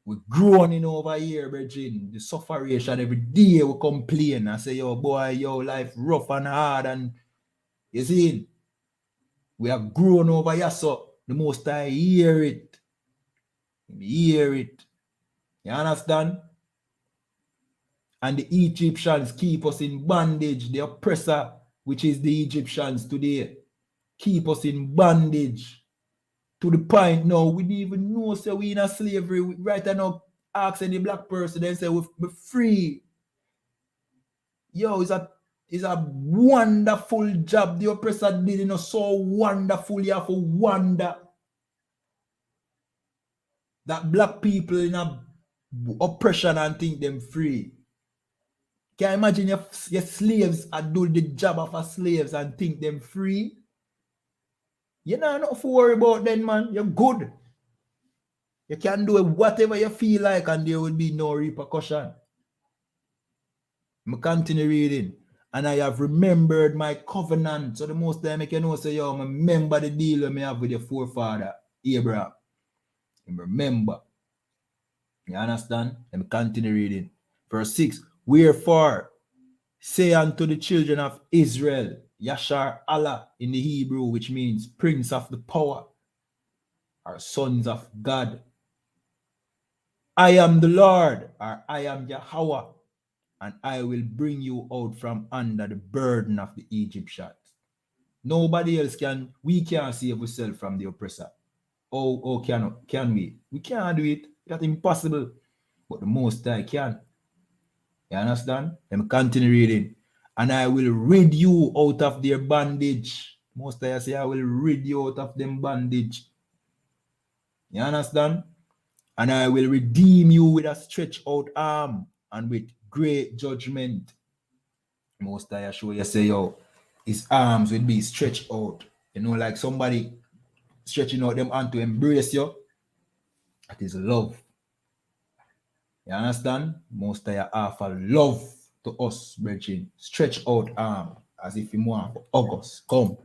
We're groaning over here, Virgin. The sufferation every day we complain and say, yo, boy, yo, life rough and hard. And you see, we are grown over here, so the Most High hear it. Hear it. You understand? And the Egyptians keep us in bondage. The oppressor, which is the Egyptians today, keep us in bondage. To the point now, we didn't even know, so we in a slavery. Right now, ask any black person, they say we're free. Yo, it's a wonderful job the oppressor did, you know, so wonderful. You have to wonder that black people in a oppression and think them free. Can you imagine your slaves and do the job of a slaves and think them free? You know, not to worry about them, man. You're good. You can do whatever you feel like and there will be no repercussion. I continue reading. And I have remembered my covenant. So the Most High make you know, say, yo, I remember the deal I have with your forefather, Abraham. Remember. You understand? Let me continue reading. Verse 6, wherefore say unto the children of Israel, Yashar Allah in the Hebrew, which means prince of the power, or sons of God. I am the Lord, or I am Yahweh, and I will bring you out from under the burden of the Egyptians. Nobody else can, we can't save ourselves from the oppressor. Oh, can we? We can't do it. That's impossible. But the Most High can. You understand? Let me continue reading. And I will rid you out of their bondage. Most High say, I will rid you out of them bondage. You understand? And I will redeem you with a stretched out arm and with great judgment. Most High show you say, yo, his arms will be stretched out. You know, like somebody stretching out them hand to embrace you. That is love. You understand? Most High offer love to us, brethren. Stretch out arm as if you want for August. Come.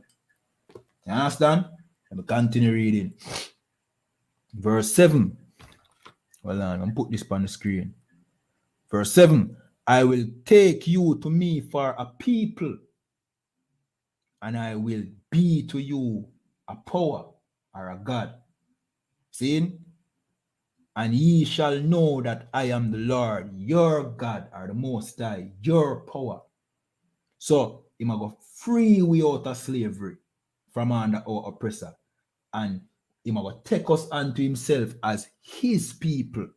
You understand? Let me continue reading. Verse 7. Hold on, I'm put this on the screen. Verse 7. I will take you to me for a people, and I will be to you a power or a God. See? And ye shall know that I am the Lord, your God, or the Most High, your power. So, he might go free we out of slavery from under our oppressor. And he might go take us unto himself as his people.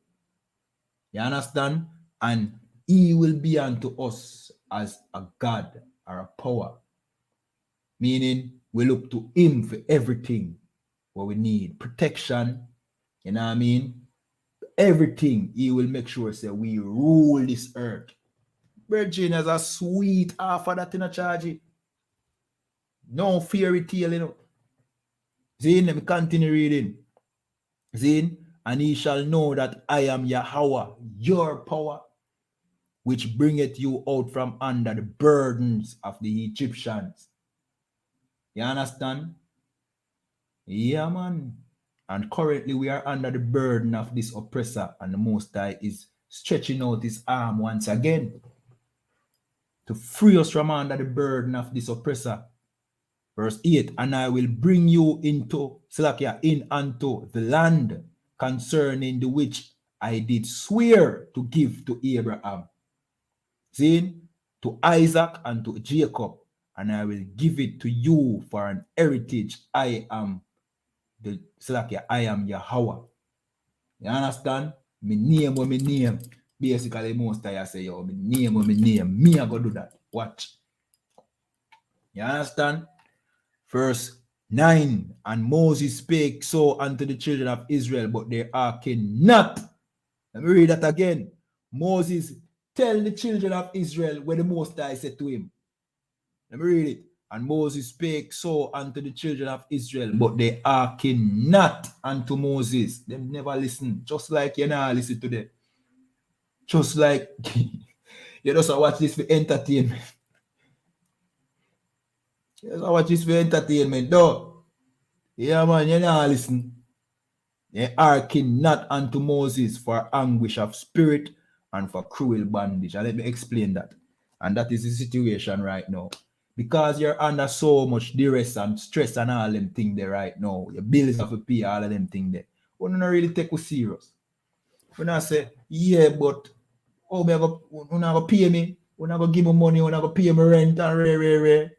You understand? And he will be unto us as a God or a power. Meaning, we look to him for everything what we need. Protection, you know what I mean? Everything, he will make sure say we rule this earth. Virgin has a sweet offer that in a charge. No fairy tale, you know. Zin, let me continue reading. Zin, and he shall know that I am Yahweh, your power, which bringeth you out from under the burdens of the Egyptians. You understand? Yeah, man. And currently we are under the burden of this oppressor, and the Most High is stretching out his arm once again to free us from under the burden of this oppressor. Verse 8, and I will bring you into in unto the land concerning the which I did swear to give to Abraham, see, to Isaac and to Jacob, and I will give it to you for an heritage. I am I am Yahweh. You understand? Me name what me name. Basically, most I say, yo, me name what me name. Me I go do that. Watch. You understand? Verse 9, and Moses spake so unto the children of Israel, but they hearkened not. Let me read that again. Moses tell the children of Israel where the Most High said to him. Let me read it. And Moses spake so unto the children of Israel, but they hearkened not unto Moses. They never listen. Just like you now listen to them. Just like you just watch this for entertainment. You just watch this for entertainment, though. Yeah, man, you now listen. They hearken not unto Moses for anguish of spirit and for cruel bondage. And let me explain that. And that is the situation right now. Because you're under so much duress and stress and all them things there right now. Your bills have to pay, all of them things there. We don't really take you serious. When I say, yeah, but oh, we're not going to pay me. We're not going to give me money. We're not going to pay me rent and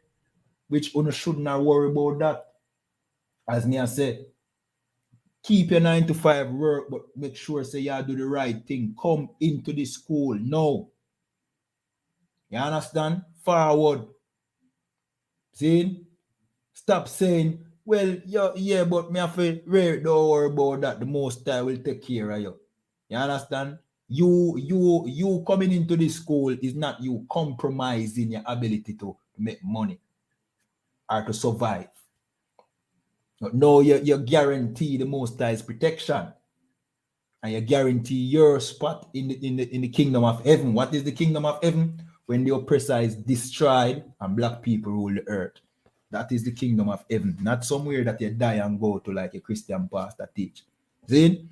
which you shouldn't have worry about that. As me I say, keep your 9 to 5 work, but make sure say you do the right thing. Come into the school now. You understand? Forward. See? Stop saying, well, yeah, but me have to don't worry about that. The Most High will take care of you. You understand? You coming into this school is not you compromising your ability to make money or to survive. No, you guarantee the Most High's protection. And you guarantee your spot in the kingdom of heaven. What is the kingdom of heaven? When the oppressor is destroyed and black people rule the earth. That is the kingdom of heaven. Not somewhere that you die and go to like a Christian pastor teach. See?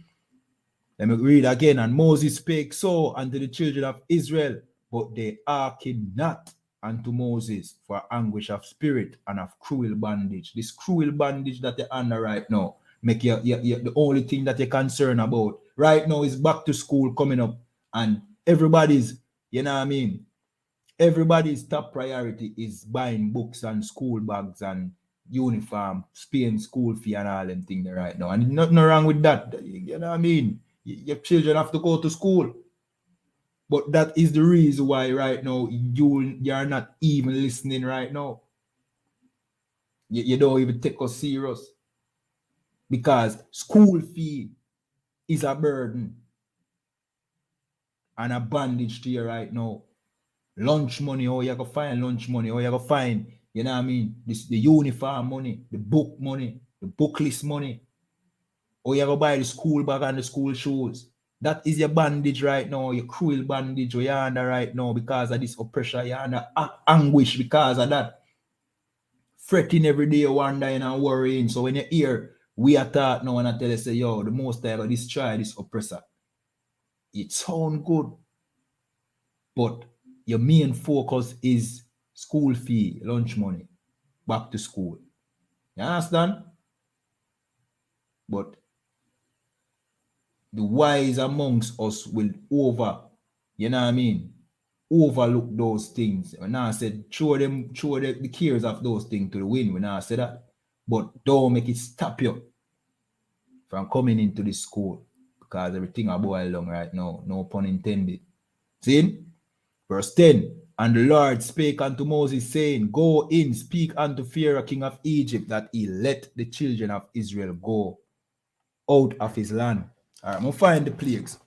Let me read again. And Moses spake so unto the children of Israel, but they hearkened not unto Moses for anguish of spirit and of cruel bondage. This cruel bondage that you're under right now, make you the only thing that you're concerned about right now is back to school coming up, and everybody's, you know what I mean, everybody's top priority is buying books and school bags and uniform, paying school fee and all them things right now. And nothing wrong with that. You know what I mean? Your children have to go to school. But that is the reason why right now you're not even listening right now. You don't even take us serious. Because school fee is a burden and a bandage to you right now. Lunch money, oh, you go find lunch money, oh, you go find, you know what I mean, the uniform money, the book money, the book list money, or you go buy the school bag and the school shoes. That is your bandage right now, your cruel bandage you're under right now because of this oppression. You're under anguish because of that. Fretting every day, wondering and worrying. So when you hear, we are taught now and I tell you, say, yo, the most I got destroy this oppressor. It sounds good, but your main focus is school fee, lunch money, back to school. You understand? But the wise amongst us will you know what I mean, overlook those things. And I said, throw the cares of those things to the wind when I said that. But don't make it stop you from coming into the school because everything I boil along right now, no pun intended. See? Verse 10, and the Lord spake unto Moses, saying, go in, speak unto Pharaoh, king of Egypt, that he let the children of Israel go out of his land. All right, I'm going to find the plagues.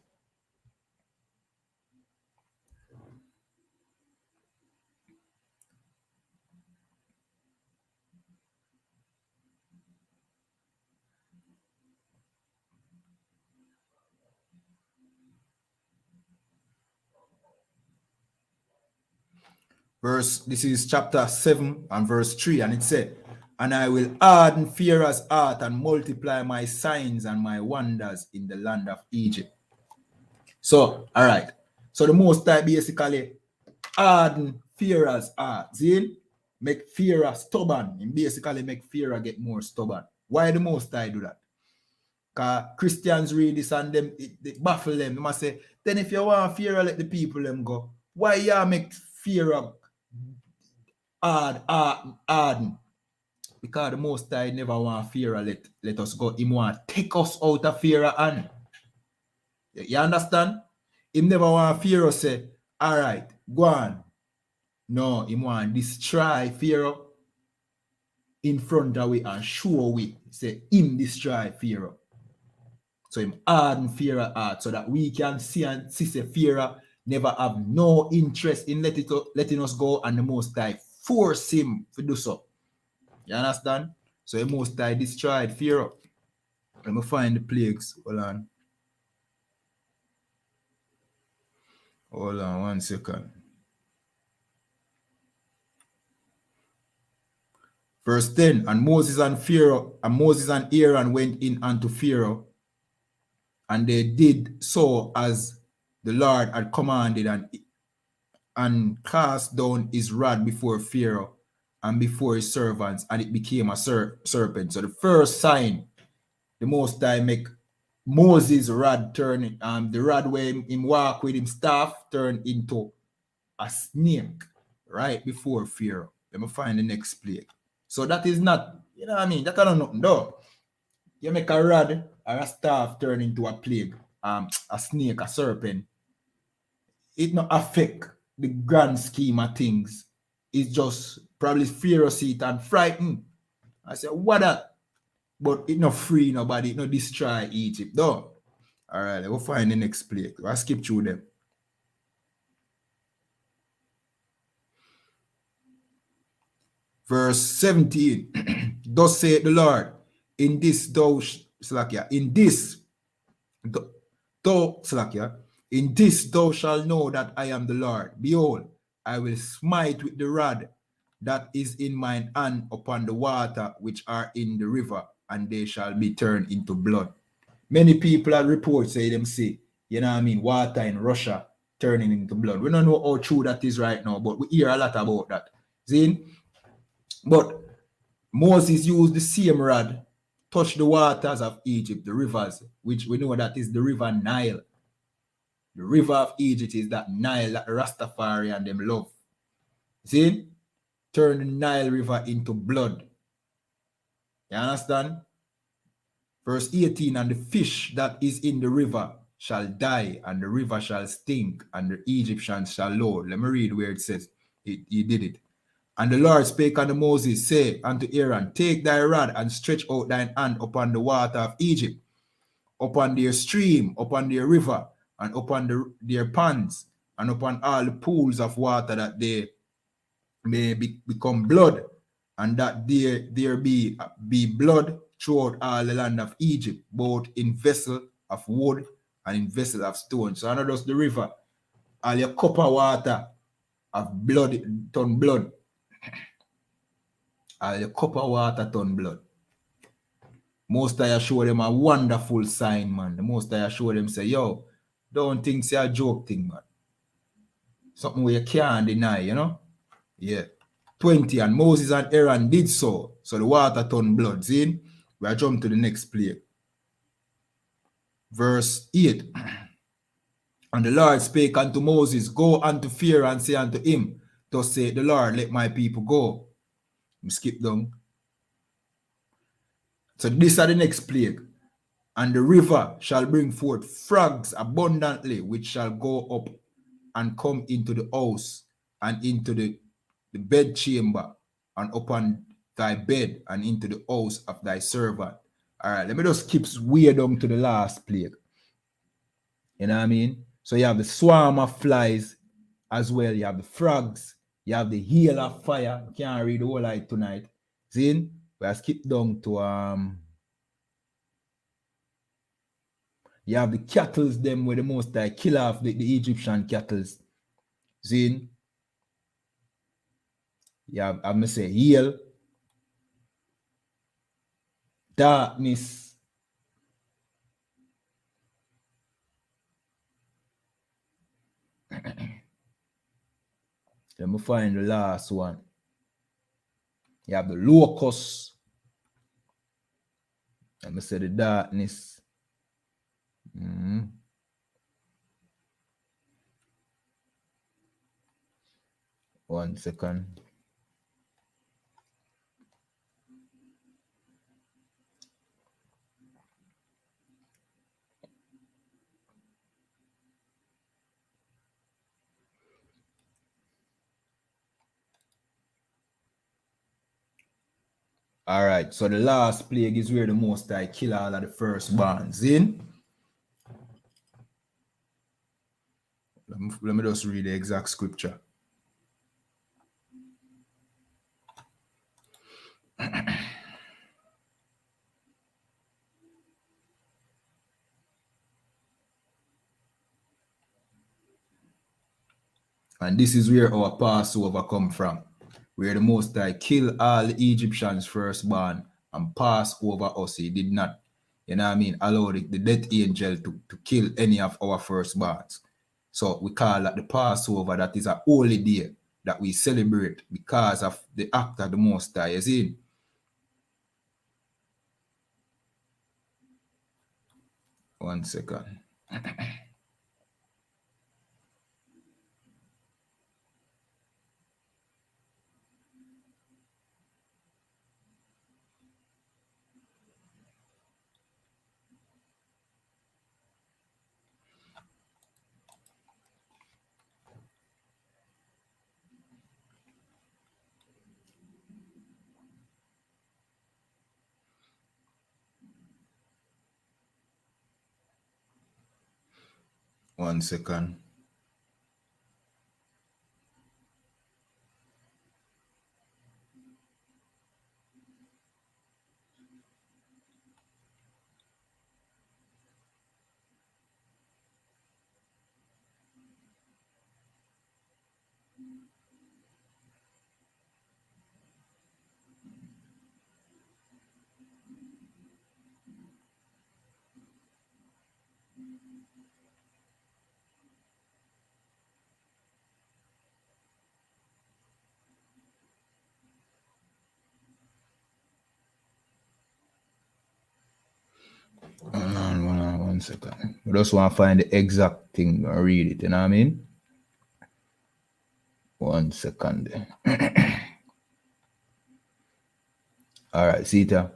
This is chapter 7 and verse 3, and it said, and I will harden Pharaoh's heart and multiply my signs and my wonders in the land of Egypt. So, all right. So the Most High basically harden Pharaoh's heart. See? Make Pharaoh stubborn. And basically make Pharaoh get more stubborn. Why the Most High do that? Because Christians read this and them, it baffle them. They must say, then if you want Pharaoh, let the people them go. Why you make Pharaoh harden? Because the Most High never want Pharaoh let us go. He want take us out of Pharaoh and you understand? He never want Pharaoh say, all right, go on. No, he want destroy Pharaoh in front of we and show we. Say him destroy Pharaoh. So him harden Pharaoh heart so that we can see and see say Pharaoh never have no interest in letting us go, and the Most High force him to do so. You understand? So the Most High destroyed Pharaoh. Let me find the plagues. Hold on. Hold on 1 second. Verse 10, and Moses and Aaron went in unto Pharaoh, and they did so as the Lord had commanded, and cast down his rod before Pharaoh and before his servants, and it became a serpent. So the first sign, the Most High make Moses' rod turn, the rod where him walk with him staff turn into a snake right before Pharaoh. Let me find the next plague. So that is not, you know what I mean? That don't nothing though. You make a rod or a staff turn into a plague, a snake, a serpent. It not affect the grand scheme of things. It's just probably Pharaoh see it and frightened. I said, what that? But it not free nobody, it not destroy Egypt though. All right, we'll find the next plague. I'll skip through them. Verse 17, thus saith the Lord, in this thou shalt know that I am the Lord. Behold, I will smite with the rod that is in mine hand upon the water which are in the river, and they shall be turned into blood. Many people have reports say them see, you know what I mean, water in Russia turning into blood. We don't know how true that is right now, but we hear a lot about that. See? But Moses used the same rod, touched the waters of Egypt, the rivers, which we know that is the river Nile. The river of Egypt is that Nile that Rastafari and them love. See? Turn the Nile River into blood. You understand? Verse 18, and the fish that is in the river shall die, and the river shall stink, and the Egyptians shall loathe. Let me read where it says he did it. And the Lord spake unto Moses, say unto Aaron, take thy rod and stretch out thine hand upon the water of Egypt, upon their stream, upon their river, and upon their ponds, and upon all the pools of water, that they may become blood, and that there be blood throughout all the land of Egypt, both in vessel of wood and in vessel of stone. So not just the river, all your cup of water of blood turn blood. All your cup of water turn blood. Most of you show them a wonderful sign, man. The most of you show them say, yo, don't think it's a joke thing, man. Something where you can't deny, you know? Yeah. 20, and Moses and Aaron did so. So the water turned blood. See? We jump to the next plague. Verse 8. And the Lord spake unto Moses, go unto Pharaoh and say unto him, thus saith the Lord, let my people go. Skip down. So this are the next plague. And the river shall bring forth frogs abundantly, which shall go up and come into the house and into the bedchamber and upon thy bed and into the house of thy servant. All right, let me just skip way down to the last plague. You know what I mean? So you have the swarm of flies as well. You have the frogs. You have the hail of fire. You can't read the whole light tonight. See? We skip down to you have the cattle, them where the most kill off the Egyptian cattle. See? You have, I'm gonna say, hail, darkness, let me find the last one. You have the locusts. Let me say the darkness. 1 second. All right, so the last plague is where the Most High kill all of the firstborns in. Let me just read the exact scripture. And this is where our Passover come from, where the Most High kill all the Egyptians firstborn and pass over us. He did not, you know what I mean, allow the death angel to kill any of our firstborns. So we call that the Passover. That is a holy day that we celebrate because of the act of the Most High. You see? 1 second. 1 second. One second. We just want to find the exact thing and read it, you know what I mean? 1 second. All right, see it here.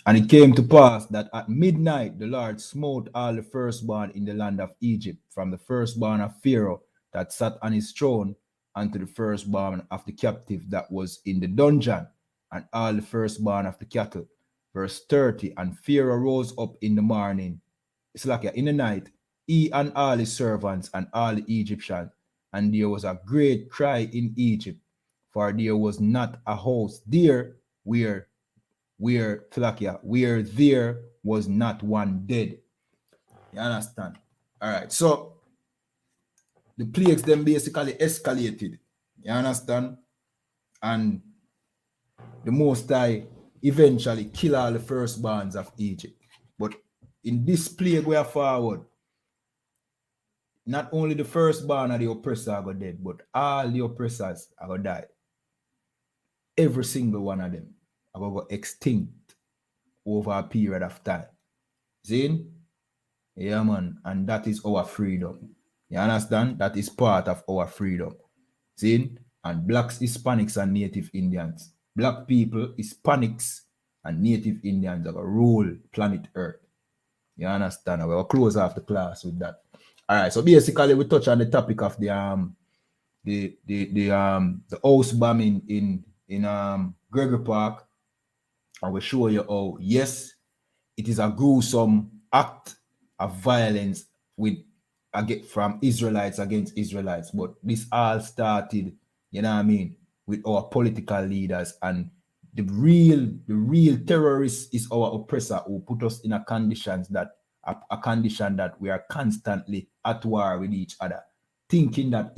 And it came to pass that at midnight the Lord smote all the firstborn in the land of Egypt, from the firstborn of Pharaoh that sat on his throne, unto the firstborn of the captive that was in the dungeon, and all the firstborn of the cattle. Verse 30, and Pharaoh rose up in the morning, it's like in the night, he and all his servants and all the Egyptians, and there was a great cry in Egypt, for there was not a house there where there was not one dead. You understand? All right, so the plagues then basically escalated. You understand? And the Most High eventually killed all the firstborns of Egypt. But in this plague we are forward, not only the firstborn of the oppressor are going dead, but all the oppressors are going to die. Every single one of them are going to go extinct over a period of time. See? Yeah, man. And that is our freedom. You understand? That is part of our freedom. See? And blacks, Hispanics, and Native Indians. Black people, Hispanics, and Native Indians are going to rule planet Earth. You understand? We'll close off the class with that. All right. So basically, we touch on the topic of the house bombing in Gregory Park, and we show you how yes, it is a gruesome act of violence from Israelites against Israelites, but this all started, you know what I mean, with our political leaders, and the real terrorist is our oppressor who put us in a condition that we are constantly at war with each other, thinking that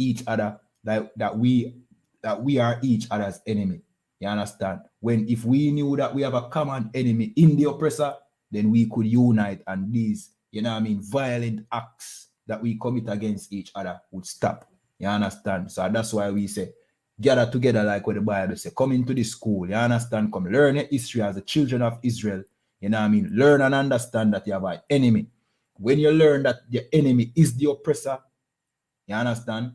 that we are each other's enemy. You understand? When if we knew that we have a common enemy in the oppressor, then we could unite, and these, you know what I mean, violent acts that we commit against each other would stop. You understand? So that's why we say, gather together like what the Bible says. Come into the school, you understand? Come learn your history as the children of Israel. You know what I mean? Learn and understand that you have an enemy. When you learn that your enemy is the oppressor, you understand?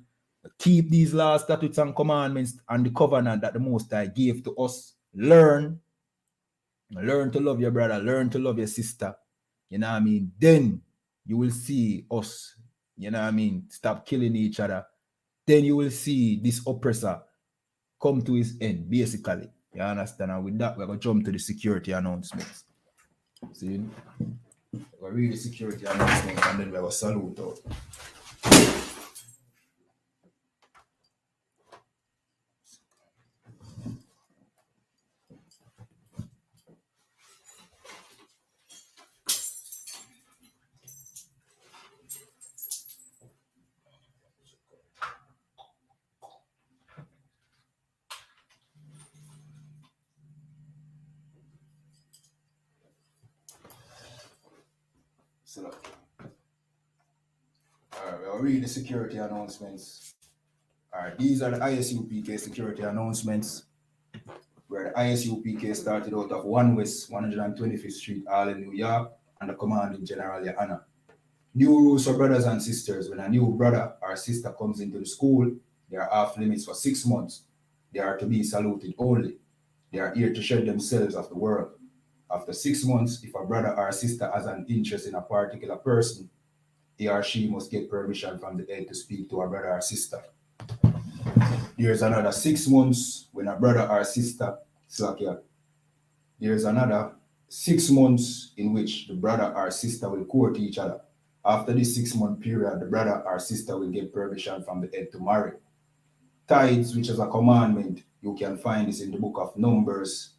Keep these laws, statutes, and commandments and the covenant that the Most High gave to us. Learn to love your brother. Learn to love your sister. You know what I mean? Then you will see us, you know what I mean, stop killing each other. Then you will see this oppressor come to his end, basically. You understand? And with that, we're going to jump to the security announcements. See? We're read the security announcements and then we're going to salute out. Alright, we'll read the security announcements. Alright, these are the I.S.U.P.K security announcements, where the I.S.U.P.K started out of 1 West 125th Street, Harlem, New York, and the commanding General YAHANNA. New rules for brothers and sisters. When a new brother or sister comes into the school, they are off limits for 6 months. They are to be saluted only. They are here to shed themselves of the world. After 6 months, if a brother or sister has an interest in a particular person, he or she must get permission from the head to speak to a brother or sister. There's another 6 months when a brother or sister, there's another 6 months in which the brother or sister will court each other. After this 6 month period, the brother or sister will get permission from the head to marry. Tithes, which is a commandment, you can find this in the book of Numbers,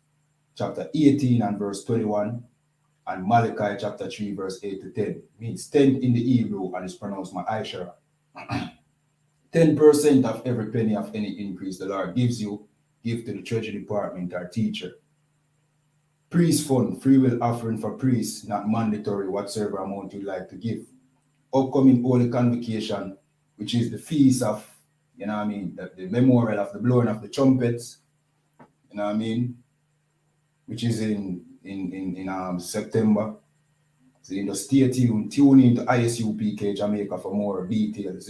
chapter 18 and verse 21, and Malachi chapter 3, verse 8 to 10. Means 10 in the Hebrew and is pronounced ma'ashara. 10% of every penny of any increase the Lord gives you, give to the treasury department or teacher. Priest fund, free will offering for priests, not mandatory, whatsoever amount you'd like to give. upcoming Holy Convocation, which is the feast of, you know what I mean, the memorial of the blowing of the trumpets, you know what I mean, which is in September. So you know, stay tuned, tune in to I.S.U.P.K Jamaica for more details.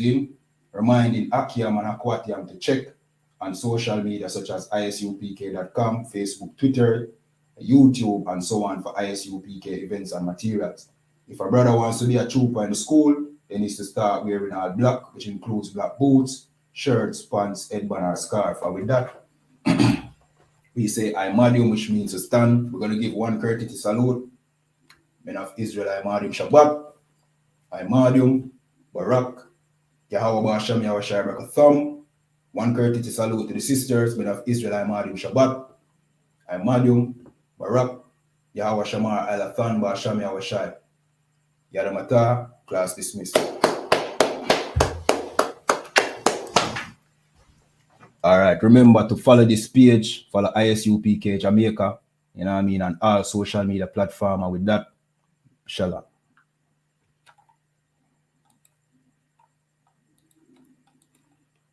Reminding Akiam and Akwatiam to check on social media such as ISUPK.com, Facebook, Twitter, YouTube, and so on for ISUPK events and materials. If a brother wants to be a trooper in the school, he needs to start wearing all black, which includes black boots, shirts, pants, headband, or scarf. And with that, we say I Madium, which means to stand. We're going to give one courtesy salute. Men of Israel, I Madium Shabbat, I Madium, Barak, Yahweh Basham, Yahweh Shai Thumb. One courtesy salute to the sisters, men of Israel, I Madium Shabbat, I Madium, Barak, Yahweh Shamar, Elathan, Basham, Yahweh Shai. Yadamata, class dismissed. All right, remember to follow this page, follow ISUPK Jamaica, you know what I mean, on all social media platforms. And with that, shalom.